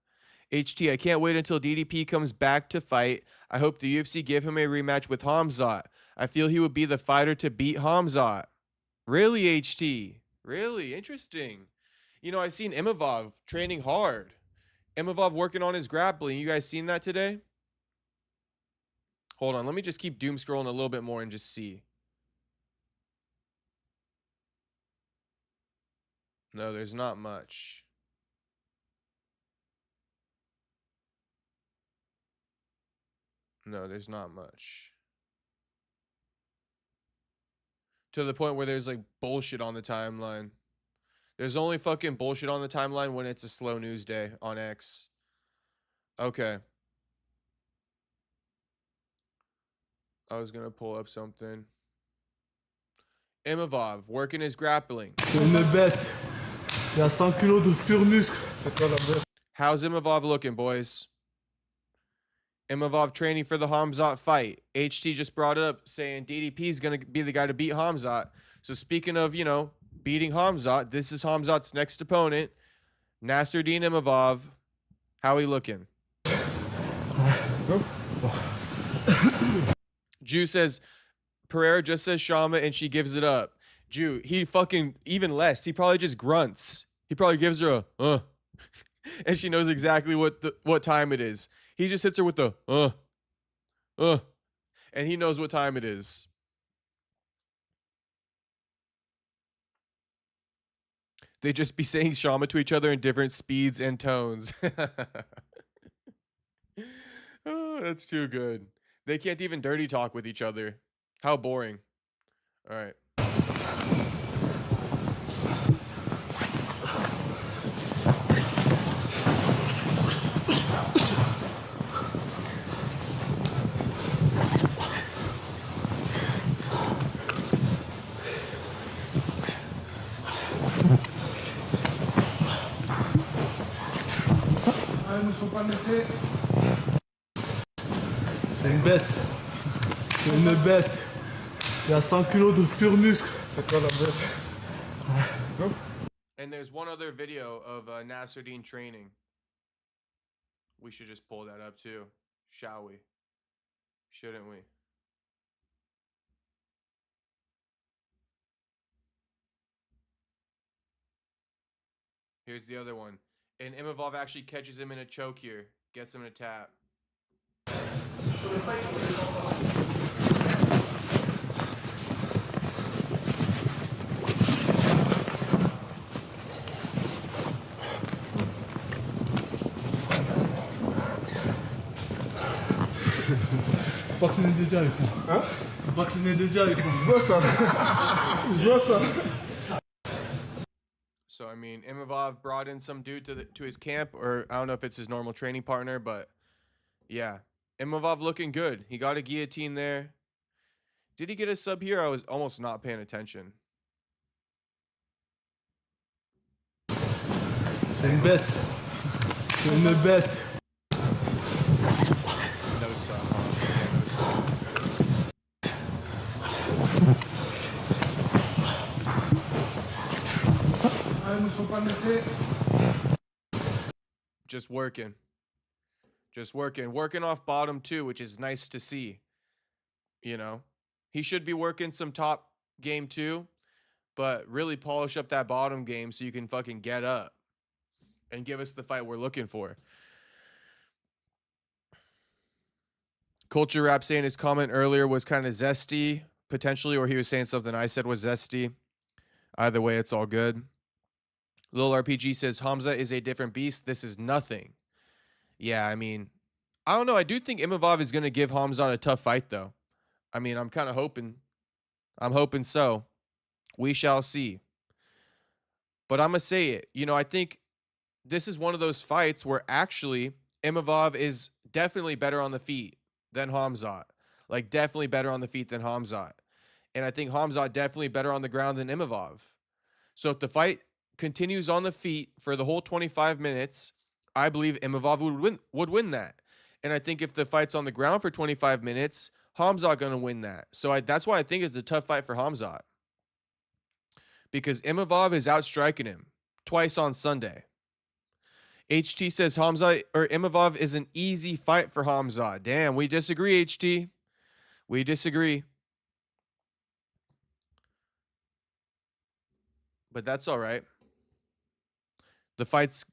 HT, I can't wait until DDP comes back to fight. I hope the UFC give him a rematch with Hamzat. I feel he would be the fighter to beat Hamzat. Really, HT? Really? Interesting. You know, I've seen Imavov training hard. Imavov working on his grappling. You guys seen that today? Hold on. Let me just keep doom scrolling a little bit more and just see. No, there's not much. No, there's not much. To the point where there's like bullshit on the timeline. There's only fucking bullshit on the timeline when it's a slow news day on X. Okay. I was gonna pull up something. Imavov working his grappling. How's Imavov looking, boys? Imavov training for the Hamzat fight. HT just brought it up saying DDP is going to be the guy to beat Hamzat. So speaking of, you know, beating Hamzat, this is Hamzat's next opponent, Nasruddin Imavov. How he looking? Jew says, Pereira just says Shama and she gives it up. Jew, he fucking, even less. He probably just grunts. He probably gives her a, and she knows exactly what time it is. He just hits her with the, and he knows what time it is. They just be saying Shama to each other in different speeds and tones. Oh, that's too good. They can't even dirty talk with each other. How boring. All right. C'est une bête. C'est une bête. Il y a 100 kilos de pur muscle. C'est quoi la bête? And there's one other video of Nasruddin training. We should just pull that up too, shall we? Shouldn't we? Here's the other one. And Imavov actually catches him in a choke here. Gets him in a tap. Bâcliner déjà avec moi. Hein? Bâcliner déjà avec moi. Je vois ça. Je vois ça. So, I mean, Imavov brought in some dude to his camp, or I don't know if it's his normal training partner, but yeah. Imavov looking good. He got a guillotine there. Did he get a sub here? I was almost not paying attention. C'est une bête. C'est une bête. No sub. Yeah, no sub. Just working. Just working. Working off bottom too, which is nice to see. You know, he should be working some top game too, but really polish up that bottom game so you can fucking get up and give us the fight we're looking for. Culture Rap saying his comment earlier was kind of zesty, potentially, or he was saying something I said was zesty. Either way, it's all good. Lil RPG says Hamza is a different beast. This is nothing. Yeah, I mean, I don't know. I do think Imavov is going to give Hamza a tough fight, though. I mean, I'm kind of hoping. I'm hoping so. We shall see. But I'm going to say it. You know, I think this is one of those fights where actually Imavov is definitely better on the feet than Hamzat. Like, definitely better on the feet than Hamzat. And I think Hamzat definitely better on the ground than Imavov. So if the fight continues on the feet for the whole 25 minutes, I believe Imavov would win that. And I think if the fight's on the ground for 25 minutes, Hamzat going to win that. So that's why I think it's a tough fight for Hamzat. Because Imavov is outstriking him twice on Sunday. HT says Imavov is an easy fight for Hamzat. Damn, we disagree, HT. We disagree. But that's all right. The fight's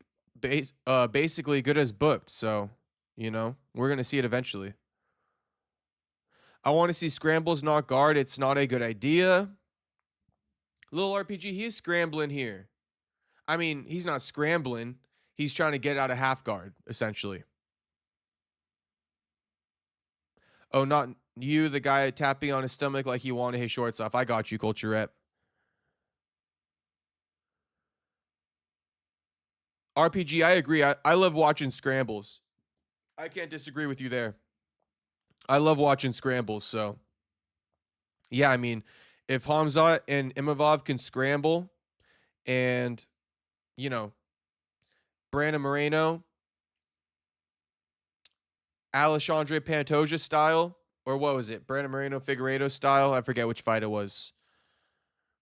basically good as booked, so, you know, we're going to see it eventually. I want to see scrambles, not guard. It's not a good idea. Little RPG, he is scrambling here. I mean, he's not scrambling. He's trying to get out of half guard, essentially. Oh, not you, the guy tapping on his stomach like he wanted his shorts off. I got you, Culture Rep. RPG, I agree. I love watching scrambles. I can't disagree with you there. I love watching scrambles, so. Yeah, I mean, if Hamzat and Imavov can scramble and, you know, Brandon Moreno, Alexandre Pantoja style, or what was it? Brandon Moreno Figueiredo style? I forget which fight it was.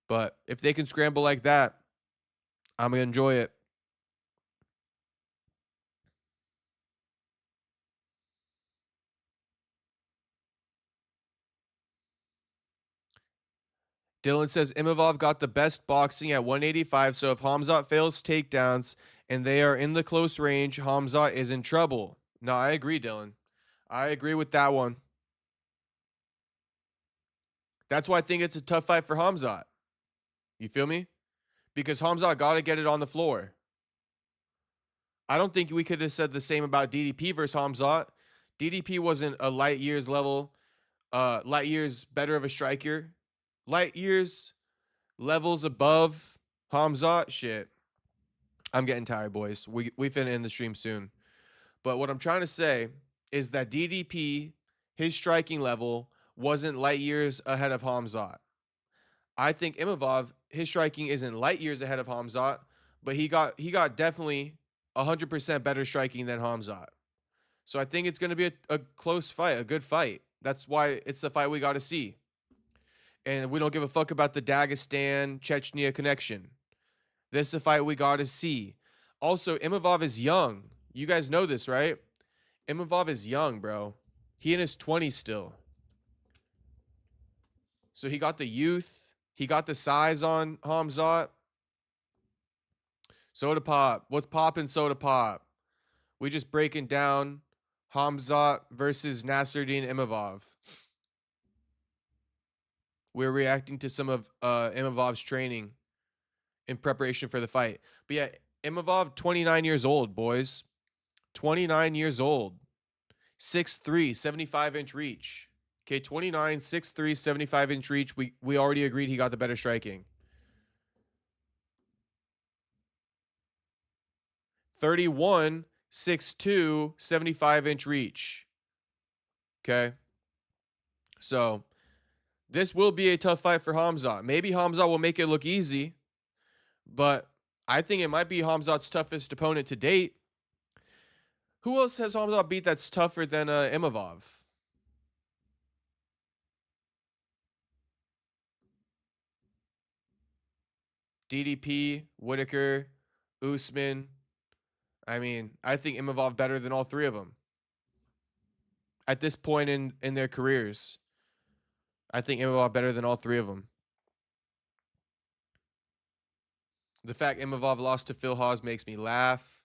But if they can scramble like that, I'm going to enjoy it. Dylan says Imavov got the best boxing at 185, so if Hamzat fails takedowns and they are in the close range, Hamzat is in trouble. No, I agree, Dylan. I agree with that one. That's why I think it's a tough fight for Hamzat. You feel me? Because Hamzat got to get it on the floor. I don't think we could have said the same about DDP versus Hamzat. DDP wasn't a light years better of a striker. Light years levels above Hamzat. Shit. I'm getting tired, boys. We finna end the stream soon. But what I'm trying to say is that DDP, his striking level, wasn't light years ahead of Hamzat. I think Imavov, his striking isn't light years ahead of Hamzat, but he got definitely 100% better striking than Hamzat. So I think it's going to be a close fight, a good fight. That's why it's the fight we got to see. And we don't give a fuck about the Dagestan-Chechnya connection. This is a fight we got to see. Also, Imavov is young. You guys know this, right? Imavov is young, bro. He in his 20s still. So he got the youth. He got the size on Hamzat. Soda Pop. What's poppin', Soda Pop? We just breaking down Hamzat versus Nasruddin Imavov. We're reacting to some of Imavov's training in preparation for the fight. But yeah, Imavov, 29 years old, boys. 29 years old. 6'3", 75-inch reach. Okay, 29, 6'3", 75-inch reach. We already agreed he got the better striking. 31, 6'2", 75-inch reach. Okay. So this will be a tough fight for Hamzat. Maybe Hamzat will make it look easy, but I think it might be Hamzat's toughest opponent to date. Who else has Hamzat beat that's tougher than Imavov? DDP, Whitaker, Usman. I mean, I think Imavov better than all three of them. At this point in their careers, I think Imavov better than all three of them. The fact Imavov lost to Phil Hawes makes me laugh.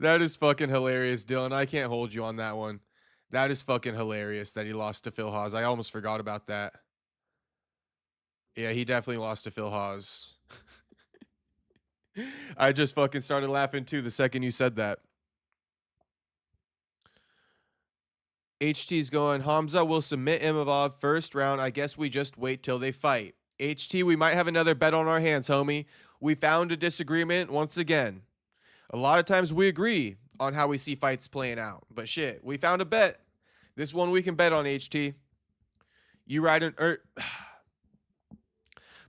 That is fucking hilarious, Dylan. I can't hold you on that one. That is fucking hilarious that he lost to Phil Hawes. I almost forgot about that. Yeah, he definitely lost to Phil Hawes. I just fucking started laughing too the second you said that. HT's going, Hamza will submit Imavov first round. I guess we just wait till they fight. HT, we might have another bet on our hands, homie. We found a disagreement once again. A lot of times we agree on how we see fights playing out. But shit, we found a bet. This one we can bet on, HT. You ride an...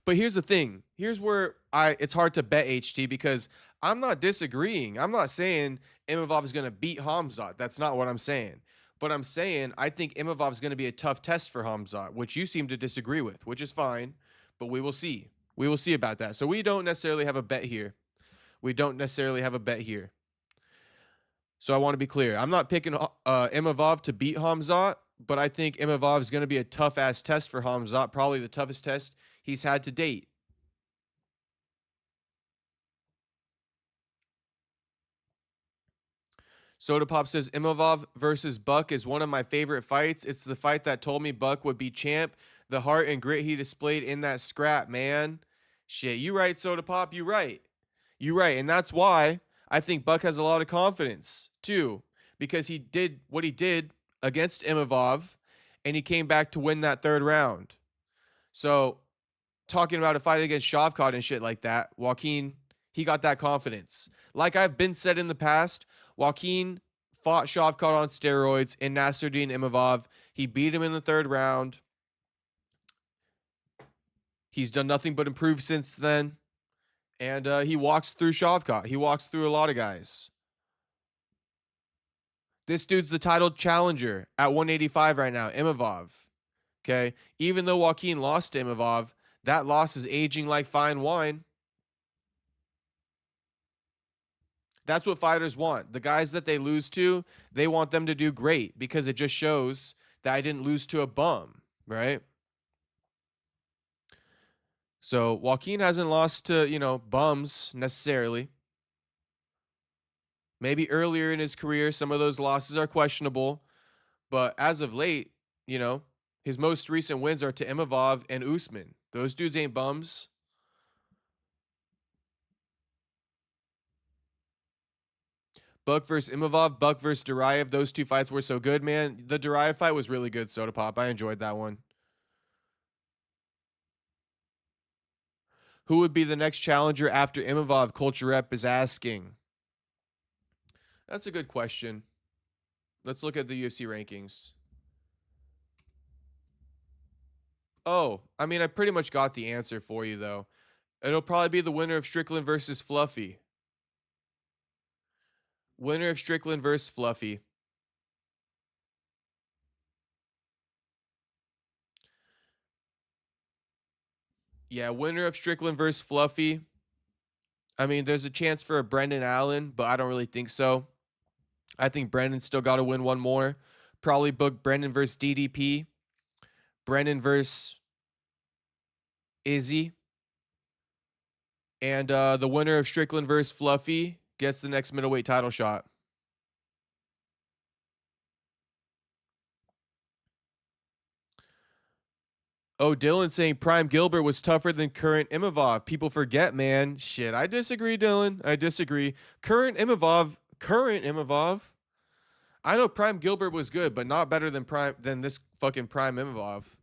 But here's the thing. Here's where it's hard to bet HT because I'm not disagreeing. I'm not saying Imavov is going to beat Hamzat. That's not what I'm saying. But I'm saying I think Imavov is going to be a tough test for Hamzat, which you seem to disagree with, which is fine. But we will see. We will see about that. So we don't necessarily have a bet here. We don't necessarily have a bet here. So I want to be clear. I'm not picking Imavov to beat Hamzat, but I think Imavov is going to be a tough-ass test for Hamzat, probably the toughest test he's had to date. Soda Pop says, Imavov versus Buck is one of my favorite fights. It's the fight that told me Buck would be champ. The heart and grit he displayed in that scrap, man. Shit, you right, Soda Pop, you right. You right, and that's why I think Buck has a lot of confidence, too, because he did what he did against Imavov, and he came back to win that third round. So, talking about a fight against Shavkat and shit like that, Joaquin, he got that confidence. Like I've been said in the past, Joaquin fought Shavkat on steroids in Nasruddin Imavov. He beat him in the third round. He's done nothing but improve since then. And he walks through Shavkat. He walks through a lot of guys. This dude's the titled challenger at 185 right now, Imavov. Okay? Even though Joaquin lost to Imavov, that loss is aging like fine wine. That's what fighters want. The guys that they lose to, they want them to do great because it just shows that I didn't lose to a bum, right? So Joaquin hasn't lost to, bums necessarily. Maybe earlier in his career, some of those losses are questionable. But as of late, his most recent wins are to Imavov and Usman. Those dudes ain't bums. Buck versus Imavov, Buck versus Duraev. Those two fights were so good, man. The Duraev fight was really good, Soda Pop. I enjoyed that one. Who would be the next challenger after Imavov? Culture Rep is asking. That's a good question. Let's look at the UFC rankings. Oh, I mean, I pretty much got the answer for you, though. It'll probably be the winner of Strickland versus Fluffy. Winner of Strickland versus Fluffy. Yeah, winner of Strickland versus Fluffy. I mean, there's a chance for a Brendan Allen, but I don't really think so. I think Brendan still got to win one more. Probably book Brendan versus DDP. Brendan versus Izzy. And the winner of Strickland versus Fluffy gets the next middleweight title shot. Oh, Dylan saying Prime Gilbert was tougher than current Imavov. People forget, man. Shit, I disagree, Dylan. I disagree. Current Imavov. I know Prime Gilbert was good, but not better than this fucking Prime Imavov.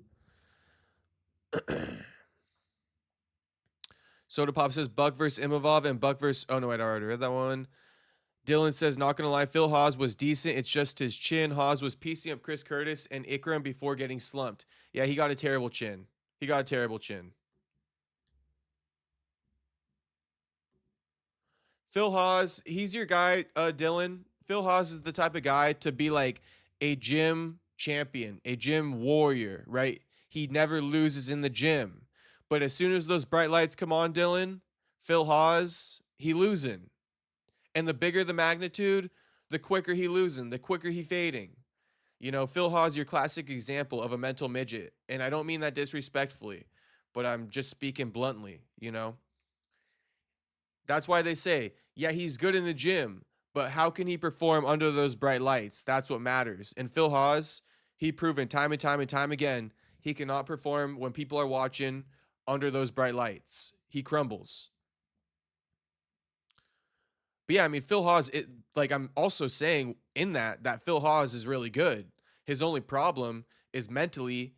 Soda Pop says Buck versus Imavov and Buck versus... Oh, no, I'd already read that one. Dylan says, not going to lie, Phil Hawes was decent. It's just his chin. Hawes was piecing up Chris Curtis and Ikram before getting slumped. Yeah, he got a terrible chin. Phil Haas, he's your guy, Dylan. Phil Haas is the type of guy to be like a gym champion, a gym warrior, right? He never loses in the gym. But as soon as those bright lights come on, Dylan, Phil Haas, he losing. And the bigger the magnitude, the quicker he losing, the quicker he fading. You know, Phil Haas, your classic example of a mental midget. And I don't mean that disrespectfully, but I'm just speaking bluntly, you know? That's why they say, yeah, he's good in the gym, but how can he perform under those bright lights? That's what matters. And Phil Haas, he proven time and time and time again, he cannot perform when people are watching under those bright lights. He crumbles. But yeah, I mean, Phil Haas, like I'm also saying in that Phil Haas is really good. His only problem is mentally,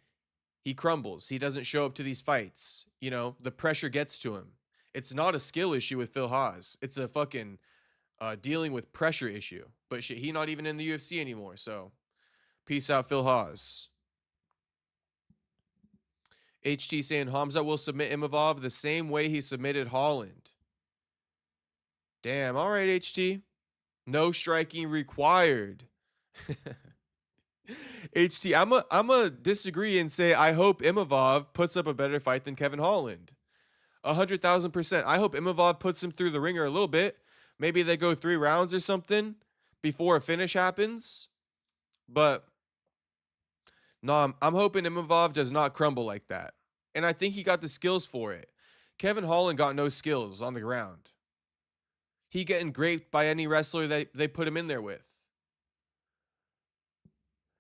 he crumbles. He doesn't show up to these fights. You know, the pressure gets to him. It's not a skill issue with Phil Haas. It's a fucking dealing with pressure issue. But shit, he not even in the UFC anymore. So, peace out, Phil Haas. HT saying Hamza will submit Imavov the same way he submitted Holland. Damn. All right, HT. No striking required. HT, I'm a disagree and say I hope Imavov puts up a better fight than Kevin Holland. 100,000%. I hope Imavov puts him through the ringer a little bit. Maybe they go 3 rounds or something before a finish happens. But no, I'm hoping Imavov does not crumble like that. And I think he got the skills for it. Kevin Holland got no skills on the ground. He getting graped by any wrestler they put him in there with.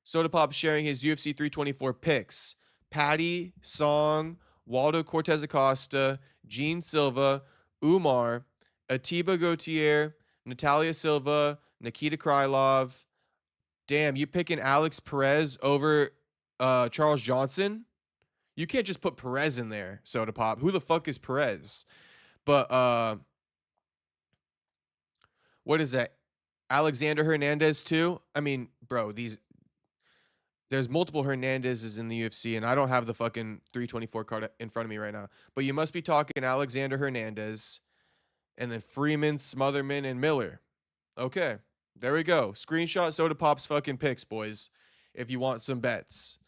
Soda Pop sharing his UFC 324 picks. Patty, Song, Waldo Cortez Acosta, Gene Silva, Umar, Atiba Gautier, Natalia Silva, Nikita Krylov. Damn, you picking Alex Perez over Charles Johnson? You can't just put Perez in there, Soda Pop. Who the fuck is Perez? But what is that? Alexander Hernandez too? I mean, bro, there's multiple Hernandezes in the UFC, and I don't have the fucking 324 card in front of me right now. But you must be talking Alexander Hernandez, and then Freeman, Smotherman, and Miller. Okay, there we go. Screenshot Soda Pop's fucking picks, boys, if you want some bets.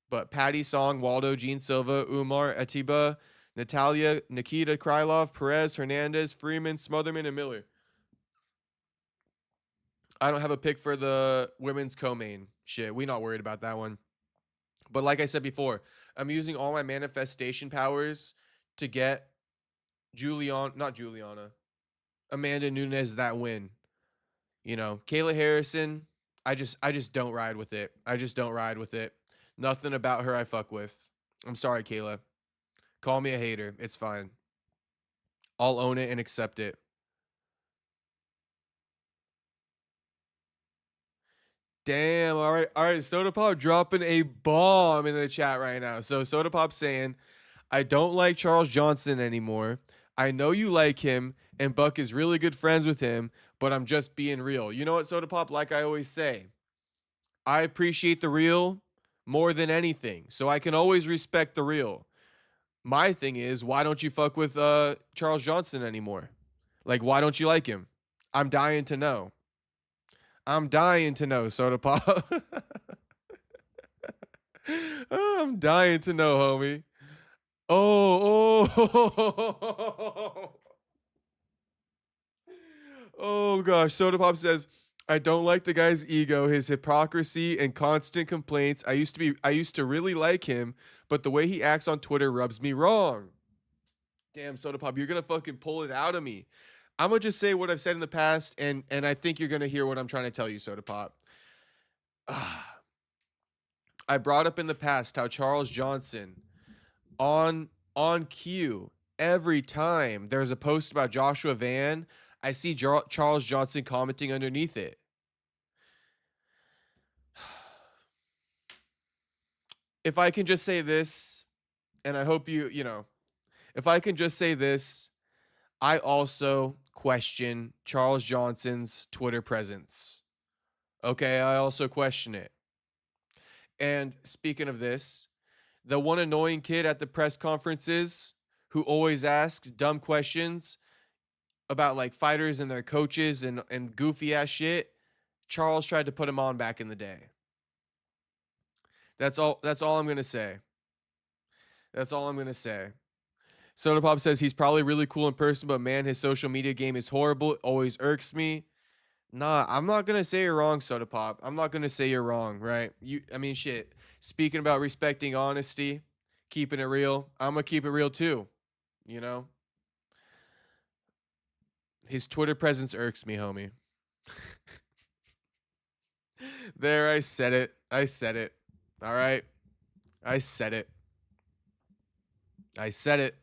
But Patty, Song, Waldo, Gene Silva, Umar, Atiba, Natalia, Nikita Krylov, Perez, Hernandez, Freeman, Smotherman, and Miller. I don't have a pick for the women's co-main. Shit, we not worried about that one. But like I said before, I'm using all my manifestation powers to get Amanda Nunes that win. You know, Kayla Harrison, I just don't ride with it. I just don't ride with it. Nothing about her I fuck with. I'm sorry, Kayla. Call me a hater. It's fine. I'll own it and accept it. Damn, all right. Soda Pop dropping a bomb in the chat right now. So Soda Pop saying, I don't like Charles Johnson anymore. I know you like him, and Buck is really good friends with him, but I'm just being real. You know what, Soda Pop? Like I always say, I appreciate the real more than anything, so I can always respect the real. My thing is, why don't you fuck with Charles Johnson anymore? Like, why don't you like him? I'm dying to know. I'm dying to know, Soda Pop. Oh, I'm dying to know, homie. Oh. Oh, gosh. Soda Pop says, I don't like the guy's ego, his hypocrisy, and constant complaints. I used to really like him, but the way he acts on Twitter rubs me wrong. Damn, Soda Pop, you're going to fucking pull it out of me. I'm going to just say what I've said in the past, and I think you're going to hear what I'm trying to tell you, Soda Pop. I brought up in the past how Charles Johnson, on cue, every time there's a post about Joshua Van, I see Charles Johnson commenting underneath it. If I can just say this, and I hope if I can just say this, I also question Charles Johnson's Twitter presence. Okay, I also question it. And speaking of this, the one annoying kid at the press conferences who always asks dumb questions, about like fighters and their coaches and goofy ass shit, Charles tried to put him on back in the day. That's all I'm going to say. That's all I'm going to say. Soda Pop says he's probably really cool in person, but man, his social media game is horrible. It always irks me. Nah, I'm not going to say you're wrong, Soda Pop. I'm not going to say you're wrong, right? I mean, shit. Speaking about respecting honesty, keeping it real, I'm going to keep it real too, you know? His Twitter presence irks me, homie. There, I said it. I said it. All right. I said it. I said it.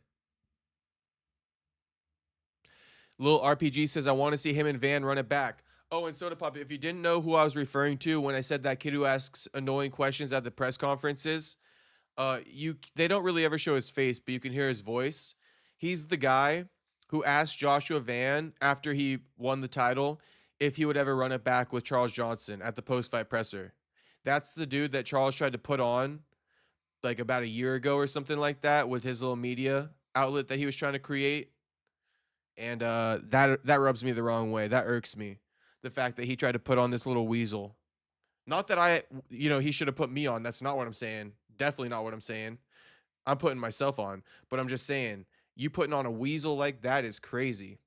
Lil RPG says, I want to see him and Van run it back. Oh, and Soda Pop, if you didn't know who I was referring to when I said that kid who asks annoying questions at the press conferences, they don't really ever show his face, but you can hear his voice. He's the guy who asked Joshua Van after he won the title if he would ever run it back with Charles Johnson at the post-fight presser. That's the dude that Charles tried to put on like about a year ago or something like that with his little media outlet that he was trying to create. And that rubs me the wrong way. That irks me. The fact that he tried to put on this little weasel. Not that he should have put me on. That's not what I'm saying. Definitely not what I'm saying. I'm putting myself on. But I'm just saying, you putting on a weasel like that is crazy.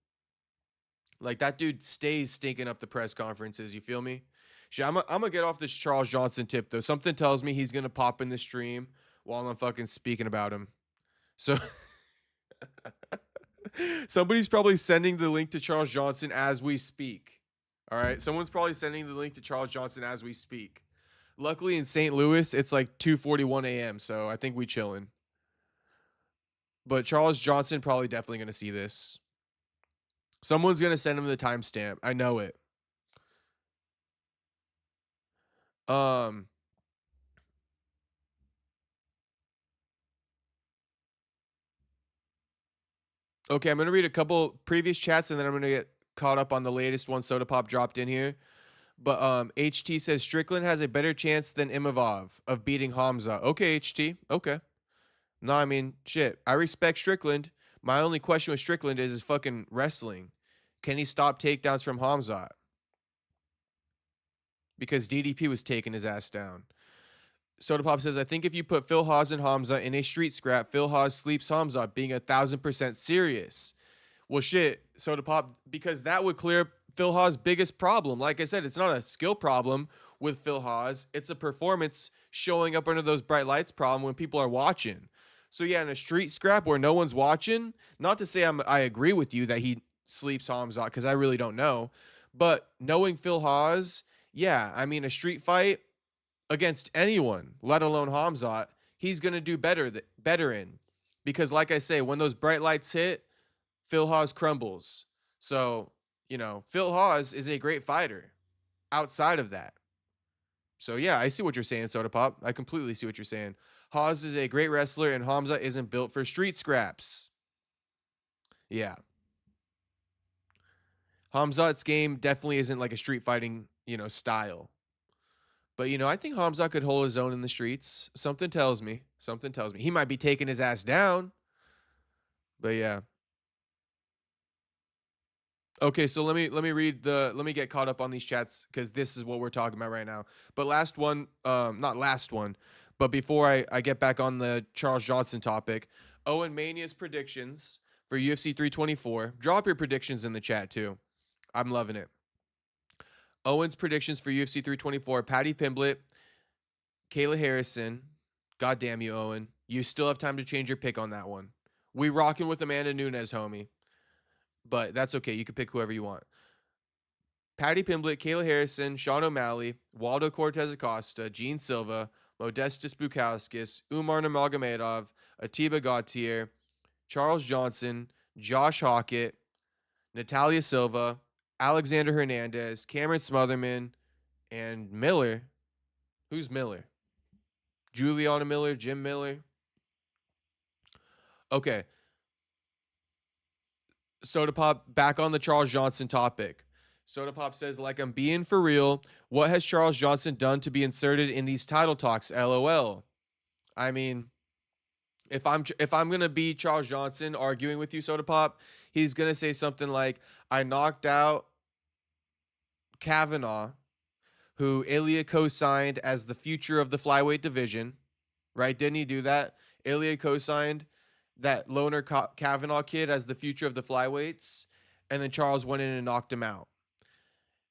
Like, that dude stays stinking up the press conferences. You feel me? Shit, I'm going to get off this Charles Johnson tip, though. Something tells me he's going to pop in the stream while I'm fucking speaking about him. So... Somebody's probably sending the link to Charles Johnson as we speak. All right. Someone's probably sending the link to Charles Johnson as we speak. Luckily in St. Louis, it's like 2:41 a.m. So I think we chilling. But Charles Johnson probably definitely going to see this. Someone's going to send him the timestamp. I know it. Okay, I'm going to read a couple previous chats and then I'm going to get caught up on the latest one Soda Pop dropped in here. But HT says Strickland has a better chance than Imavov of beating Hamza. Okay, HT. Okay. No, I mean, shit. I respect Strickland. My only question with Strickland is his fucking wrestling. Can he stop takedowns from Hamza? Because DDP was taking his ass down. Soda Pop says, I think if you put Phil Haas and Hamza in a street scrap, Phil Haas sleeps Hamza, being 1,000% serious. Well, shit, Soda Pop, because that would clear up Phil Haas' biggest problem. Like I said, it's not a skill problem with Phil Haas. It's a performance showing up under those bright lights problem when people are watching. So, yeah, in a street scrap where no one's watching, not to say I agree with you that he sleeps Hamza, because I really don't know. But knowing Phil Haas, yeah, I mean, a street fight against anyone, let alone Hamzat, he's going to do better in. Because like I say, when those bright lights hit, Phil Haas crumbles. So, Phil Haas is a great fighter outside of that. So, yeah, I see what you're saying, Soda Pop. I completely see what you're saying. Haas is a great wrestler, and Hamza isn't built for street scraps. Yeah. Hamzat's game definitely isn't like a street fighting, style. But, I think Hamza could hold his own in the streets. Something tells me. He might be taking his ass down. But, yeah. Okay, so let me get caught up on these chats because this is what we're talking about right now. But not last one, but before I get back on the Charles Johnson topic, Owen Mania's predictions for UFC 324. Drop your predictions in the chat, too. I'm loving it. Owen's predictions for UFC 324, Paddy Pimblett, Kayla Harrison. God damn you, Owen. You still have time to change your pick on that one. We rocking with Amanda Nunes, homie. But that's okay. You can pick whoever you want. Paddy Pimblett, Kayla Harrison, Sean O'Malley, Waldo Cortez Acosta, Gene Silva, Modestas Bukauskas, Umar Nurmagomedov, Atiba Gautier, Charles Johnson, Josh Hockett, Natalia Silva, Alexander Hernandez, Cameron Smotherman, and Miller. Who's Miller? Juliana Miller, Jim Miller. Okay. Soda Pop, back on the Charles Johnson topic. Soda Pop says, like I'm being for real, what has Charles Johnson done to be inserted in these title talks? LOL. I mean, If I'm gonna be Charles Johnson arguing with you, Soda Pop, he's gonna say something like, "I knocked out Kavanaugh, who Ilya co-signed as the future of the flyweight division, right? Didn't he do that? Ilya co-signed that loner Kavanaugh kid as the future of the flyweights, and then Charles went in and knocked him out.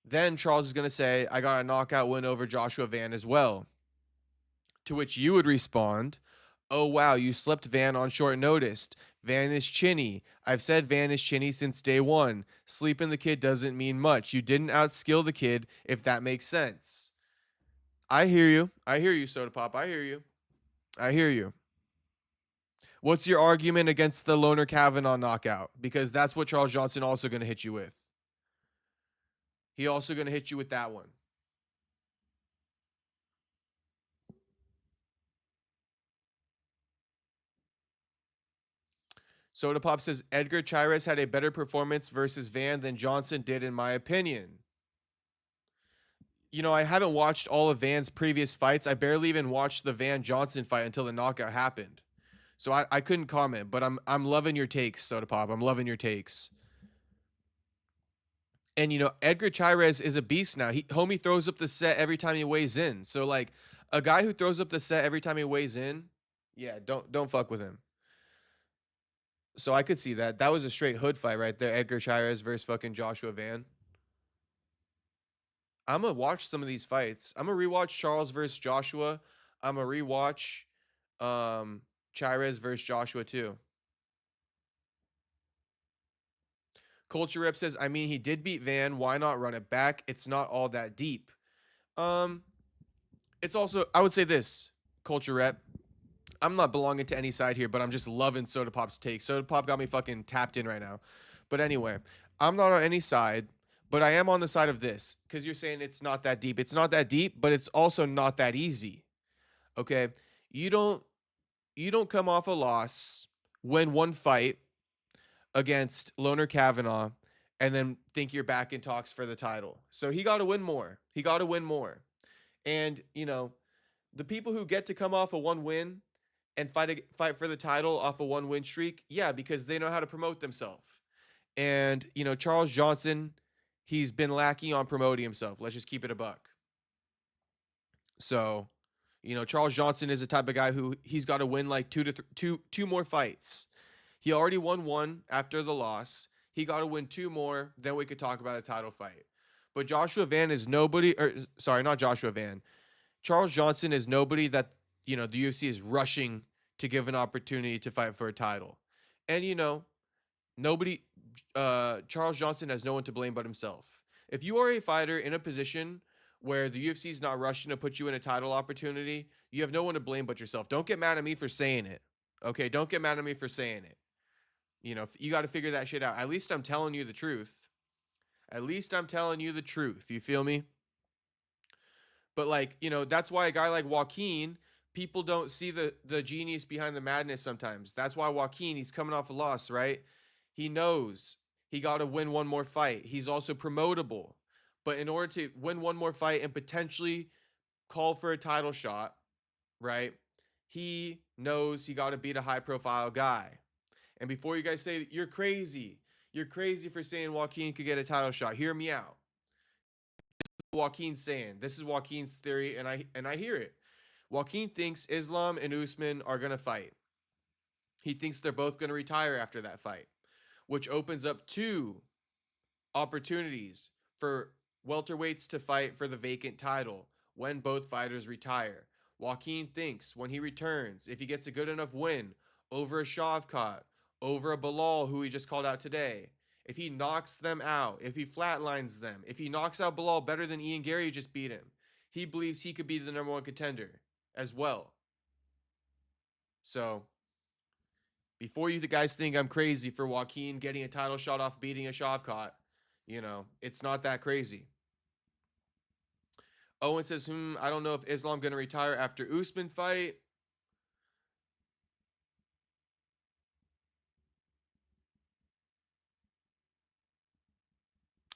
Then Charles is going to say, I got a knockout win over Joshua Van as well. To which you would respond, oh, wow, you slept Van on short notice. Van is chinny. I've said Van is chinny since day one. Sleeping the kid doesn't mean much. You didn't outskill the kid, if that makes sense. I hear you. I hear you, Soda Pop. I hear you. I hear you. What's your argument against the loner Kavanaugh knockout? Because that's what Charles Johnson also going to hit you with. He also going to hit you with that one. Soda Pop says, Edgar Chairez had a better performance versus Van than Johnson did, in my opinion. You know, I haven't watched all of Van's previous fights. I barely even watched the Van Johnson fight until the knockout happened. So I couldn't comment, but I'm loving your takes, Soda Pop. I'm loving your takes. And, you know, Edgar Chairez is a beast now. Homie throws up the set every time he weighs in. So, like, a guy who throws up the set every time he weighs in, yeah, don't fuck with him. So I could see that. That was a straight hood fight right there. Edgar Chairez versus fucking Joshua Van. I'm going to watch some of these fights. I'm going to rewatch Charles versus Joshua. I'm going to rewatch Chairez versus Joshua too. Culture Rep says, I mean, he did beat Van. Why not run it back? It's not all that deep. It's also, I would say this, Culture Rep. I'm not belonging to any side here, but I'm just loving Soda Pop's take. Soda Pop got me fucking tapped in right now. But anyway, I'm not on any side, but I am on the side of this, because you're saying it's not that deep. It's not that deep, but it's also not that easy. Okay? You don't come off a loss, win one fight against Loner Kavanaugh, and then think you're back in talks for the title. So he got to win more. He got to win more. And, you know, the people who get to come off a one win and fight for the title off a one win streak, yeah, because they know how to promote themselves. And, you know, Charles Johnson, he's been lacking on promoting himself. Let's just keep it a buck. So, you know, Charles Johnson is the type of guy who he's got to win like two more fights. He already won one after the loss. He got to win two more. Then we could talk about a title fight. But Joshua Van is nobody, or sorry, not Joshua Van. Charles Johnson is nobody that, you know, the UFC is rushing to give an opportunity to fight for a title. And, you know, Charles Johnson has no one to blame but himself. If you are a fighter in a position where the UFC is not rushing to put you in a title opportunity, you have no one to blame but yourself. Don't get mad at me for saying it. Okay, don't get mad at me for saying it. You know, you got to figure that shit out. At least I'm telling you the truth. At least I'm telling you the truth. You feel me? But, like, you know, that's why a guy like Joaquin, people don't see the genius behind the madness sometimes. That's why Joaquin, he's coming off a loss, right? He knows he got to win one more fight. He's also promotable. But in order to win one more fight and potentially call for a title shot, right, he knows he got to beat a high-profile guy. And before you guys say, you're crazy for saying Joaquin could get a title shot, hear me out. This is what Joaquin's saying. This is Joaquin's theory, and I hear it. Joaquin thinks Islam and Usman are going to fight. He thinks they're both going to retire after that fight, which opens up two opportunities for welterweights to fight for the vacant title when both fighters retire. Joaquin thinks when he returns, if he gets a good enough win over a Shavkat, over a Belal, who he just called out today, if he knocks them out, if he flatlines them, if he knocks out Belal better than Ian Gary just beat him, he believes he could be the number one contender as well. So, before you guys think I'm crazy for Joaquin getting a title shot off beating a Shavkat, you know, it's not that crazy. Owen says, I don't know if Islam going to retire after Usman fight.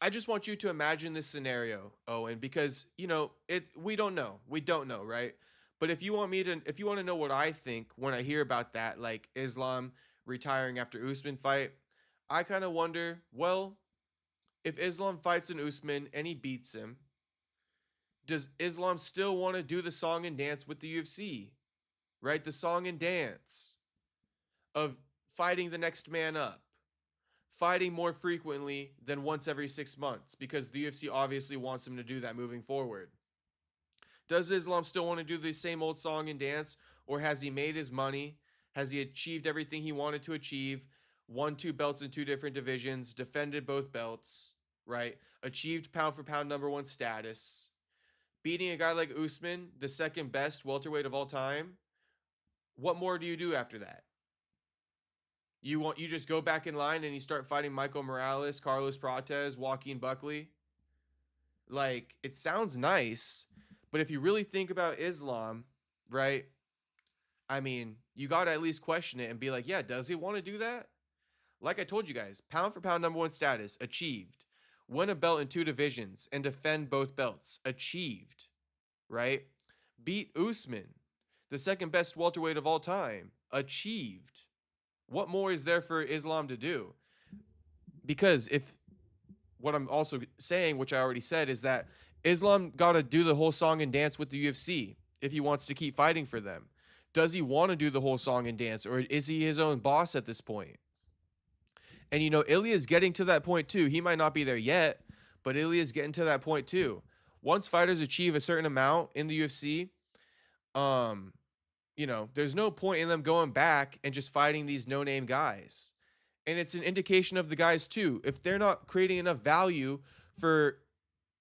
I just want you to imagine this scenario, Owen, because, you know, we don't know. We don't know, right? But if you want to know what I think when I hear about that, like Islam retiring after Usman fight, I kind of wonder, well, if Islam fights an Usman and he beats him, does Islam still want to do the song and dance with the UFC? Right? The song and dance of fighting the next man up, fighting more frequently than once every 6 months, because the UFC obviously wants him to do that moving forward. Does Islam still want to do the same old song and dance, or has he made his money? Has he achieved everything he wanted to achieve? Won 2 belts in 2 different divisions, defended both belts, right? Achieved pound for pound #1 status, beating a guy like Usman, the second best welterweight of all time. What more do you do after that? You just go back in line and you start fighting Michael Morales, Carlos Prates, Joaquin Buckley? Like, it sounds nice, but if you really think about Islam, right? I mean, you got to at least question it and be like, yeah, does he want to do that? Like I told you guys, pound for pound #1 status achieved. Win a belt in 2 divisions and defend both belts achieved, right? Beat Usman, the second best welterweight of all time, achieved. What more is there for Islam to do? Because if what I'm also saying, which I already said, is that Islam got to do the whole song and dance with the UFC if he wants to keep fighting for them. Does he want to do the whole song and dance, or is he his own boss at this point? And, you know, Ilya's getting to that point too. He might not be there yet, but Ilya's getting to that point too. Once fighters achieve a certain amount in the UFC, you know, there's no point in them going back and just fighting these no-name guys. And it's an indication of the guys too. If they're not creating enough value for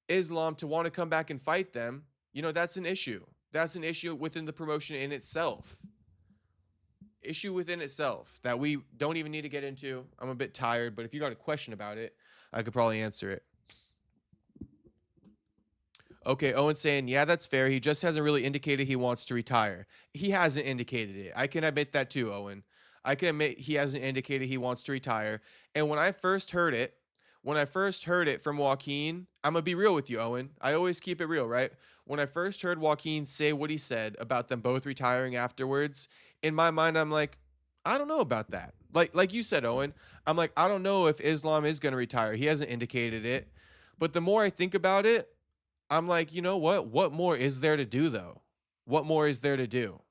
Islam to want to come back and fight them, you know, that's an issue. That's an issue within the promotion in itself. Issue within itself that we don't even need to get into. I'm a bit tired, but if you got a question about it, I could probably answer it. Okay, Owen's saying, yeah, that's fair. He just hasn't really indicated he wants to retire. He hasn't indicated it. I can admit that too, Owen. I can admit he hasn't indicated he wants to retire. And when I first heard it from Joaquin, I'm going to be real with you, Owen. I always keep it real, right? When I first heard Joaquin say what he said about them both retiring afterwards, in my mind, I'm like, I don't know about that. Like you said, Owen, I'm like, I don't know if Islam is going to retire. He hasn't indicated it. But the more I think about it, I'm like, you know what? What more is there to do, though? What more is there to do?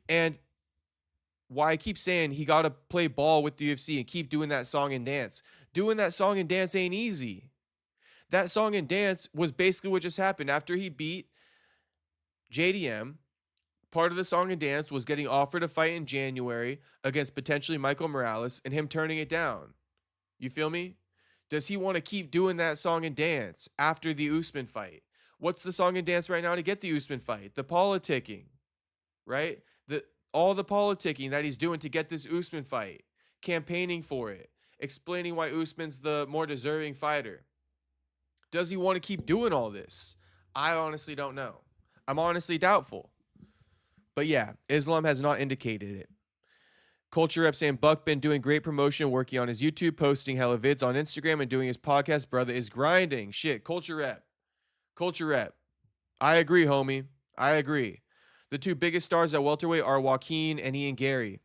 And why I keep saying he got to play ball with the UFC and keep doing that song and dance. Doing that song and dance ain't easy. That song and dance was basically what just happened. After he beat JDM, part of the song and dance was getting offered a fight in January against potentially Michael Morales and him turning it down. You feel me? Does he want to keep doing that song and dance after the Usman fight? What's the song and dance right now to get the Usman fight? The politicking, right? All the politicking that he's doing to get this Usman fight, campaigning for it, explaining why Usman's the more deserving fighter. Does he want to keep doing all this? I honestly don't know. I'm honestly doubtful. But yeah, Islam has not indicated it. Culture Rep saying, Buck been doing great promotion, working on his YouTube, posting hella vids on Instagram, and doing his podcast. Brother is grinding. Shit, Culture Rep. Culture Rep. I agree, homie. I agree. The 2 biggest stars at welterweight are Joaquin and Ian Gary.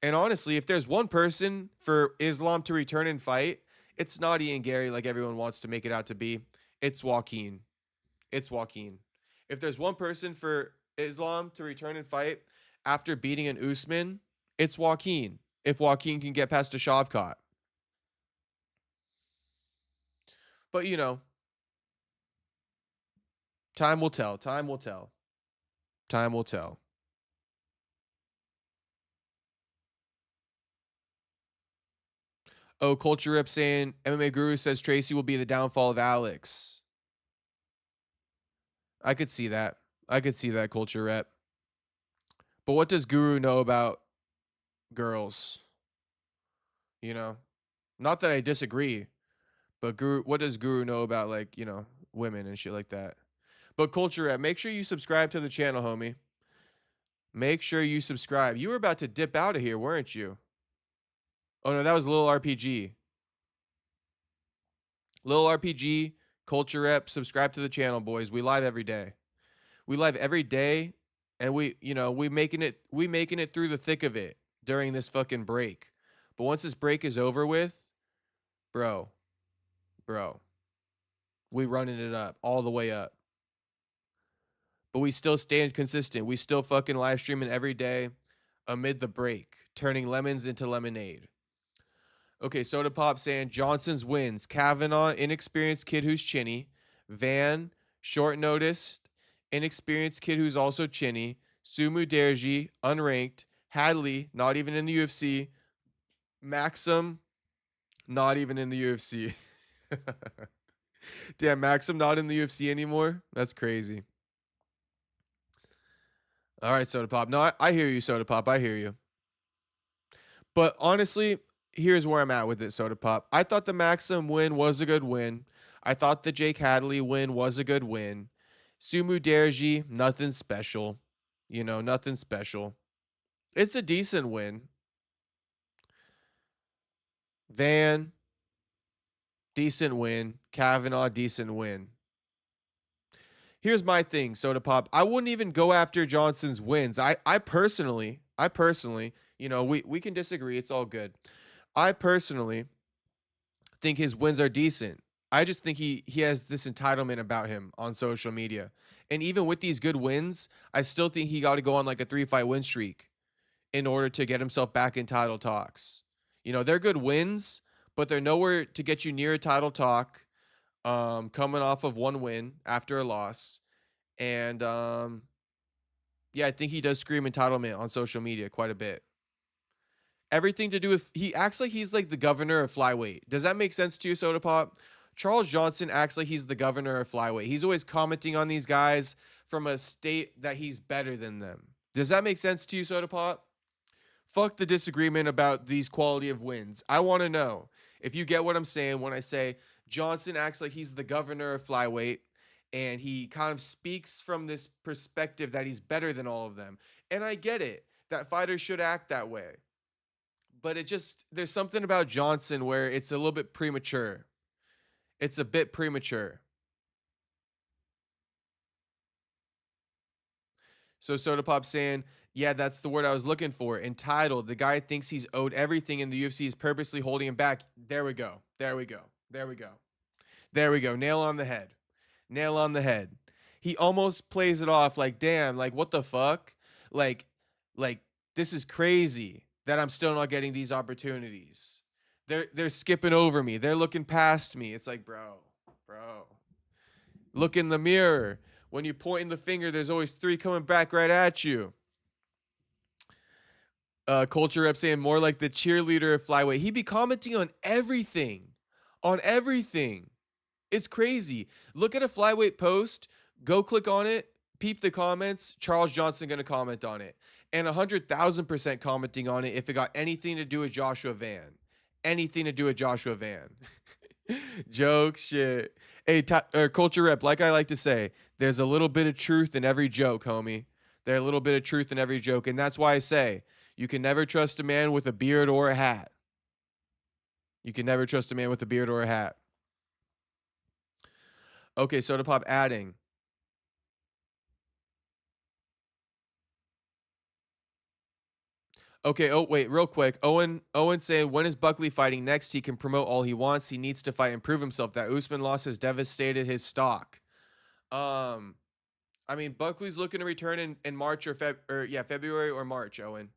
And honestly, if there's one person for Islam to return and fight, it's not Ian Gary like everyone wants to make it out to be. It's Joaquin. It's Joaquin. If there's one person for Islam to return and fight after beating an Usman, it's Joaquin. If Joaquin can get past a Shavkat. But, you know, time will tell. Time will tell. Time will tell. Oh, Culture Rep saying, MMA Guru says Tracy will be the downfall of Alex. I could see that. I could see that, Culture Rep. But what does Guru know about girls? You know? Not that I disagree, but Guru, what does Guru know about, like, you know, women and shit like that? But Culture Rep, make sure you subscribe to the channel, homie. Make sure you subscribe. You were about to dip out of here, weren't you? Oh, no, that was Lil RPG. Lil RPG, Culture Rep, subscribe to the channel, boys. We live every day. We live every day and we making it through the thick of it during this fucking break. But once this break is over with, bro, we running it up all the way up. But we still staying consistent. We still fucking live streaming every day amid the break, turning lemons into lemonade. Okay, Soda Pop saying Johnson's wins. Kavanaugh, inexperienced kid who's chinny. Van, short notice, inexperienced kid who's also chinny. Sumu Derji, unranked. Hadley, not even in the UFC. Maxim, not even in the UFC. Damn, Maxim not in the UFC anymore? That's crazy. All right, Soda Pop. No, I hear you, Soda Pop. I hear you. But honestly, here's where I'm at with it, Soda Pop. I thought the Maxim win was a good win. I thought the Jake Hadley win was a good win. Sumu Derji, nothing special. Nothing special. It's a decent win. Van, decent win. Kavanaugh, decent win. Here's my thing, Soda Pop. I wouldn't even go after Johnson's wins. I personally, we can disagree. It's all good. I personally think his wins are decent. I just think he has this entitlement about him on social media. And even with these good wins, I still think he got to go on like a 3-fight win streak in order to get himself back in title talks. They're good wins, but they're nowhere to get you near a title talk. Coming off of one win after a loss. And yeah, I think he does scream entitlement on social media quite a bit. Everything to do with, he acts like he's like the governor of flyweight. Does that make sense to you, Soda Pop? Charles Johnson acts like he's the governor of flyweight. He's always commenting on these guys from a state that he's better than them. Does that make sense to you, Soda Pop? Fuck the disagreement about these quality of wins. I want to know if you get what I'm saying when I say Johnson acts like he's the governor of flyweight, and he kind of speaks from this perspective that he's better than all of them. And I get it, that fighters should act that way. But there's something about Johnson where it's a little bit premature. It's a bit premature. So Soda Pop saying, yeah, that's the word I was looking for. Entitled. The guy thinks he's owed everything and the UFC is purposely holding him back. There we go. There we go. There we go. There we go. Nail on the head. Nail on the head. He almost plays it off like, damn, like, what the fuck? Like, this is crazy that I'm still not getting these opportunities. They're skipping over me. They're looking past me. It's like, bro. Look in the mirror. When you're pointing the finger, there's always 3 coming back right at you. Culture Rep saying more like the cheerleader of flyweight. He be commenting on everything. On everything. It's crazy. Look at a flyweight post. Go click on it. Peep the comments. Charles Johnson going to comment on it. And 100,000% commenting on it if it got anything to do with Joshua Van. Anything to do with Joshua Van. Joke shit. Hey, Culture Rep, like I like to say, there's a little bit of truth in every joke, homie. There's a little bit of truth in every joke. And that's why I say, you can never trust a man with a beard or a hat. You can never trust a man with a beard or a hat. Okay, Soda Pop adding. Okay, oh, wait, real quick. Owen saying, when is Buckley fighting next? He can promote all he wants. He needs to fight and prove himself. That Usman loss has devastated his stock. I mean, Buckley's looking to return in March or February or March, Owen.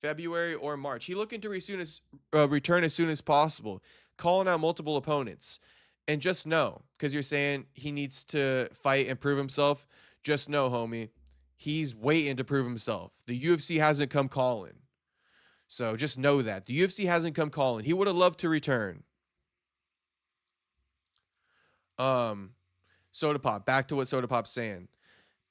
February or March. He looking to return as soon as possible. Calling out multiple opponents. And just know, because you're saying he needs to fight and prove himself, just know, homie, he's waiting to prove himself. The UFC hasn't come calling. So just know that. The UFC hasn't come calling. He would have loved to return. Soda Pop, back to what Soda Pop's saying.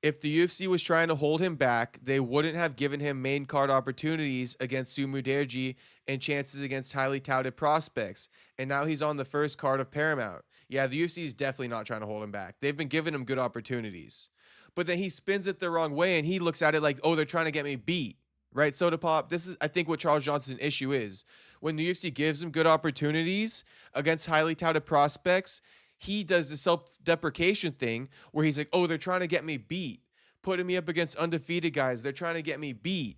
If the UFC was trying to hold him back, they wouldn't have given him main card opportunities against Sumu Derji and chances against highly touted prospects. And now he's on the first card of Paramount. Yeah, the UFC is definitely not trying to hold him back. They've been giving him good opportunities. But then he spins it the wrong way and he looks at it like, oh, they're trying to get me beat. Right, Soda Pop? This is, I think, what Charles Johnson's issue is. When the UFC gives him good opportunities against highly touted prospects, he does the self-deprecation thing where he's like, oh, they're trying to get me beat. putting me up against undefeated guys. They're trying to get me beat.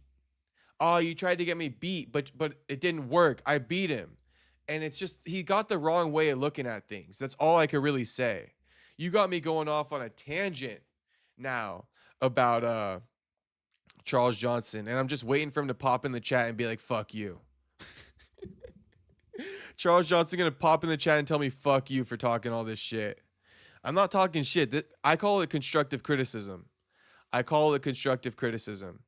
Oh, you tried to get me beat, but it didn't work. I beat him. And it's just, he got the wrong way of looking at things. That's all I could really say. You got me going off on a tangent now about Charles Johnson, and I'm just waiting for him to pop in the chat and be like, fuck you. Charles Johnson gonna pop in the chat and tell me fuck you for talking all this shit. I'm not talking shit. I call it constructive criticism. I call it constructive criticism.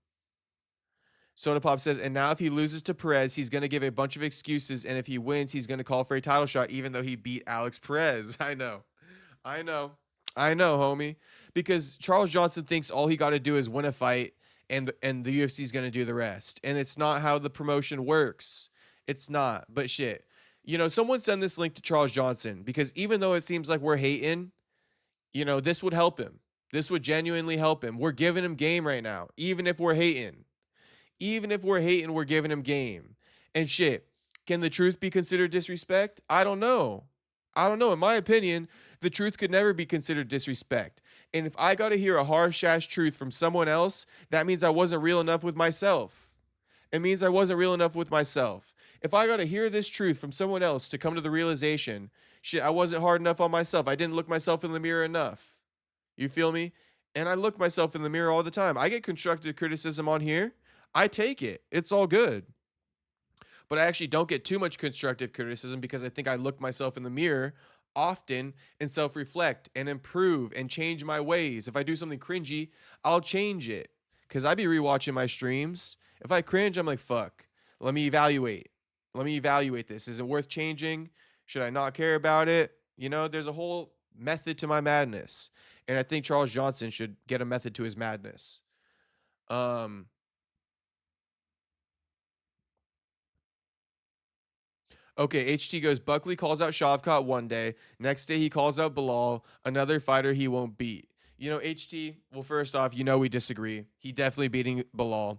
Soda Pop says, and now if he loses to Perez, he's going to give a bunch of excuses, and if he wins, he's going to call for a title shot, even though he beat Alex Perez. I know, homie. Because Charles Johnson thinks all he got to do is win a fight, and the UFC is going to do the rest. And it's not how the promotion works. It's not. But shit. You know, someone send this link to Charles Johnson, because even though it seems like we're hating, you know, this would help him. This would genuinely help him. We're giving him game right now, even if we're hating. Even if we're hating, we're giving him game. And shit, can the truth be considered disrespect? I don't know. In my opinion, the truth could never be considered disrespect. And if I got to hear a harsh-ass truth from someone else, that means I wasn't real enough with myself. It means I wasn't real enough with myself. If I got to hear this truth from someone else to come to the realization, shit, I wasn't hard enough on myself. I didn't look myself in the mirror enough. You feel me? And I look myself in the mirror all the time. I get constructive criticism on here. I take it. It's all good. But I actually don't get too much constructive criticism because I think I look myself in the mirror often and self-reflect and improve and change my ways. If I do something cringy, I'll change it. Because I be rewatching my streams. If I cringe, I'm like, fuck. Let me evaluate. Let me evaluate this. Is it worth changing? Should I not care about it? You know, there's a whole method to my madness. And I think Charles Johnson should get a method to his madness. Okay, HT goes, Buckley calls out Shavkat one day. Next day, he calls out Belal, another fighter he won't beat. You know, HT, well, first off, you know we disagree. He definitely beating Belal,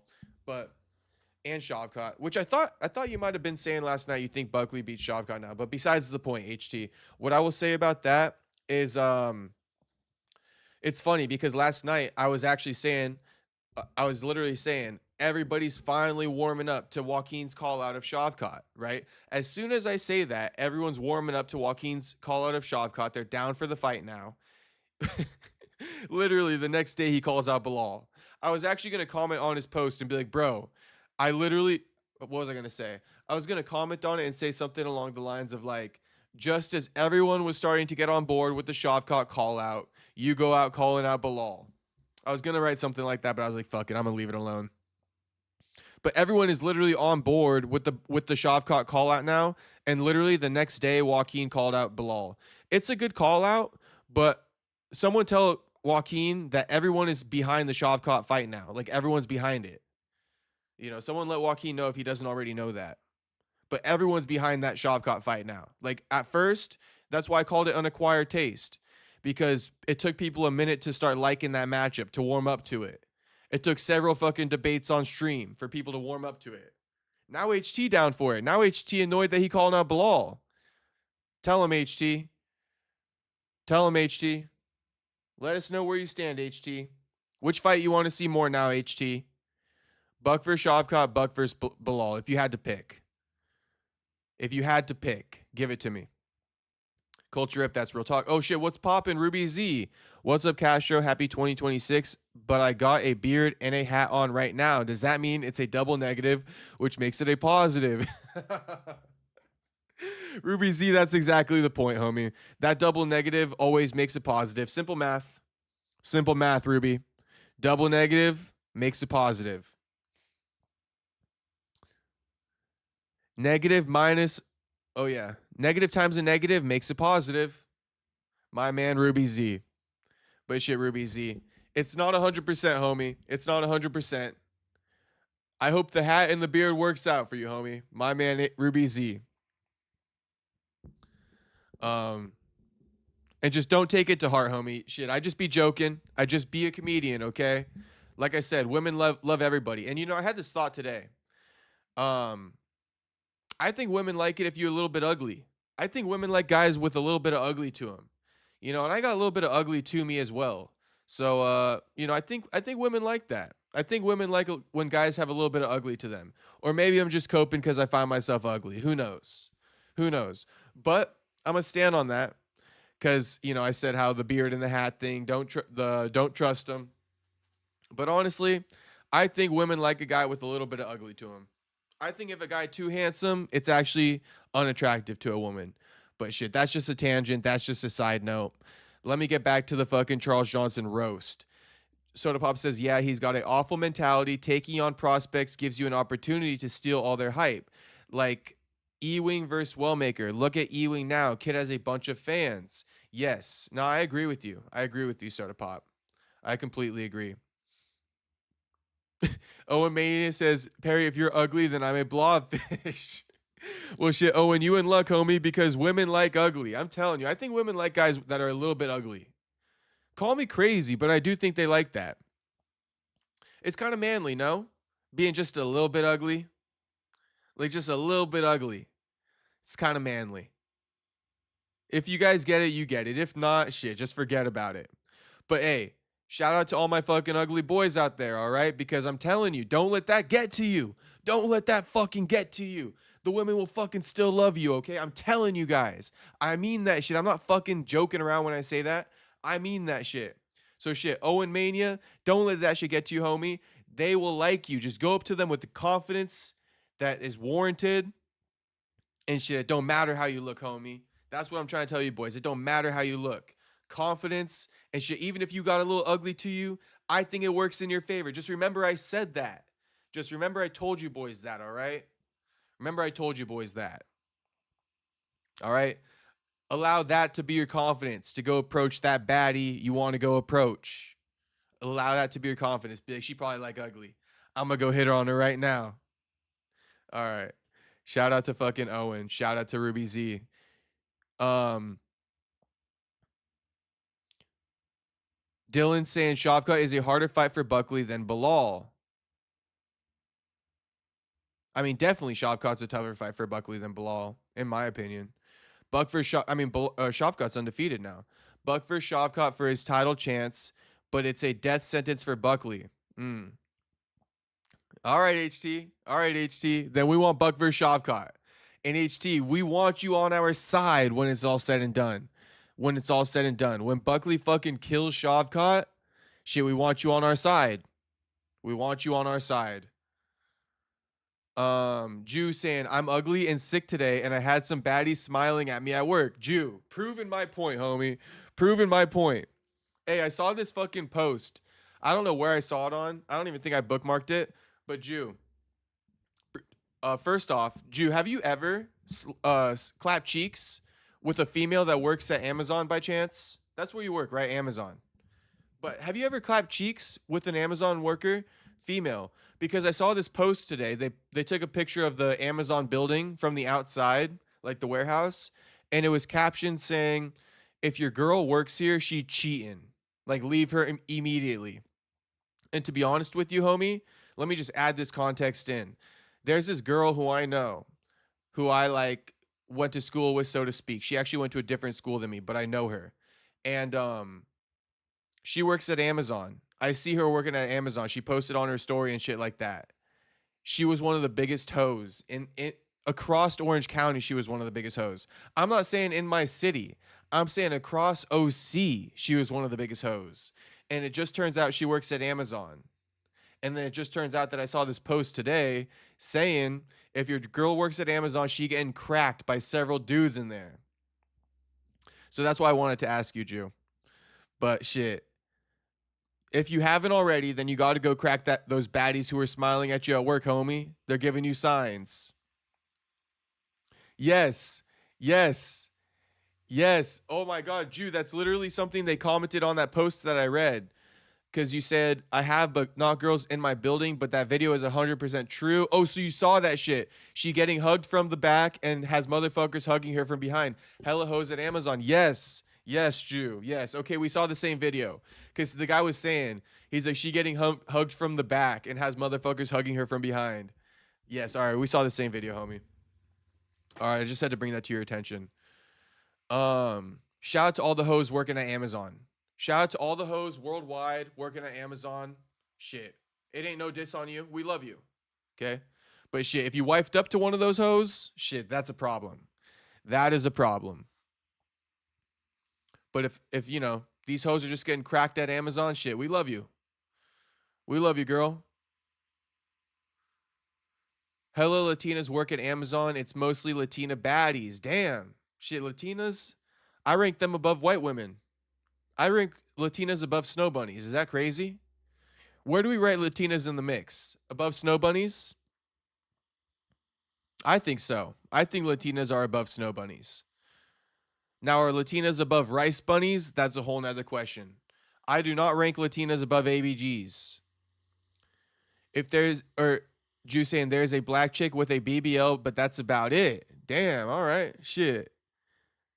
and Shavkat, which I thought you might have been saying last night you think Buckley beats Shavkat now. But besides the point, HT, what I will say about that is it's funny because last night I was literally saying, everybody's finally warming up to Joaquin's call out of Shavkat, right? As soon as I say that, everyone's warming up to Joaquin's call out of Shavkat. They're down for the fight now. Literally, the next day he calls out Belal. I was actually going to comment on his post and be like, bro, what was I going to say? I was going to comment on it and say something along the lines of like, just as everyone was starting to get on board with the Shavkat call out, you go out calling out Belal. I was going to write something like that, but I was like, fuck it, I'm going to leave it alone. But everyone is literally on board with the Shavkat call out now, and literally the next day Joaquin called out Belal. It's a good call out, but someone tell Joaquin that everyone is behind the Shavkat fight now. Like everyone's behind it. You know, someone let Joaquin know if he doesn't already know that. But everyone's behind that Shavkat fight now. Like at first, that's why I called it unacquired taste, because it took people a minute to start liking that matchup, to warm up to it. It took several fucking debates on stream for people to warm up to it. Now HT down for it. Now HT annoyed that he called out Belal. Tell him, HT. Tell him, HT. Let us know where you stand, HT. Which fight you want to see more now, HT? Buck versus Shavkat, Buck versus Belal, if you had to pick. If you had to pick, give it to me. Culture Rip, that's real talk. Oh shit, what's poppin', Ruby Z? What's up, Castro? Happy 2026. But I got a beard and a hat on right now. Does that mean it's a double negative, which makes it a positive? Ruby Z, that's exactly the point, homie. That double negative always makes it positive. Simple math. Simple math, Ruby. Double negative makes it positive. Negative minus... Oh, yeah. Negative times a negative makes it positive. My man, Ruby Z. But shit, Ruby Z. It's not 100%, homie. It's not 100%. I hope the hat and the beard works out for you, homie. My man, Ruby Z. And just don't take it to heart, homie. Shit, I just be joking. I just be a comedian, okay? Like I said, women love everybody. And, you know, I had this thought today. I think women like it if you're a little bit ugly. I think women like guys with a little bit of ugly to them. You know, and I got a little bit of ugly to me as well. So you know, I think women like that. I think women like when guys have a little bit of ugly to them. Or maybe I'm just coping because I find myself ugly. Who knows? Who knows? But I'm gonna stand on that because you know I said how the beard and the hat thing don't trust them. But honestly, I think women like a guy with a little bit of ugly to him. I think if a guy too handsome, it's actually unattractive to a woman. But shit, that's just a tangent. That's just a side note. Let me get back to the fucking Charles Johnson roast. Soda Pop says, yeah, he's got an awful mentality. Taking on prospects gives you an opportunity to steal all their hype. Like Ewing versus Wellmaker. Look at Ewing now. Kid has a bunch of fans. Yes. No, I agree with you. I agree with you, Soda Pop. I completely agree. Owen Mania says, Perry, if you're ugly, then I'm a blobfish. Well, shit, Owen, you in luck, homie, because women like ugly. I'm telling you, I think women like guys that are a little bit ugly. Call me crazy, but I do think they like that. It's kind of manly, no? Being just a little bit ugly. Like just a little bit ugly. It's kind of manly. If you guys get it, you get it. If not, shit, just forget about it. But hey, shout out to all my fucking ugly boys out there, all right? Because I'm telling you, don't let that get to you. Don't let that fucking get to you. The women will fucking still love you, okay? I'm telling you guys. I mean that shit. I'm not fucking joking around when I say that. I mean that shit. So shit, Owen Mania, don't let that shit get to you, homie. They will like you. Just go up to them with the confidence that is warranted. And shit, it don't matter how you look, homie. That's what I'm trying to tell you, boys. It don't matter how you look. Confidence and shit, even if you got a little ugly to you, I think it works in your favor. Just remember I said that. Just remember I told you boys that, all right? Remember I told you boys that. All right? Allow that to be your confidence to go approach that baddie you want to go approach. Allow that to be your confidence. Be like, she probably like ugly. I'm going to go hit her on her right now. All right. Shout out to fucking Owen. Shout out to Ruby Z. Dylan saying Shavkat is a harder fight for Buckley than Belal. I mean, definitely Shavkat's a tougher fight for Buckley than Belal, in my opinion. Buck versus Shavkat's undefeated now. Buck versus Shavkat for his title chance, but it's a death sentence for Buckley. All right, HT. All right, HT. Then we want Buck versus Shavkat. And HT, we want you on our side when it's all said and done. When it's all said and done. When Buckley fucking kills Shavkat, shit, we want you on our side. We want you on our side. Jew saying, I'm ugly and sick today, and I had some baddies smiling at me at work. Jew, proving my point, homie. Proving my point. Hey, I saw this fucking post. I don't know where I saw it on. I don't even think I bookmarked it. But Jew, first off, Jew, have you ever clapped cheeks with a female that works at Amazon by chance? That's where you work, right? Amazon. But have you ever clapped cheeks with an Amazon worker, female? Because I saw this post today. They took a picture of the Amazon building from the outside, like the warehouse, and it was captioned saying, if your girl works here, she cheating. Like, leave her immediately. And to be honest with you, homie, let me just add this context in. There's this girl who I know, who I like went to school with, so to speak. She actually went to a different school than me, but I know her. And she works at Amazon. I see her working at Amazon. She posted on her story and shit like that. She was one of the biggest hoes in across Orange County. She was one of the biggest hoes. I'm not saying in my city. I'm saying across OC, she was one of the biggest hoes. And it just turns out she works at Amazon. And then it just turns out that I saw this post today saying, if your girl works at Amazon, she getting cracked by several dudes in there. So that's why I wanted to ask you, Jew. But shit. If you haven't already, then you got to go crack those baddies who are smiling at you at work, homie. They're giving you signs. Yes. Yes. Yes. Oh my God, Jew, that's literally something they commented on that post that I read. Because you said, I have, but not girls in my building, but that video is 100% true. Oh, so you saw that shit. She getting hugged from the back and has motherfuckers hugging her from behind. Hella hoes at Amazon. Yes. Yes, Jew. Yes. Okay, we saw the same video. Because the guy was saying, he's like, she getting hugged from the back and has motherfuckers hugging her from behind. Yes, all right, we saw the same video, homie. All right, I just had to bring that to your attention. Shout out to all the hoes working at Amazon. Shout out to all the hoes worldwide working at Amazon. Shit. It ain't no diss on you. We love you. Okay? But shit, if you wifed up to one of those hoes, shit, that's a problem. That is a problem. But if you know, these hoes are just getting cracked at Amazon, shit, we love you. We love you, girl. Hello, Latinas work at Amazon. It's mostly Latina baddies. Damn. Shit, Latinas, I rank them above white women. I rank Latinas above snow bunnies. Is that crazy? Where do we rate Latinas in the mix? Above snow bunnies? I think so. I think Latinas are above snow bunnies. Now, are Latinas above rice bunnies? That's a whole nother question. I do not rank Latinas above ABGs. If there's, or Jew saying there's a black chick with a BBL, but that's about it. Damn, all right, shit.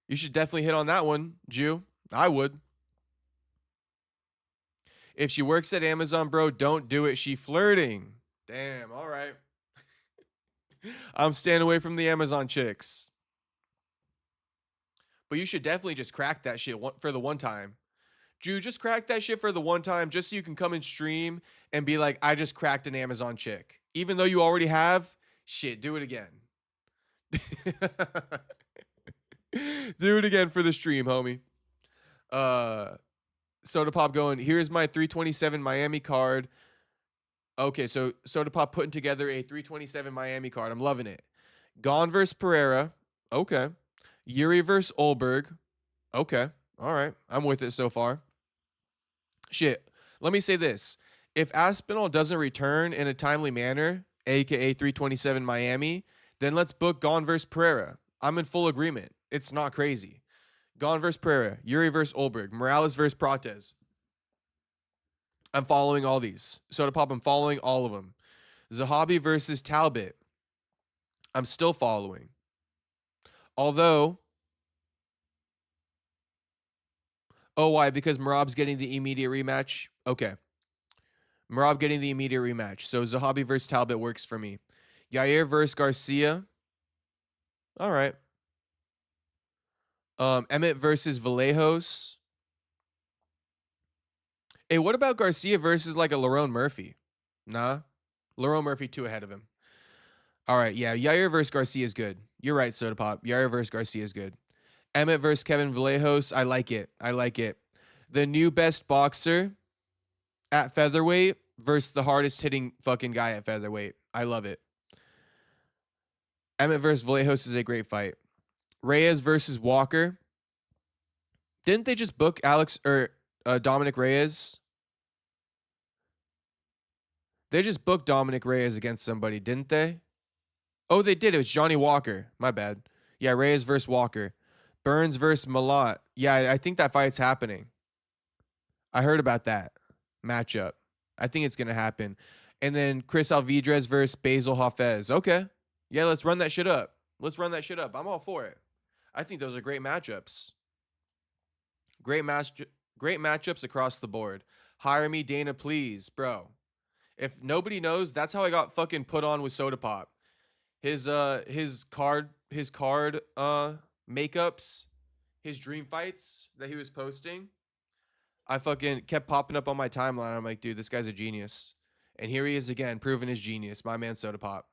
You should definitely hit on that one, Jew. I would. If she works at Amazon, bro, don't do it. She flirting. Damn, all right. I'm staying away from the Amazon chicks. But you should definitely just crack that shit for the one time. Jew, just crack that shit for the one time just so you can come and stream and be like, I just cracked an Amazon chick. Even though you already have, shit, do it again. Do it again for the stream, homie. Soda Pop going, here's my 327 Miami card. Okay, so Soda Pop putting together a 327 Miami card. I'm loving it. Gone versus Pereira. Okay. Yuri versus Olberg. Okay. All right. I'm with it so far. Shit. Let me say this. If Aspinall doesn't return in a timely manner, aka 327 Miami, then let's book Gone versus Pereira. I'm in full agreement. It's not crazy. Gone versus Pereira. Yuri versus Olberg. Morales versus Cortez. I'm following all these. Soda Pop, I'm following all of them. Zahabi versus Talbot. I'm still following. Although, oh, why? Because Merab's getting the immediate rematch? Okay. Merab getting the immediate rematch. So Zahabi versus Talbot works for me. Yair versus Garcia. All right. Emmett versus Vallejos. Hey, what about Garcia versus like a Lerone Murphy? Nah. Lerone Murphy 2 ahead of him. All right, yeah. Yair versus Garcia is good. You're right, Soda Pop. Yair versus Garcia is good. Emmett versus Kevin Vallejos. I like it. I like it. The new best boxer at featherweight versus the hardest hitting fucking guy at featherweight. I love it. Emmett versus Vallejos is a great fight. Reyes versus Walker. Didn't they just book Dominic Reyes? They just booked Dominic Reyes against somebody, didn't they? Oh, they did. It was Johnny Walker. My bad. Yeah, Reyes versus Walker. Burns versus Malott. Yeah, I think that fight's happening. I heard about that matchup. I think it's going to happen. And then Chris Alvidrez versus Basil Hafez. Okay. Yeah, let's run that shit up. Let's run that shit up. I'm all for it. I think those are great matchups. Great matchups across the board. Hire me, Dana, please, bro. If nobody knows, that's how I got fucking put on with Soda Pop. His card makeups, his dream fights that he was posting. I fucking kept popping up on my timeline. I'm like, dude, this guy's a genius. And here he is again, proving his genius. My man, Soda Pop.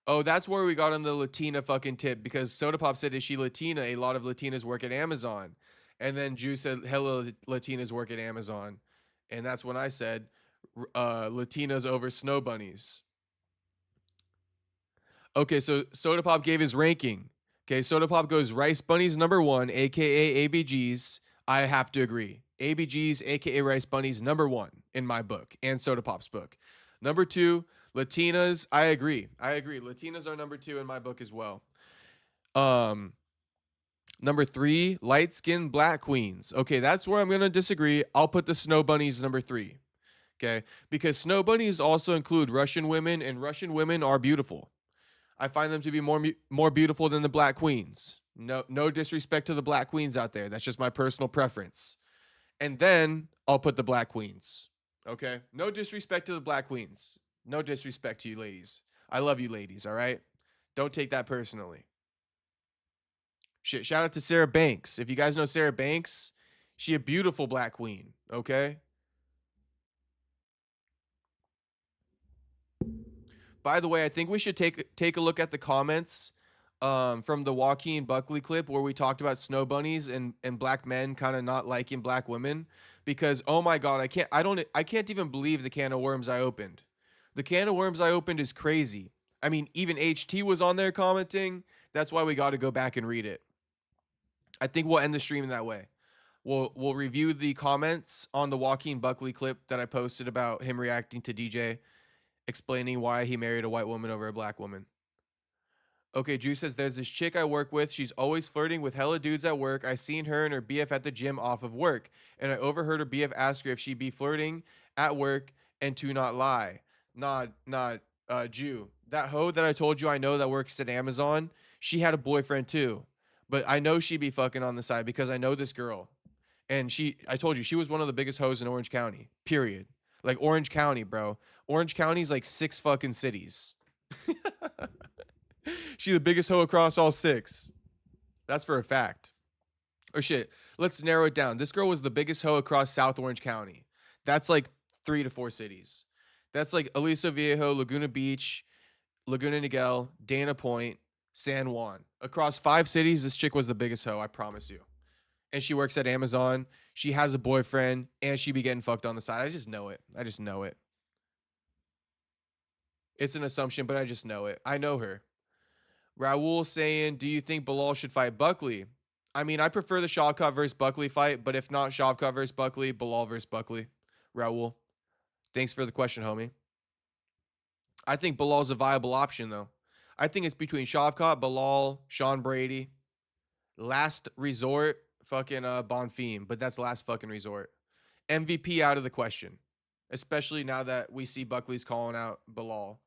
Oh, that's where we got on the Latina fucking tip, because Soda Pop said, is she Latina? A lot of Latinas work at Amazon. And then Jew said, hello, Latinas work at Amazon. And that's when I said, Latinas over snow bunnies. Okay, so Soda Pop gave his ranking. Okay, Soda Pop goes Rice Bunnies number 1, a.k.a. ABGs. I have to agree. ABGs, a.k.a. Rice Bunnies, number 1 in my book and Soda Pop's book. Number 2, Latinas. I agree. Latinas are number 2 in my book as well. Number 3, light-skinned black queens. Okay, that's where I'm going to disagree. I'll put the snow bunnies number 3. Okay, because snow bunnies also include Russian women, and Russian women are beautiful. I find them to be more beautiful than the black queens. No disrespect to the black queens out there. That's just my personal preference. And then I'll put the black queens. Okay? No disrespect to the black queens. No disrespect to you ladies. I love you ladies, all right? Don't take that personally. Shit, shout out to Sarah Banks. If you guys know Sarah Banks, she a beautiful black queen, okay? By the way, I think we should take a look at the comments from the Joaquin Buckley clip where we talked about snow bunnies and black men kind of not liking black women, because oh my god, I can't even believe the can of worms I opened. The can of worms I opened is crazy. I mean, even HT was on there commenting. That's why we got to go back and read it. I think we'll end the stream in that way. We'll review the comments on the Joaquin Buckley clip that I posted about him reacting to DJ, explaining why he married a white woman over a black woman. Okay, Drew says, there's this chick I work with. She's always flirting with hella dudes at work. I seen her and her BF at the gym off of work, and I overheard her BF ask her if she be flirting at work and to not lie. Not Jew. That hoe that I told you I know that works at Amazon, she had a boyfriend too. But I know she be fucking on the side because I know this girl. And I told you, she was one of the biggest hoes in Orange County, period. Like Orange County, bro. Orange County's like 6 fucking cities. She the biggest hoe across all 6. That's for a fact. Or shit, let's narrow it down. This girl was the biggest hoe across South Orange County. That's like 3 to 4 cities. That's like Aliso Viejo, Laguna Beach, Laguna Niguel, Dana Point, San Juan. Across 5 cities, this chick was the biggest hoe, I promise you. And she works at Amazon. She has a boyfriend, and she be getting fucked on the side. I just know it. I just know it. It's an assumption, but I just know it. I know her. Raul saying, do you think Belal should fight Buckley? I mean, I prefer the Shavkat versus Buckley fight, but if not Shavkat versus Buckley, Belal versus Buckley. Raul, thanks for the question, homie. I think Belal's a viable option, though. I think it's between Shavkat, Belal, Sean Brady. Last resort, fucking Bonfim, but that's last fucking resort. MVP out of the question, especially now that we see Buckley's calling out Belal,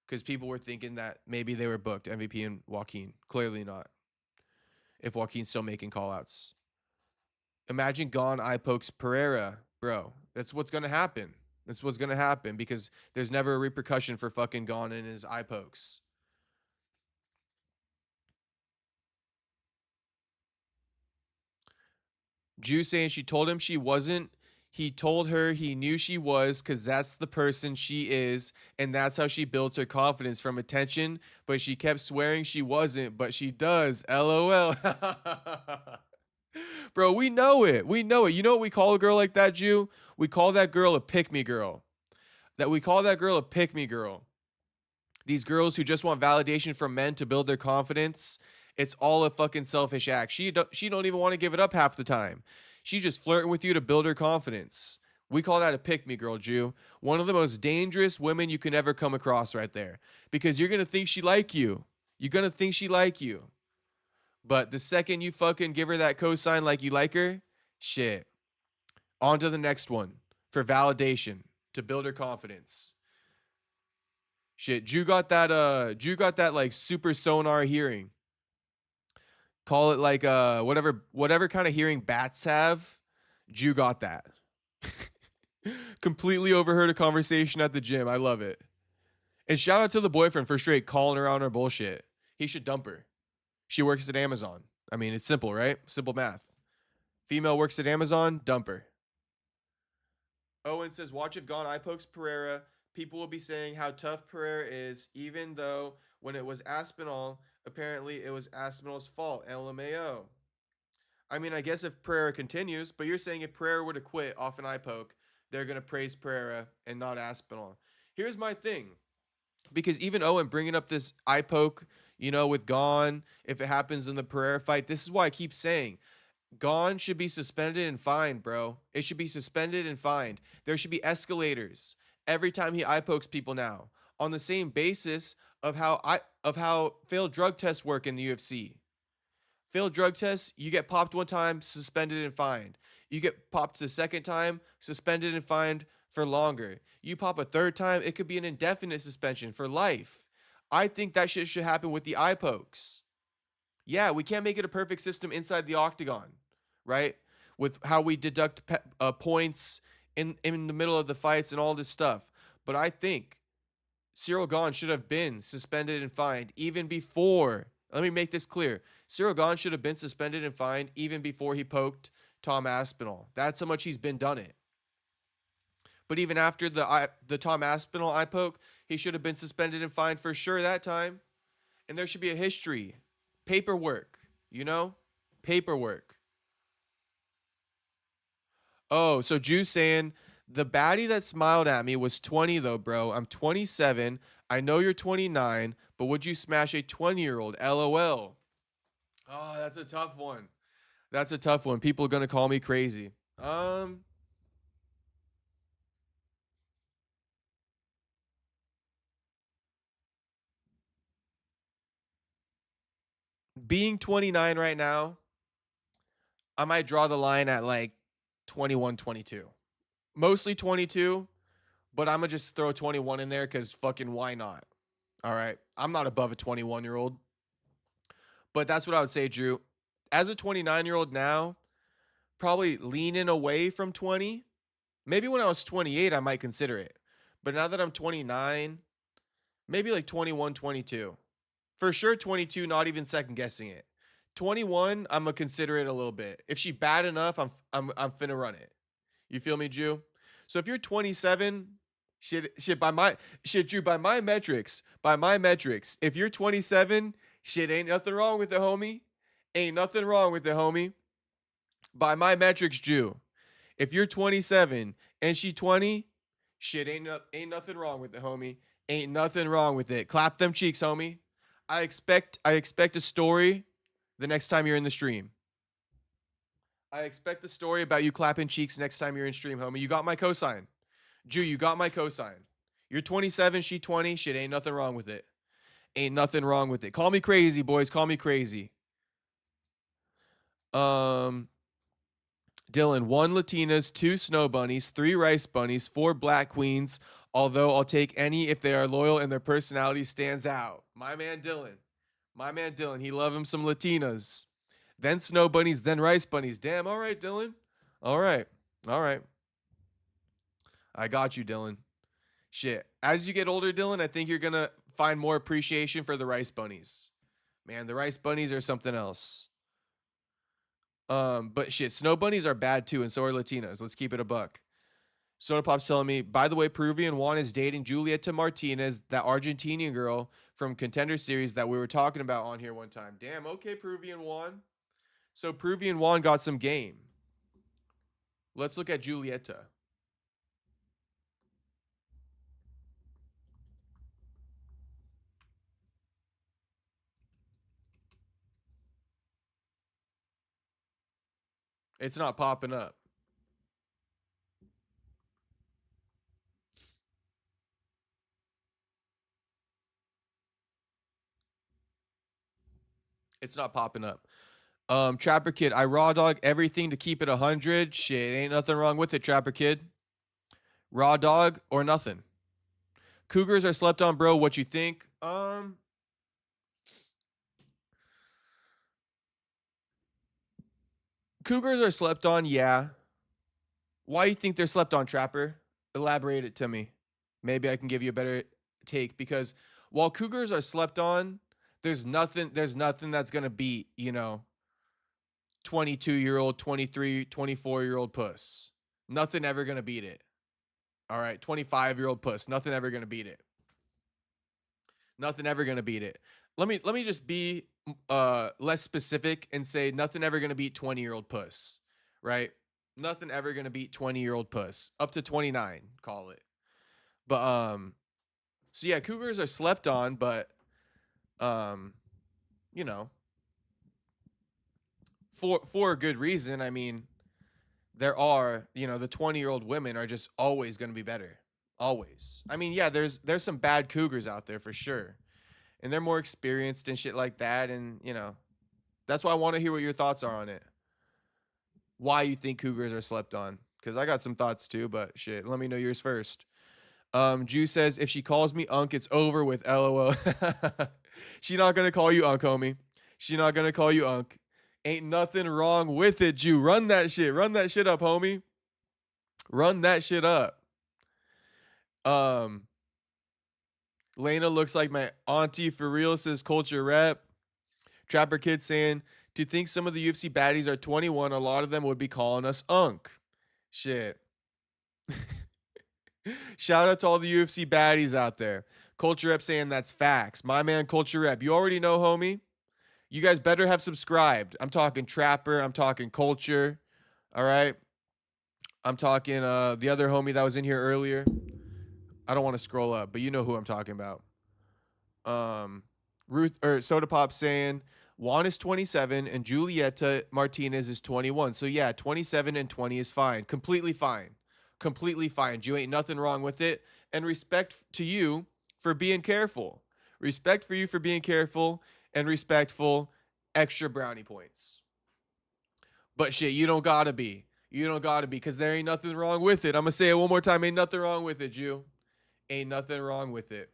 because people were thinking that maybe they were booked, MVP and Joaquin. Clearly not. If Joaquin's still making callouts. Imagine Gon eye pokes Pereira, bro. That's what's going to happen. That's what's going to happen because there's never a repercussion for fucking Gon and his eye pokes. Jew saying she told him she wasn't. He told her he knew she was because that's the person she is, and that's how she builds her confidence from attention, but she kept swearing she wasn't, but she does. LOL. Bro, we know it. We know it. You know what we call a girl like that, Jew? We call that girl a pick-me girl. We call that girl a pick-me girl. These girls who just want validation from men to build their confidence, it's all a fucking selfish act. She don't even want to give it up half the time. She's just flirting with you to build her confidence. We call that a pick-me girl, Jew. One of the most dangerous women you can ever come across right there. Because you're going to think she like you. You're going to think she like you. But the second you fucking give her that cosign like you like her, shit. On to the next one for validation to build her confidence. Shit, Jew got that like super sonar hearing. Call it like whatever kind of hearing bats have. Jew got that. Completely overheard a conversation at the gym. I love it. And shout out to the boyfriend for straight calling her on her bullshit. He should dump her. She works at Amazon. I mean, it's simple, right? Simple math. Female works at Amazon, dump her. Owen says, watch if Gon eye pokes Pereira. People will be saying how tough Pereira is, even though when it was Aspinall, apparently it was Aspinall's fault. LMAO. I mean, I guess if Pereira continues, but you're saying if Pereira were to quit off an eye poke, they're going to praise Pereira and not Aspinall. Here's my thing. Because even Owen bringing up this eye poke, you know, with Gon, if it happens in the Pereira fight, this is why I keep saying Gon should be suspended and fined, bro. It should be suspended and fined. There should be escalators every time he eye pokes people now on the same basis of how failed drug tests work in the UFC. Failed drug tests, you get popped one time, suspended and fined. You get popped the second time, suspended and fined for longer. You pop a third time, it could be an indefinite suspension for life. I think that shit should happen with the eye pokes. Yeah, we can't make it a perfect system inside the octagon, right? With how we deduct points in the middle of the fights and all this stuff. But I think Cyril Gane should have been suspended and fined even before Let me make this clear. Cyril Gahn should have been suspended and fined even before he poked Tom Aspinall. That's how much he's been done it. But even after the Tom Aspinall eye poke, he should have been suspended and fined for sure that time. And there should be a history. Paperwork, you know? Paperwork. Oh, so Juice saying, the baddie that smiled at me was 20 though, bro. I'm 27. I know you're 29, but would you smash a 20-year-old? LOL. Oh, that's a tough one. That's a tough one. People are going to call me crazy. Being 29 right now, I might draw the line at like 21, 22. Mostly 22, but I'm going to just throw 21 in there because fucking why not? All right. I'm not above a 21-year-old. But that's what I would say, Drew. As a 29-year-old now, probably leaning away from 20. Maybe when I was 28, I might consider it. But now that I'm 29, maybe like 21, 22. For sure, 22, not even second guessing it. 21, I'm gonna consider it a little bit. If she bad enough, I'm finna run it. You feel me, Jew? So if you're 27, by my metrics, if you're 27, shit ain't nothing wrong with it, homie. Ain't nothing wrong with it, homie. By my metrics, Jew. If you're 27 and she 20, shit ain't nothing wrong with it, homie. Ain't nothing wrong with it. Clap them cheeks, homie. I expect a story the next time you're in the stream. I expect a story about you clapping cheeks next time you're in stream, homie. You got my cosign. Jew, you got my cosign. You're 27, she 20. Shit, ain't nothing wrong with it. Ain't nothing wrong with it. Call me crazy, boys. Call me crazy. Dylan, 1 Latinas, 2 snow bunnies, 3 rice bunnies, 4 black queens. Although I'll take any if they are loyal and their personality stands out. My man Dylan. He love him some Latinas. Then snow bunnies, then rice bunnies. Damn, all right, Dylan. All right. I got you, Dylan. Shit. As you get older, Dylan, I think you're going to find more appreciation for the rice bunnies. Man, the rice bunnies are something else. But shit, snow bunnies are bad too, and so are Latinas. Let's keep it a buck. Soda Pop's telling me, by the way, Peruvian Juan is dating Julieta Martinez, that Argentinian girl from Contender Series that we were talking about on here one time. Damn, okay, Peruvian Juan. So Peruvian Juan got some game. Let's look at Julieta. It's not popping up. It's not popping up. Trapper Kid, I raw dog everything to keep it 100. Shit, ain't nothing wrong with it, Trapper Kid. Raw dog or nothing. Cougars are slept on, bro. What you think? Cougars are slept on, yeah. Why you think they're slept on, Trapper? Elaborate it to me. Maybe I can give you a better take, because while Cougars are slept on, there's nothing that's going to beat, 22-year-old, 23, 24-year-old puss. Nothing ever going to beat it. All right, 25-year-old puss. Nothing ever going to beat it. Nothing ever going to beat it. Let me just be less specific and say nothing ever going to beat 20-year-old puss, right? Nothing ever going to beat 20-year-old puss. Up to 29, call it. But so yeah, Cougars are slept on, but for a good reason. I mean, there are, the 20-year-old women are just always going to be better. Always. I mean, yeah, there's some bad Cougars out there for sure. And they're more experienced and shit like that. And, that's why I want to hear what your thoughts are on it. Why you think Cougars are slept on. Because I got some thoughts too, but shit, let me know yours first. Jew says, if she calls me Unk, it's over with, LOL. She not going to call you Unk, homie. She not going to call you Unk. Ain't nothing wrong with it, Jew. Run that shit. Run that shit up, homie. Run that shit up. Lena looks like my auntie for real, says Culture Rep. Trapper Kid saying, "Do you think some of the UFC baddies are 21? A lot of them would be calling us unk." Shit. Shout out to all the UFC baddies out there. Culture Rep saying that's facts. My man Culture Rep, you already know, homie. You guys better have subscribed. I'm talking Trapper. I'm talking Culture. All right. I'm talking the other homie that was in here earlier. I don't want to scroll up, but you know who I'm talking about. Ruth or Soda Pop saying Juan is 27 and Julieta Martinez is 21. So yeah, 27 and 20 is fine. Completely fine. Completely fine. You ain't nothing wrong with it. And respect to you for being careful. Respect for you for being careful and respectful. Extra brownie points. But shit, you don't gotta be. You don't gotta be, because there ain't nothing wrong with it. I'm gonna say it one more time. Ain't nothing wrong with it, Jew. Ain't nothing wrong with it.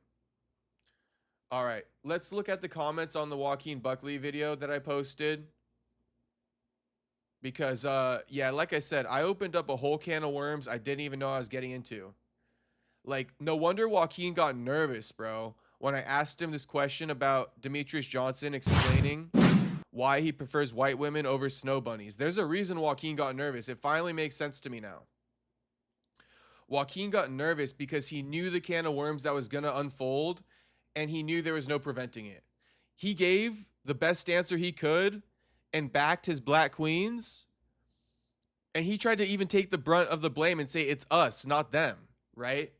All right, let's look at the comments on the Joaquin Buckley video that I posted. Because, yeah, like I said, I opened up a whole can of worms I didn't even know I was getting into. Like, no wonder Joaquin got nervous, bro, when I asked him this question about Demetrius Johnson explaining why he prefers white women over snow bunnies. There's a reason Joaquin got nervous. It finally makes sense to me now. Joaquin got nervous because he knew the can of worms that was going to unfold, and he knew there was no preventing it. He gave the best answer he could and backed his black queens, and he tried to even take the brunt of the blame and say it's us, not them, right?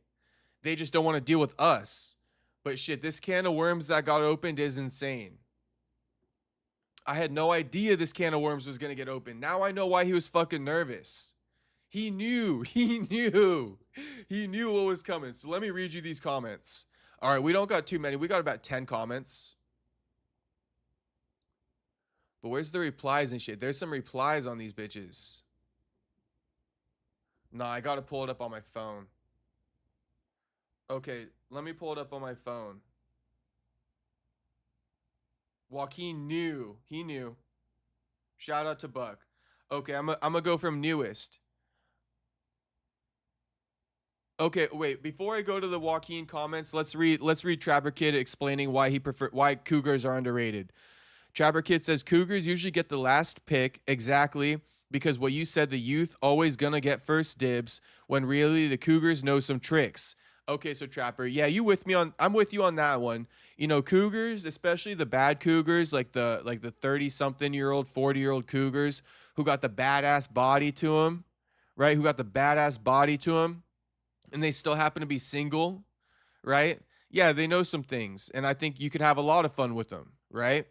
They just don't want to deal with us. But shit, this can of worms that got opened is insane. I had no idea this can of worms was going to get opened. Now I know why he was fucking nervous. He knew what was coming. So let me read you these comments. All right, we don't got too many. We got about 10 comments. But where's the replies and shit? There's some replies on these bitches. Nah, I got to pull it up on my phone. Okay, let me pull it up on my phone. Joaquin knew. He knew. Shout out to Buck. Okay, I'm gonna go from newest. Okay, wait. Before I go to the Joaquin comments, let's read Trapper Kid explaining why Cougars are underrated. Trapper Kid says Cougars usually get the last pick exactly because what you said, the youth always gonna get first dibs when really the Cougars know some tricks. Okay, so Trapper, yeah, I'm with you on that one. You know, Cougars, especially the bad Cougars, like the 30-something-year-old, 40-year-old Cougars who got the badass body to them, right? Who got the badass body to them, and they still happen to be single, right? Yeah, they know some things, and I think you could have a lot of fun with them, right?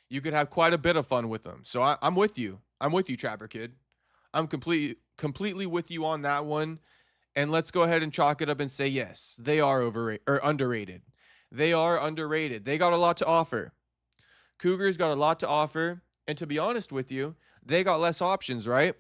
You could have quite a bit of fun with them. So I'm with you. I'm with you, Trapper Kid. I'm completely with you on that one. And let's go ahead and chalk it up and say, yes, they are underrated. They are underrated. They got a lot to offer. Cougars got a lot to offer. And to be honest with you, they got less options, right?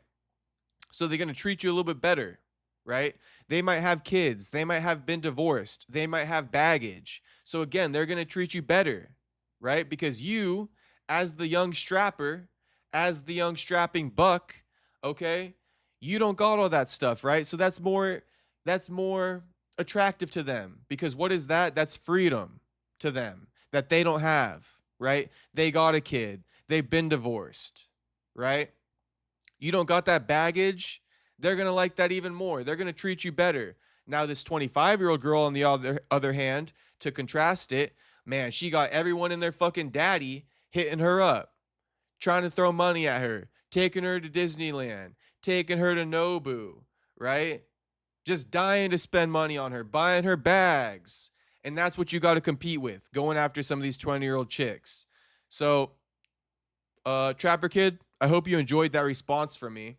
So they're going to treat you a little bit better, right? They might have kids. They might have been divorced. They might have baggage. So again, they're going to treat you better, right? Because you, as the young strapper, as the young strapping buck, okay, you don't got all that stuff, right? So that's more attractive to them, because what is that? That's freedom to them that they don't have, right? They got a kid. They've been divorced, right? You don't got that baggage. They're going to like that even more. They're going to treat you better. Now, this 25-year-old girl, on the other hand, to contrast it, man, she got everyone and their fucking daddy hitting her up, trying to throw money at her, taking her to Disneyland, taking her to Nobu, right? Just dying to spend money on her, buying her bags. And that's what you got to compete with, going after some of these 20-year-old chicks. So, Trapper Kid, I hope you enjoyed that response from me.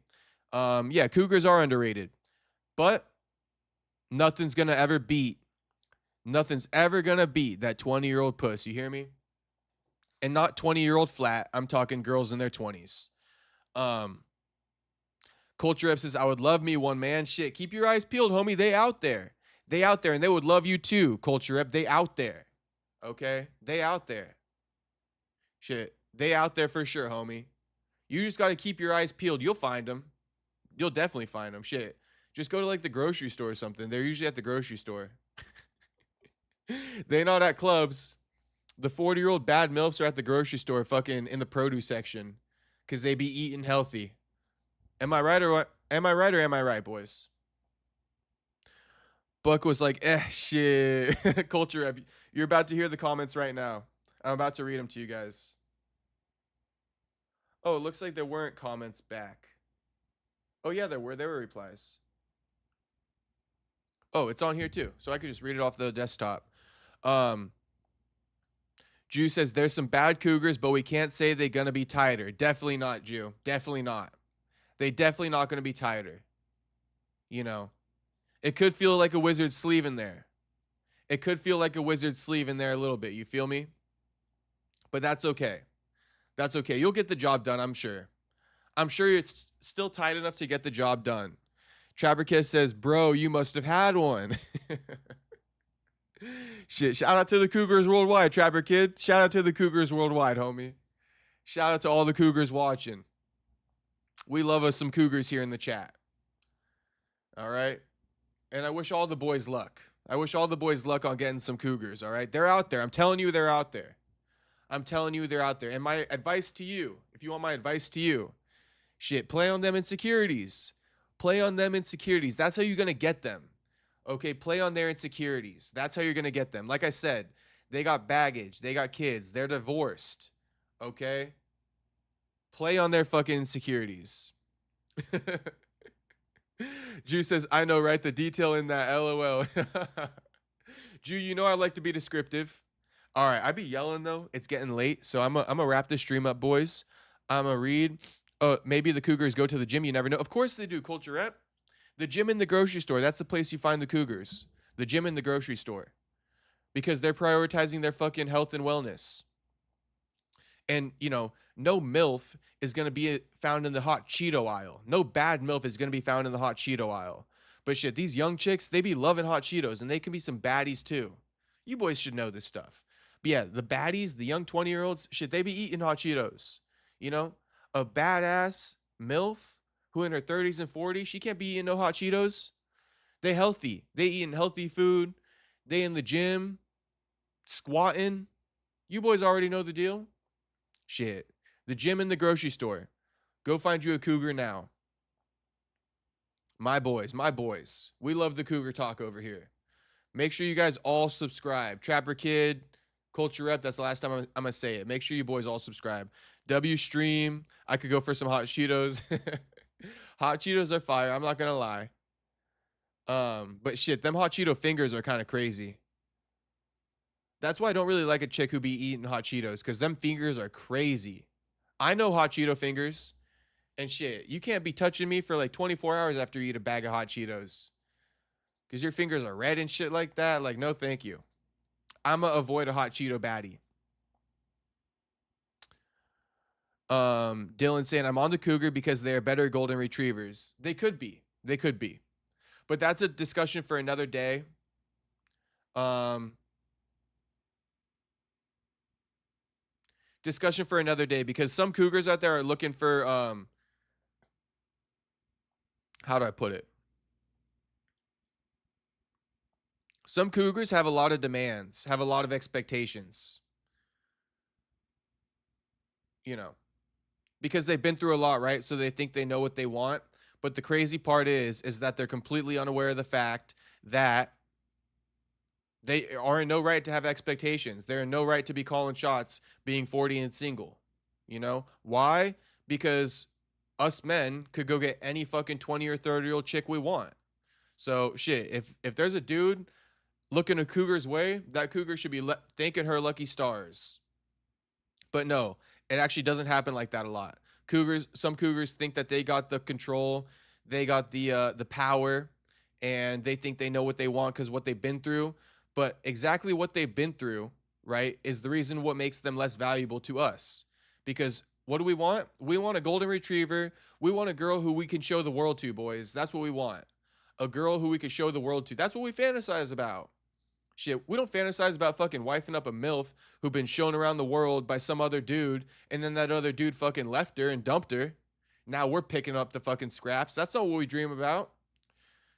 Yeah, Cougars are underrated. But nothing's going to ever beat that 20-year-old puss. You hear me? And not 20-year-old flat. I'm talking girls in their 20s. Culture Rep says, I would love me one, man. Shit, keep your eyes peeled, homie. They out there. They out there, and they would love you too, Culture Rep. They out there. Okay? They out there. Shit, they out there for sure, homie. You just got to keep your eyes peeled. You'll find them. You'll definitely find them. Shit. Just go to like the grocery store or something. They're usually at the grocery store. They're not at clubs. The 40-year-old bad MILFs are at the grocery store fucking in the produce section because they be eating healthy. Am I right or what? Am I right or am I right, boys? Buck was like, shit. Culture rep. You're about to hear the comments right now. I'm about to read them to you guys. Oh, it looks like there weren't comments back. Oh, yeah, there were. There were replies. Oh, it's on here too. So I could just read it off the desktop. Jew says, there's some bad Cougars, but we can't say they're going to be tighter. Definitely not, Jew. Definitely not. They definitely not going to be tighter. You know, it could feel like a Wizard's sleeve in there. It could feel like a Wizard's sleeve in there a little bit. You feel me? But that's okay. That's okay. You'll get the job done, I'm sure. I'm sure it's still tight enough to get the job done. Traberkiss says, bro, you must have had one. Shit, shout out to the Cougars worldwide, Trapper Kid. Shout out to the Cougars worldwide, homie. Shout out to all the Cougars watching. We love us some Cougars here in the chat. All right? And I wish all the boys luck. I wish all the boys luck on getting some Cougars, all right? They're out there. I'm telling you they're out there. I'm telling you they're out there. And my advice to you, if you want my advice to you, shit, play on them insecurities. Play on them insecurities. That's how you're going to get them. Okay, play on their insecurities. That's how you're going to get them. Like I said, they got baggage. They got kids. They're divorced. Okay? Play on their fucking insecurities. Jew says, I know, right? The detail in that, LOL. Jew, you know I like to be descriptive. All right, I be yelling, though. It's getting late, so I'm gonna wrap this stream up, boys. I'm going to read. Maybe the Cougars go to the gym. You never know. Of course they do, Culture Rep. The gym and the grocery store, that's the place you find the Cougars. The gym and the grocery store. Because they're prioritizing their fucking health and wellness. And, you know, no MILF is going to be found in the hot Cheeto aisle. No bad MILF is going to be found in the hot Cheeto aisle. But shit, these young chicks, they be loving hot Cheetos, and they can be some baddies too. You boys should know this stuff. But yeah, the baddies, the young 20-year-olds, shit, they be eating hot Cheetos. You know, a badass MILF who in her 30s and 40s, she can't be eating no hot Cheetos. They healthy. They eating healthy food. They in the gym, squatting. You boys already know the deal. Shit. The gym and the grocery store. Go find you a Cougar now. My boys, my boys. We love the Cougar talk over here. Make sure you guys all subscribe. Trapper Kid, Culture Rep, that's the last time I'm going to say it. Make sure you boys all subscribe. W Stream, I could go for some hot Cheetos. Hot Cheetos are fire, I'm not going to lie. But shit, them hot Cheeto fingers are kind of crazy. That's why I don't really like a chick who be eating hot Cheetos, because them fingers are crazy. I know hot Cheeto fingers, and shit, you can't be touching me for like 24 hours after you eat a bag of hot Cheetos. Because your fingers are red and shit like that. Like, no thank you. I'm going to avoid a hot Cheeto baddie. Dylan saying, I'm on the Cougar because they are better golden retrievers. They could be. They could be. But that's a discussion for another day. Discussion for another day, because some Cougars out there are looking for, how do I put it? Some Cougars have a lot of demands, have a lot of expectations. You know, because they've been through a lot, right? So they think they know what they want. But the crazy part is that they're completely unaware of the fact that they are in no right to have expectations. They're in no right to be calling shots being 40 and single. You know? Why? Because us men could go get any fucking 20 or 30-year-old chick we want. So, shit, if there's a dude looking a Cougar's way, that Cougar should be thanking her lucky stars. But no, it actually doesn't happen like that a lot. Some Cougars think that they got the control, they got the power, and they think they know what they want because what they've been through. But exactly what they've been through, right, is the reason what makes them less valuable to us. Because what do we want? We want a golden retriever. We want a girl who we can show the world to, boys. That's what we want. A girl who we can show the world to. That's what we fantasize about. Shit, we don't fantasize about fucking wifing up a MILF who been shown around the world by some other dude, and then that other dude fucking left her and dumped her. Now we're picking up the fucking scraps. That's not what we dream about.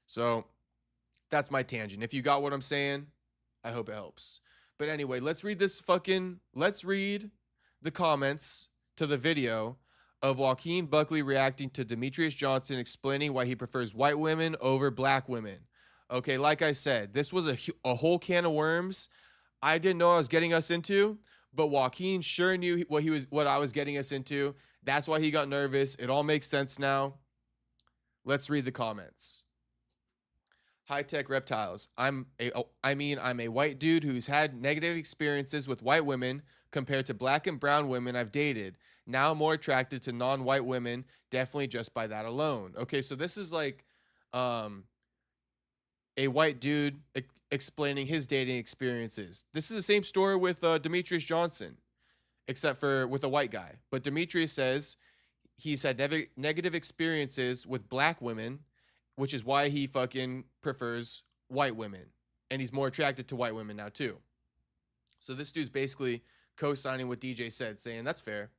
So that's my tangent. If you got what I'm saying, I hope it helps. But anyway, let's read the comments to the video of Joaquin Buckley reacting to Demetrius Johnson explaining why he prefers white women over black women. Okay, like I said, this was a whole can of worms. I didn't know I was getting us into, but Joaquin sure knew what I was getting us into. That's why he got nervous. It all makes sense now. Let's read the comments. High-tech reptiles. I'm a white dude who's had negative experiences with white women compared to black and brown women I've dated. Now I'm more attracted to non-white women, definitely just by that alone. Okay, so this is like a white dude explaining his dating experiences. This is the same story with Demetrius Johnson, except for with a white guy. But Demetrius says he's had negative experiences with black women, which is why he fucking prefers white women. And he's more attracted to white women now too. So this dude's basically co-signing what DJ said, saying that's fair.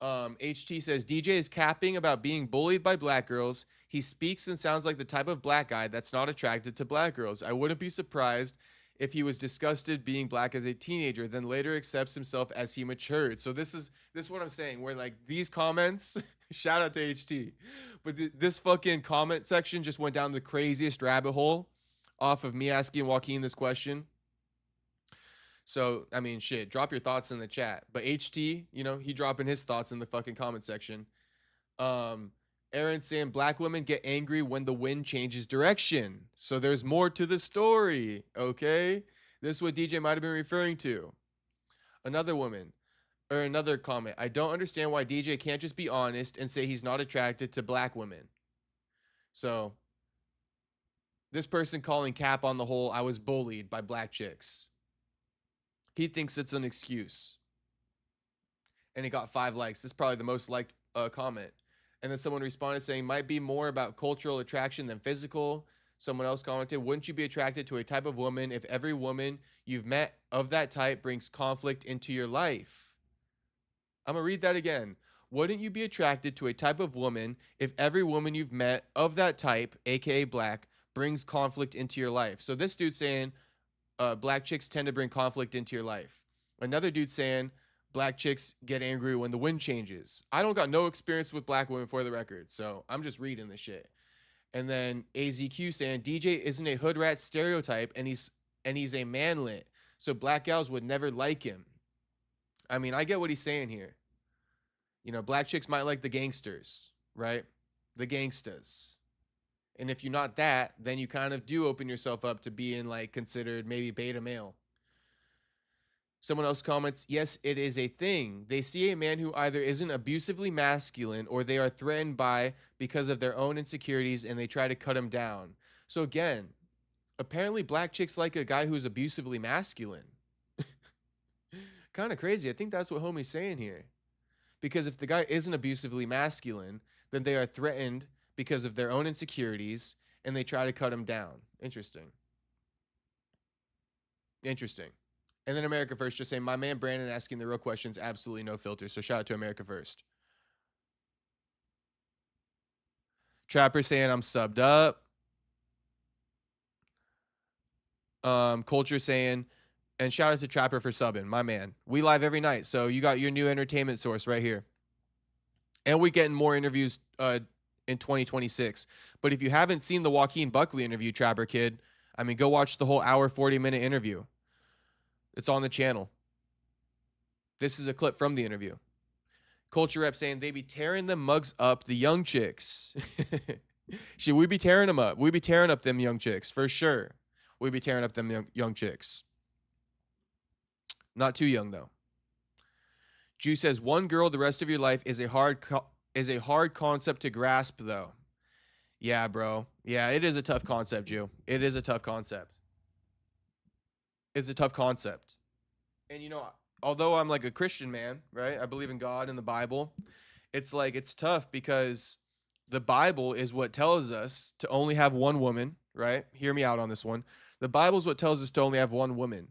HT says DJ is capping about being bullied by black girls. He speaks and sounds like the type of black guy that's not attracted to black girls. I wouldn't be surprised if he was disgusted being black as a teenager, then later accepts himself as he matured. So this is what I'm saying, where like these comments, shout out to HT, but this fucking comment section just went down the craziest rabbit hole off of me asking Joaquin this question. So, I mean, shit, drop your thoughts in the chat. But HT, you know, he dropping his thoughts in the fucking comment section. Aaron saying black women get angry when the wind changes direction. So there's more to the story, okay? This is what DJ might have been referring to. Another comment. I don't understand why DJ can't just be honest and say he's not attracted to black women. So this person calling cap on the whole, I was bullied by black chicks. He thinks it's an excuse. And it got 5 likes. This is probably the most liked comment. And then someone responded saying, might be more about cultural attraction than physical. Someone else commented, wouldn't you be attracted to a type of woman if every woman you've met of that type brings conflict into your life? I'm going to read that again. Wouldn't you be attracted to a type of woman if every woman you've met of that type, aka black, brings conflict into your life? So this dude's saying, black chicks tend to bring conflict into your life. Another dude saying black chicks get angry when the wind changes. I don't got no experience with black women for the record, so I'm just reading this shit. And then AZQ saying DJ isn't a hood rat stereotype and he's a manlet, so black gals would never like him. I mean, I get what he's saying here. You know, black chicks might like the gangsters, right? The gangstas. And if you're not that, then you kind of do open yourself up to being like considered maybe beta male. Someone else comments, yes, it is a thing. They see a man who either isn't abusively masculine or they are threatened by because of their own insecurities and they try to cut him down. So again, apparently black chicks like a guy who's abusively masculine. Kind of crazy. I think that's what homie's saying here. Because if the guy isn't abusively masculine, then they are threatened because of their own insecurities, and they try to cut him down. Interesting. Interesting. And then America First just saying, my man Brandon asking the real questions, absolutely no filter. So shout out to America First. Trapper saying I'm subbed up. Culture saying, and shout out to Trapper for subbing, my man. We live every night, so you got your new entertainment source right here. And we're getting more interviews in 2026. But if you haven't seen the Joaquin Buckley interview, Trapper Kid, I mean, go watch the whole hour, 40-minute interview. It's on the channel. This is a clip from the interview. Culture Rep saying they be tearing them mugs up, the young chicks. Should we be tearing them up? We be tearing up them young chicks, for sure. We be tearing up them young chicks. Not too young, though. Jew says, one girl the rest of your life is a hard concept to grasp, though. Yeah, bro. Yeah, it is a tough concept, Jew. It is a tough concept. It's a tough concept. And, you know, although I'm like a Christian man, right? I believe in God and the Bible. It's like, it's tough because the Bible is what tells us to only have one woman, right? Hear me out on this one. The Bible is what tells us to only have one woman.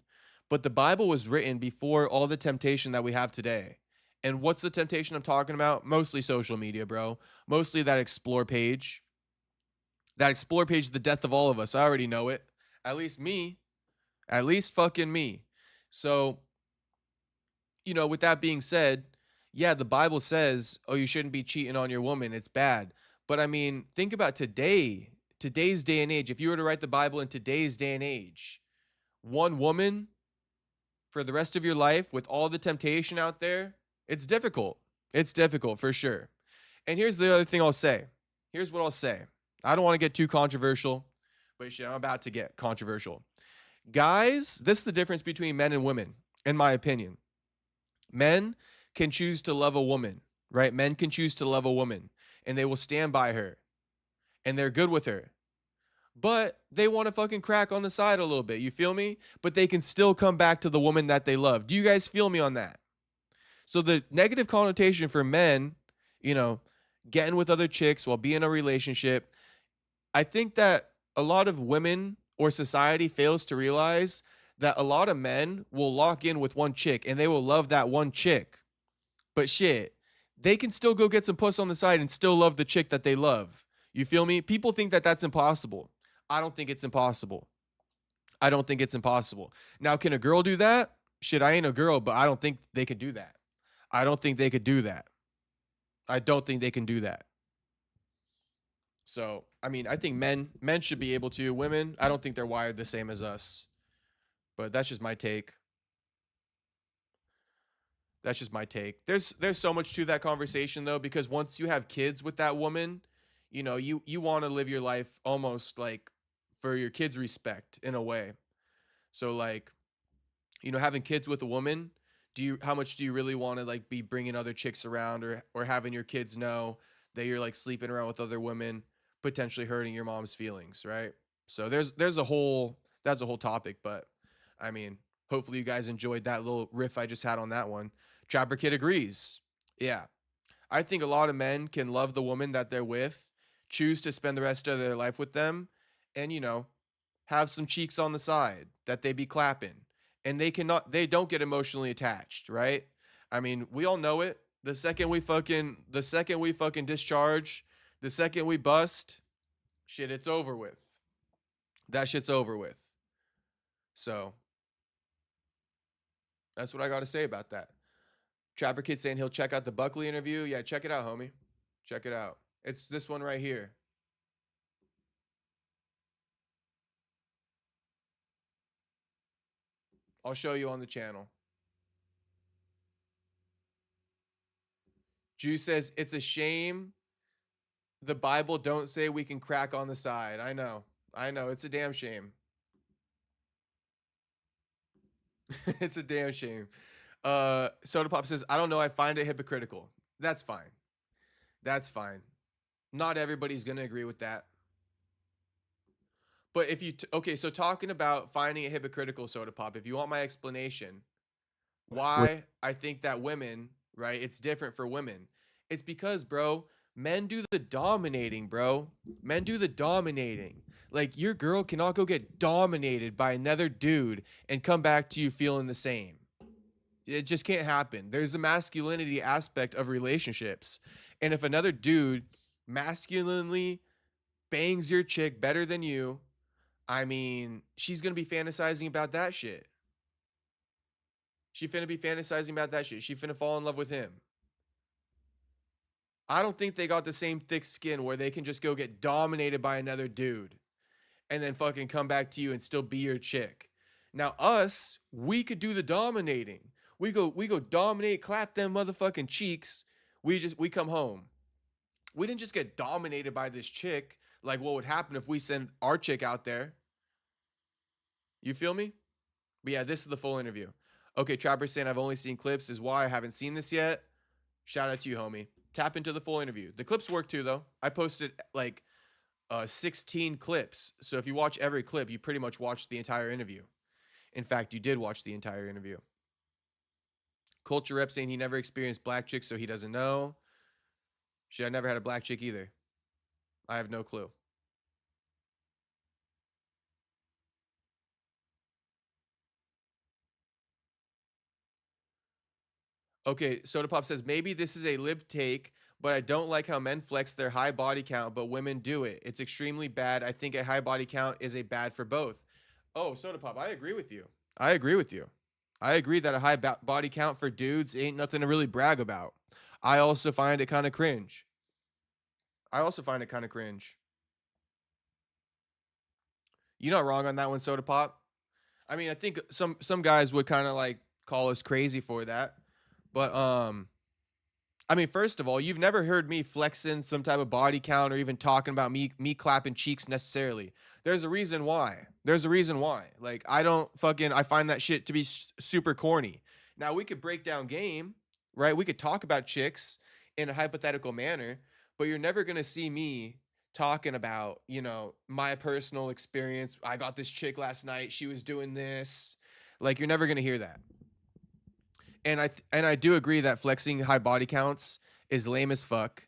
But the Bible was written before all the temptation that we have today. And what's the temptation I'm talking about? Mostly social media, bro. Mostly that explore page. That explore page is the death of all of us. I already know it. At least me. At least fucking me. So, with that being said, yeah, the Bible says, oh, you shouldn't be cheating on your woman. It's bad. But I mean, think about today's day and age. If you were to write the Bible in today's day and age, one woman for the rest of your life with all the temptation out there, it's difficult. It's difficult for sure. And here's the other thing I'll say. Here's what I'll say. I don't want to get too controversial, but shit, I'm about to get controversial. Guys, this is the difference between men and women, in my opinion. Men can choose to love a woman, right? Men can choose to love a woman, and they will stand by her, and they're good with her. But they want to fucking crack on the side a little bit, you feel me? But they can still come back to the woman that they love. Do you guys feel me on that? So the negative connotation for men, getting with other chicks while being in a relationship, I think that a lot of women or society fails to realize that a lot of men will lock in with one chick and they will love that one chick. But shit, they can still go get some puss on the side and still love the chick that they love. You feel me? People think that that's impossible. I don't think it's impossible. I don't think it's impossible. Now, can a girl do that? Shit, I ain't a girl, but I don't think they could do that. I don't think they could do that. I don't think they can do that. So, I mean, I think men should be able to. Women, I don't think they're wired the same as us. But that's just my take. That's just my take. There's so much to that conversation though, because once you have kids with that woman, you want to live your life almost like for your kids' respect in a way. So like, having kids with a woman, how much do you really want to like be bringing other chicks around or having your kids know that you're like sleeping around with other women, potentially hurting your mom's feelings, right? So that's a whole topic, but I mean, hopefully you guys enjoyed that little riff I just had on that one. Trapper Kid agrees. Yeah. I think a lot of men can love the woman that they're with, choose to spend the rest of their life with them, and have some cheeks on the side that they be clapping. And they don't get emotionally attached, right? I mean, we all know it. The second we fucking discharge, the second we bust, shit, it's over with. That shit's over with. So that's what I got to say about that. Trapper Kid saying he'll check out the Buckley interview. Yeah, check it out, homie. Check it out. It's this one right here. I'll show you on the channel. Juice says, it's a shame the Bible don't say we can crack on the side. I know. It's a damn shame. It's a damn shame. Soda Pop says, I don't know. I find it hypocritical. That's fine. That's fine. Not everybody's going to agree with that. But if you, okay, so talking about finding it hypocritical, Soda Pop, if you want my explanation, why I think that women, right, it's different for women. It's because, bro, men do the dominating, bro. Men do the dominating. Like, your girl cannot go get dominated by another dude and come back to you feeling the same. It just can't happen. There's the masculinity aspect of relationships. And if another dude masculinely bangs your chick better than you, I mean, she's going to be fantasizing about that shit. She finna be fantasizing about that shit. She finna fall in love with him. I don't think they got the same thick skin where they can just go get dominated by another dude and then fucking come back to you and still be your chick. Now us, we could do the dominating. We go dominate, clap them motherfucking cheeks. We come home. We didn't just get dominated by this chick like what would happen if we send our chick out there. You feel me? But yeah, this is the full interview. Okay, Trapper saying I've only seen clips is why I haven't seen this yet. Shout out to you, homie. Tap into the full interview. The clips work too, though. I posted like 16 clips. So if you watch every clip, you pretty much watched the entire interview. In fact, you did watch the entire interview. Culture Rep saying he never experienced black chicks, so he doesn't know. Shit, I never had a black chick either. I have no clue. Okay, Soda Pop says, maybe this is a lib take, but I don't like how men flex their high body count, but women do it. It's extremely bad. I think a high body count is a bad for both. Oh, Soda Pop, I agree with you. I agree with you. I agree that a high body count for dudes ain't nothing to really brag about. I also find it kind of cringe. You're not wrong on that one, Soda Pop. I mean, I think some guys would kind of like call us crazy for that. But I mean, first of all, you've never heard me flexing some type of body count or even talking about me clapping cheeks necessarily. There's a reason why. Like, I find that shit to be super corny. Now, we could break down game, right? We could talk about chicks in a hypothetical manner, but you're never going to see me talking about, my personal experience. I got this chick last night. She was doing this. Like, you're never going to hear that. And I do agree that flexing high body counts is lame as fuck.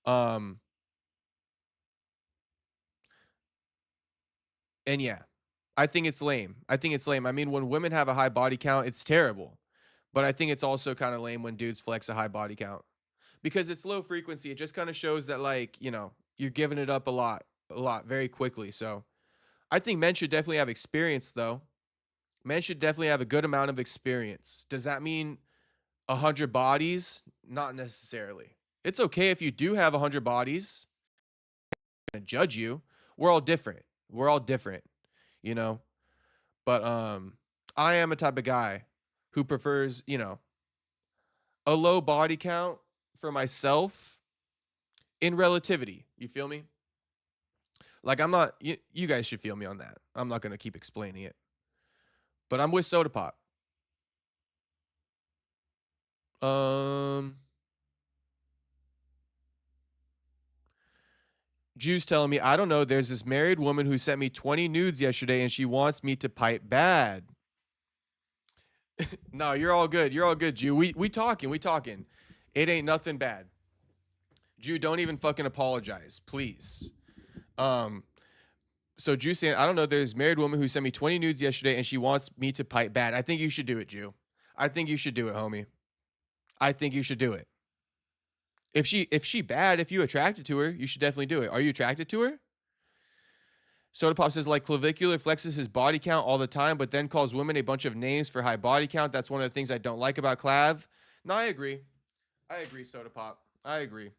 And yeah, I think it's lame. I mean, when women have a high body count, it's terrible. But I think it's also kind of lame when dudes flex a high body count because it's low frequency. It just kind of shows that, like, you're giving it up a lot very quickly. So I think men should definitely have experience, though. Men should definitely have a good amount of experience. Does that mean 100 bodies? Not necessarily. It's okay if you do have 100 bodies. I'm gonna judge you. We're all different. But I am a type of guy who prefers, a low body count for myself in relativity. You feel me? Like, I'm not, you guys should feel me on that. I'm not going to keep explaining it. But I'm with Soda Pop. Juice telling me, I don't know, there's this married woman who sent me 20 nudes yesterday and she wants me to pipe bad. No, you're all good. Jew. We talking. It ain't nothing bad. Jew, don't even fucking apologize, please. So Jew saying, I don't know, there's a married woman who sent me 20 nudes yesterday and she wants me to pipe bad. I think you should do it, Jew. I think you should do it, homie. I think you should do it. If she bad, if you attracted to her, you should definitely do it. Are you attracted to her? Soda Pop says, like, Clavicular flexes his body count all the time, but then calls women a bunch of names for high body count. That's one of the things I don't like about Clav. No, I agree. Soda Pop. I agree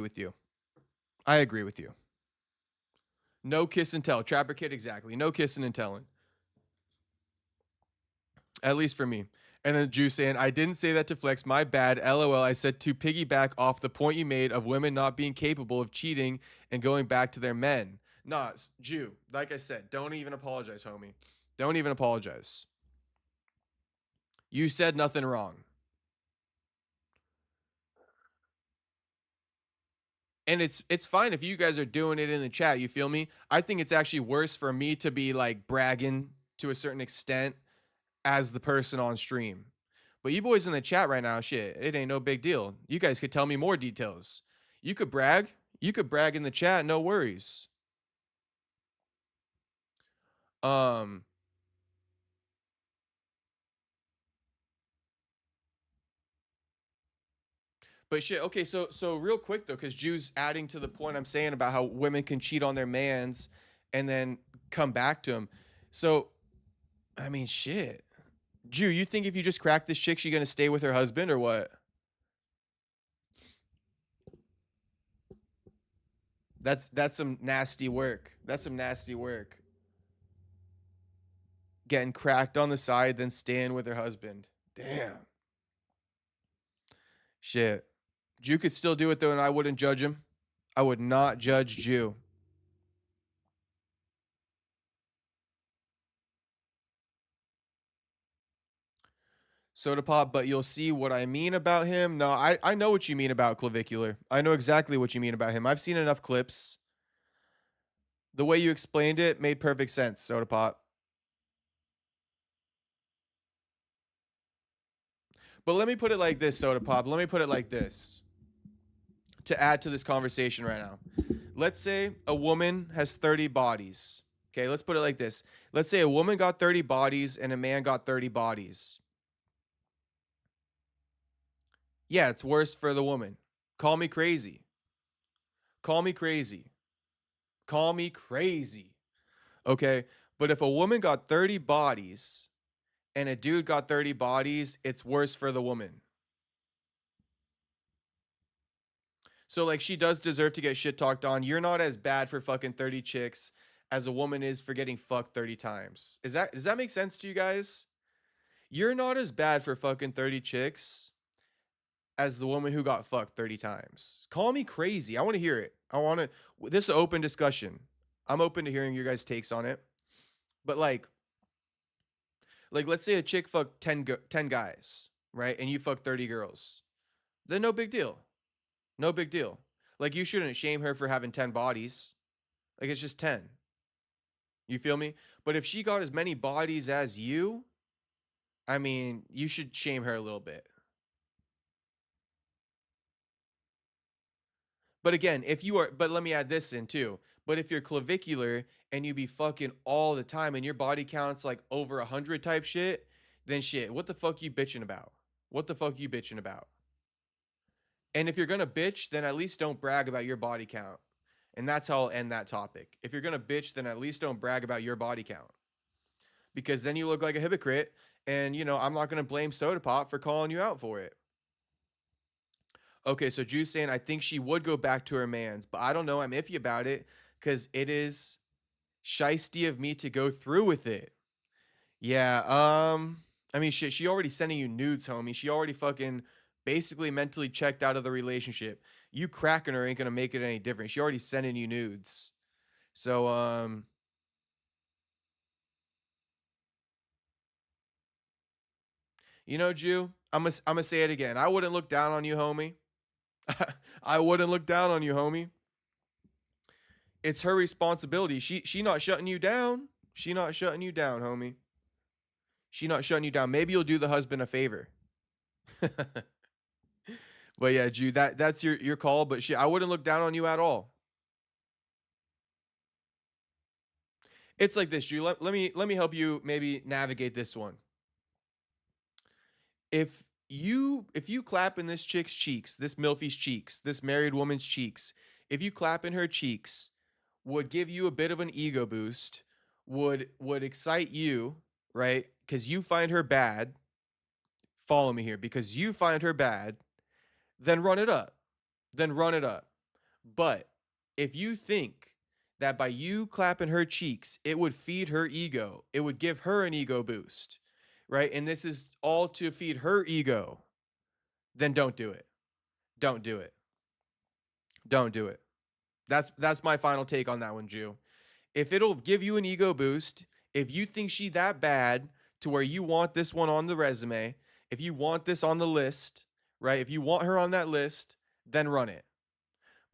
with you. No kiss and tell. Trapper Kid, exactly. No kissing and telling. At least for me. And then Juice saying, I didn't say that to flex. My bad. LOL. I said to piggyback off the point you made of women not being capable of cheating and going back to their men. Nah, Jew, like I said, don't even apologize, homie. Don't even apologize. You said nothing wrong. And it's fine if you guys are doing it in the chat, you feel me? I think it's actually worse for me to be like bragging to a certain extent as the person on stream. But you boys in the chat right now, shit, it ain't no big deal. You guys could tell me more details. You could brag in the chat, no worries. But shit, okay, so real quick though, because Jew's adding to the point I'm saying about how women can cheat on their mans and then come back to him. So, I mean, shit. Jew, you think if you just crack this chick, she gonna stay with her husband or what? That's some nasty work. Getting cracked on the side, then staying with her husband. Damn. Shit. Jew could still do it though, and I wouldn't judge him. I would not judge Jew. Soda Pop, but you'll see what I mean about him. No, I know what you mean about Clavicular. I know exactly what you mean about him. I've seen enough clips. The way you explained it made perfect sense, Soda Pop. But let me put it like this, Soda Pop. Let me put it like this to add to this conversation right now. Let's say a woman has 30 bodies. Okay, let's put it like this. Let's say a woman got 30 bodies and a man got 30 bodies. Yeah, it's worse for the woman. Call me crazy. Okay, But if a woman got 30 bodies and a dude got 30 bodies, it's worse for the woman. So like she does deserve to get shit talked on. You're not as bad for fucking 30 chicks as a woman is for getting fucked 30 times. Does that make sense to you guys? You're not as bad for fucking 30 chicks as the woman who got fucked 30 times. Call me crazy. I want to hear it. This is an open discussion. I'm open to hearing your guys' takes on it. But like let's say a chick fucked 10 guys, right? And you fuck 30 girls. Then no big deal. No big deal. Like you shouldn't shame her for having 10 bodies. Like it's just 10. You feel me? But if she got as many bodies as you, I mean, you should shame her a little bit. But again, but let me add this in too. But if you're clavicular and you be fucking all the time and your body counts like over 100 type shit, then shit, what the fuck you bitching about? What the fuck you bitching about? And if you're gonna bitch, then at least don't brag about your body count. And that's how I'll end that topic. If you're gonna bitch, then at least don't brag about your body count. Because then you look like a hypocrite, and I'm not gonna blame Soda Pop for calling you out for it. Okay, so Drew's saying, I think she would go back to her mans, but I don't know. I'm iffy about it because it is shiesty of me to go through with it. Yeah, I mean, shit, she already sending you nudes, homie. She already fucking basically mentally checked out of the relationship. You cracking her ain't gonna make it any different. She already sending you nudes. So, Jew, I'm gonna say it again. I wouldn't look down on you, homie. I wouldn't look down on you, homie. It's her responsibility. She not shutting you down. She not shutting you down, homie. She not shutting you down. Maybe you'll do the husband a favor. But yeah, Jew, that's your call. But I wouldn't look down on you at all. It's like this, Jew. Let me help you maybe navigate this one. If you clap in this chick's cheeks, this milfie's cheeks, this married woman's cheeks, if you clap in her cheeks, would give you a bit of an ego boost, would excite you, right? Because you find her bad. Follow me here. Because you find her bad, then run it up. Then run it up. But if you think that by you clapping her cheeks, it would feed her ego, it would give her an ego boost, right? And this is all to feed her ego, then don't do it. Don't do it. Don't do it. That's my final take on that one, Jew. If it'll give you an ego boost, if you think she that bad to where you want this one on the resume, if you want this on the list, right? If you want her on that list, then run it.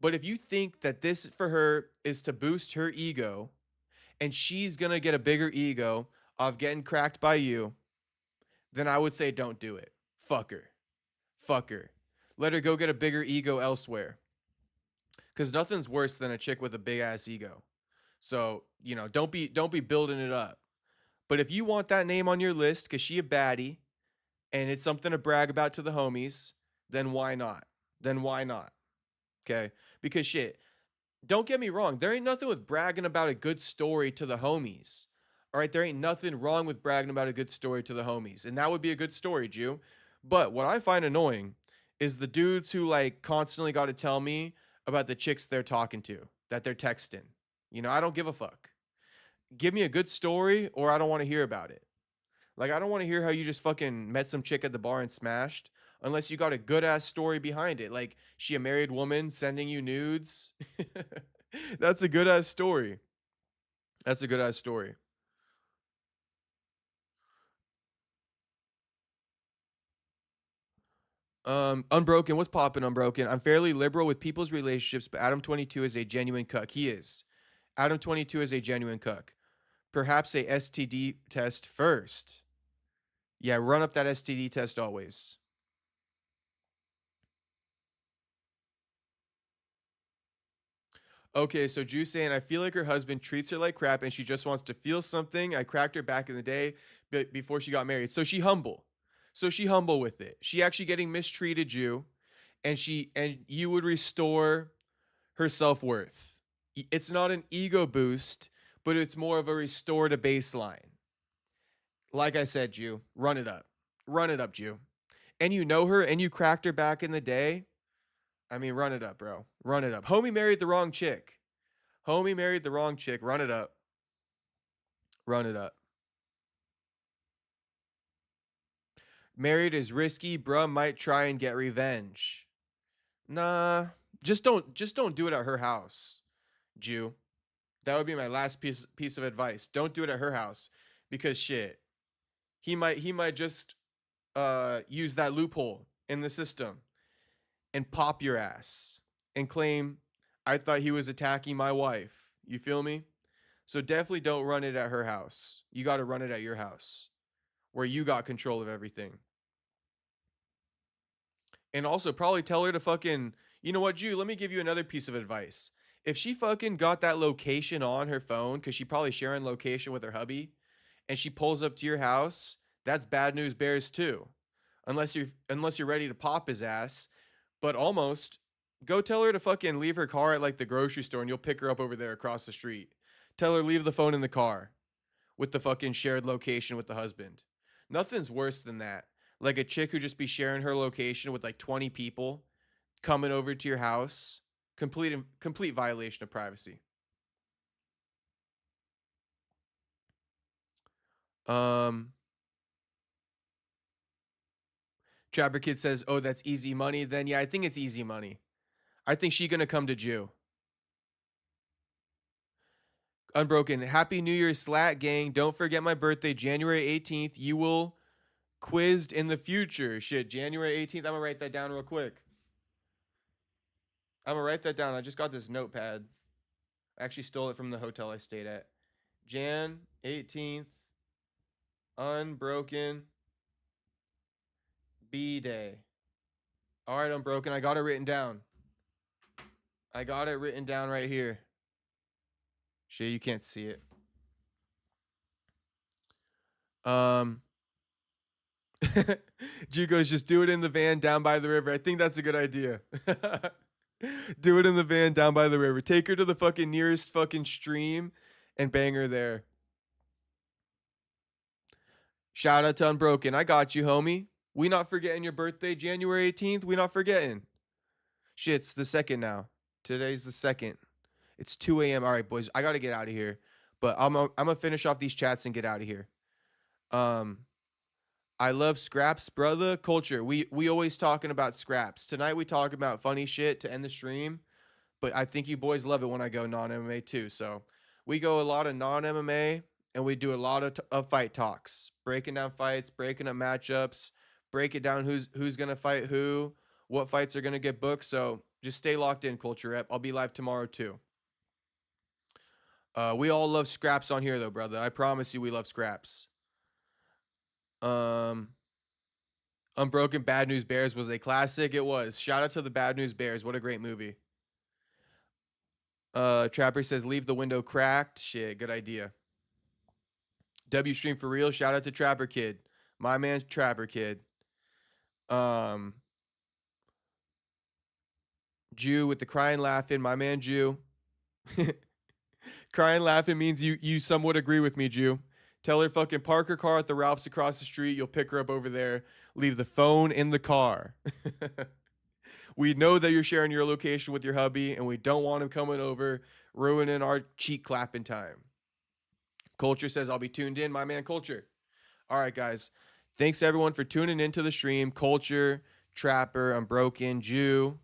But if you think that this for her is to boost her ego and she's going to get a bigger ego of getting cracked by you, then I would say don't do it. Fuck her. Fuck her. Let her go get a bigger ego elsewhere. Because nothing's worse than a chick with a big ass ego. So, don't be building it up. But if you want that name on your list because she a baddie and it's something to brag about to the homies, then why not? Then why not? Okay? Because shit, don't get me wrong. There ain't nothing with bragging about a good story to the homies. All right? There ain't nothing wrong with bragging about a good story to the homies. And that would be a good story, Jew. But what I find annoying is the dudes who constantly got to tell me about the chicks they're talking to, that they're texting. I don't give a fuck. Give me a good story or I don't want to hear about it. I don't want to hear how you just fucking met some chick at the bar and smashed unless you got a good ass story behind it. Like she a married woman sending you nudes. That's a good ass story. That's a good ass story. Unbroken, what's poppin', Unbroken? I'm fairly liberal with people's relationships, but Adam22 is a genuine cuck. He is. Adam22 is a genuine cuck. Perhaps a STD test first. Yeah, run up that STD test always. Okay, so Drew saying, I feel like her husband treats her like crap and she just wants to feel something. I cracked her back in the day before she got married. So she humble. So she humble with it. She actually getting mistreated you, and you would restore her self-worth. It's not an ego boost, but it's more of a restore to baseline. Like I said, Jew, run it up. Run it up, Jew. And you know her and you cracked her back in the day. I mean, run it up, bro. Run it up. Homie married the wrong chick. Homie married the wrong chick. Run it up. Run it up. Married is risky. Bruh might try and get revenge. Nah. Just don't do it at her house, Jew. That would be my last piece of advice. Don't do it at her house. Because shit. He might just use that loophole in the system and pop your ass and claim I thought he was attacking my wife. You feel me? So definitely don't run it at her house. You got to run it at your house where you got control of everything. And also probably tell her to fucking, you know what, Jew, let me give you another piece of advice. If she fucking got that location on her phone, because she probably sharing location with her hubby, and she pulls up to your house, that's bad news bears too. Unless you're ready to pop his ass. But almost, go tell her to fucking leave her car at like the grocery store and you'll pick her up over there across the street. Tell her leave the phone in the car with the fucking shared location with the husband. Nothing's worse than that. Like a chick who just be sharing her location with like 20 people coming over to your house. Complete violation of privacy. Trapper Kid says, oh, that's easy money. Then, yeah, I think it's easy money. I think she gonna come to Jew. Unbroken. Happy New Year, Slat Gang. Don't forget my birthday, January 18th. You will quizzed in the future. Shit, January 18th. I'm gonna write that down real quick. I'm gonna write that down. I just got this notepad. I actually stole it from the hotel I stayed at. Jan 18th. Unbroken. B-Day. All right, Unbroken. I got it written down. I got it written down right here. Shit, you can't see it. Jugo's just do it in the van down by the river. I think that's a good idea. Do it in the van down by the river. Take her to the fucking nearest fucking stream and bang her there. Shout out to Unbroken. I got you, homie. We not forgetting your birthday, January 18th. We not forgetting. Shit, it's the 2nd now. Today's the 2nd. It's 2 a.m. All right, boys. I got to get out of here. But I'm going to finish off these chats and get out of here. I love scraps, brother. Culture. We always talking about scraps. Tonight we talk about funny shit to end the stream. But I think you boys love it when I go non-MMA too. So we go a lot of non-MMA and we do a lot of fight talks. Breaking down fights, breaking up matchups, break it down who's going to fight who, what fights are going to get booked. So just stay locked in, Culture Rep. I'll be live tomorrow too. We all love scraps on here though, brother. I promise you we love scraps. Unbroken Bad News Bears was a classic. It was. Shout out to the Bad News Bears. What a great movie. Trapper says leave the window cracked. Shit, good idea. W stream for real. Shout out to Trapper Kid. My man's Trapper Kid. Jew with the crying laughing. My man Jew. Crying laughing means you somewhat agree with me, Jew. Tell her fucking park her car at the Ralph's across the street. You'll pick her up over there. Leave the phone in the car. We know that you're sharing your location with your hubby, and we don't want him coming over, ruining our cheek clapping time. Culture says, I'll be tuned in. My man, Culture. All right, guys. Thanks, everyone, for tuning into the stream. Culture, Trapper, Unbroken, Jew.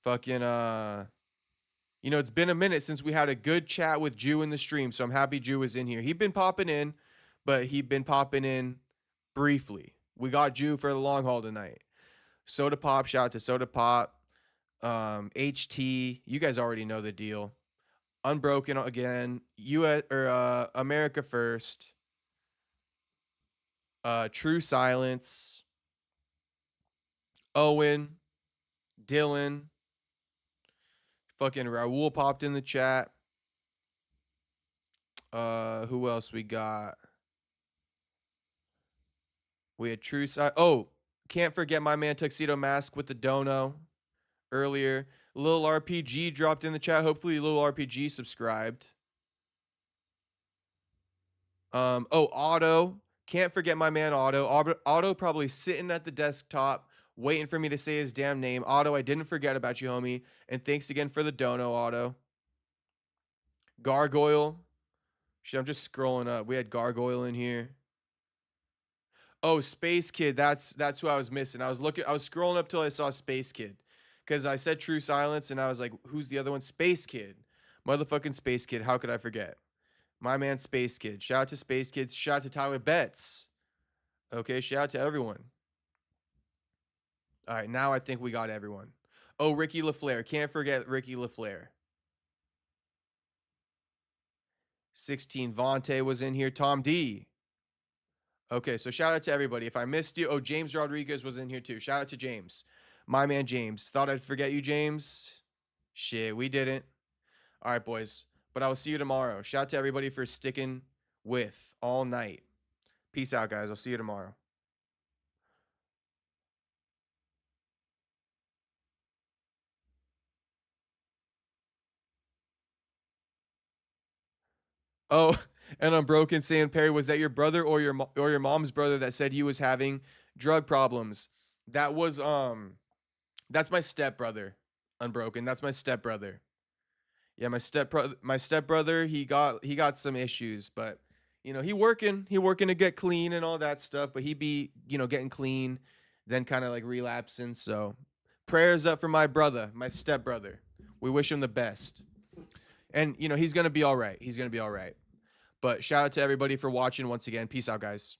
Fucking, you know, it's been a minute since we had a good chat with Jew in the stream, so I'm happy Jew is in here. He'd been popping in, but he'd been popping in briefly. We got Jew for the long haul tonight. Soda Pop, shout out to Soda Pop. HT, you guys already know the deal. Unbroken again. America First. True Silence. Owen. Dylan. Fucking Raul popped in the chat. Who else we got? We had True Side. Oh, can't forget my man Tuxedo Mask with the dono earlier. Lil RPG dropped in the chat. Hopefully Lil RPG subscribed. Oh, Otto. Can't forget my man Otto. Otto probably sitting at the desktop waiting for me to say his damn name. Otto, I didn't forget about you, homie. And thanks again for the dono, Otto. Gargoyle. Shit, I'm just scrolling up. We had Gargoyle in here. Oh, Space Kid. That's who I was missing. I was scrolling up till I saw Space Kid. Because I said True Silence and I was like, who's the other one? Space Kid. Motherfucking Space Kid. How could I forget? My man Space Kid. Shout out to Space Kids. Shout out to Tyler Betts. Okay, shout out to everyone. All right, now I think we got everyone. Oh, Ricky LaFleur. Can't forget Ricky LaFleur. 16, Vontae was in here. Tom D. Okay, so shout out to everybody. If I missed you, oh, James Rodriguez was in here too. Shout out to James. My man James. Thought I'd forget you, James. Shit, we didn't. All right, boys. But I will see you tomorrow. Shout out to everybody for sticking with all night. Peace out, guys. I'll see you tomorrow. Oh, and Unbroken saying, Perry, was that your brother or your mom's brother that said he was having drug problems? That was that's my stepbrother. Unbroken. That's my stepbrother. Yeah, my stepbrother, he got some issues, but you know, he working to get clean and all that stuff, but he be, you know, getting clean, then kind of like relapsing. So prayers up for my brother, my stepbrother. We wish him the best. And you know, he's going to be all right. He's going to be all right. But shout out to everybody for watching once again. Peace out, guys.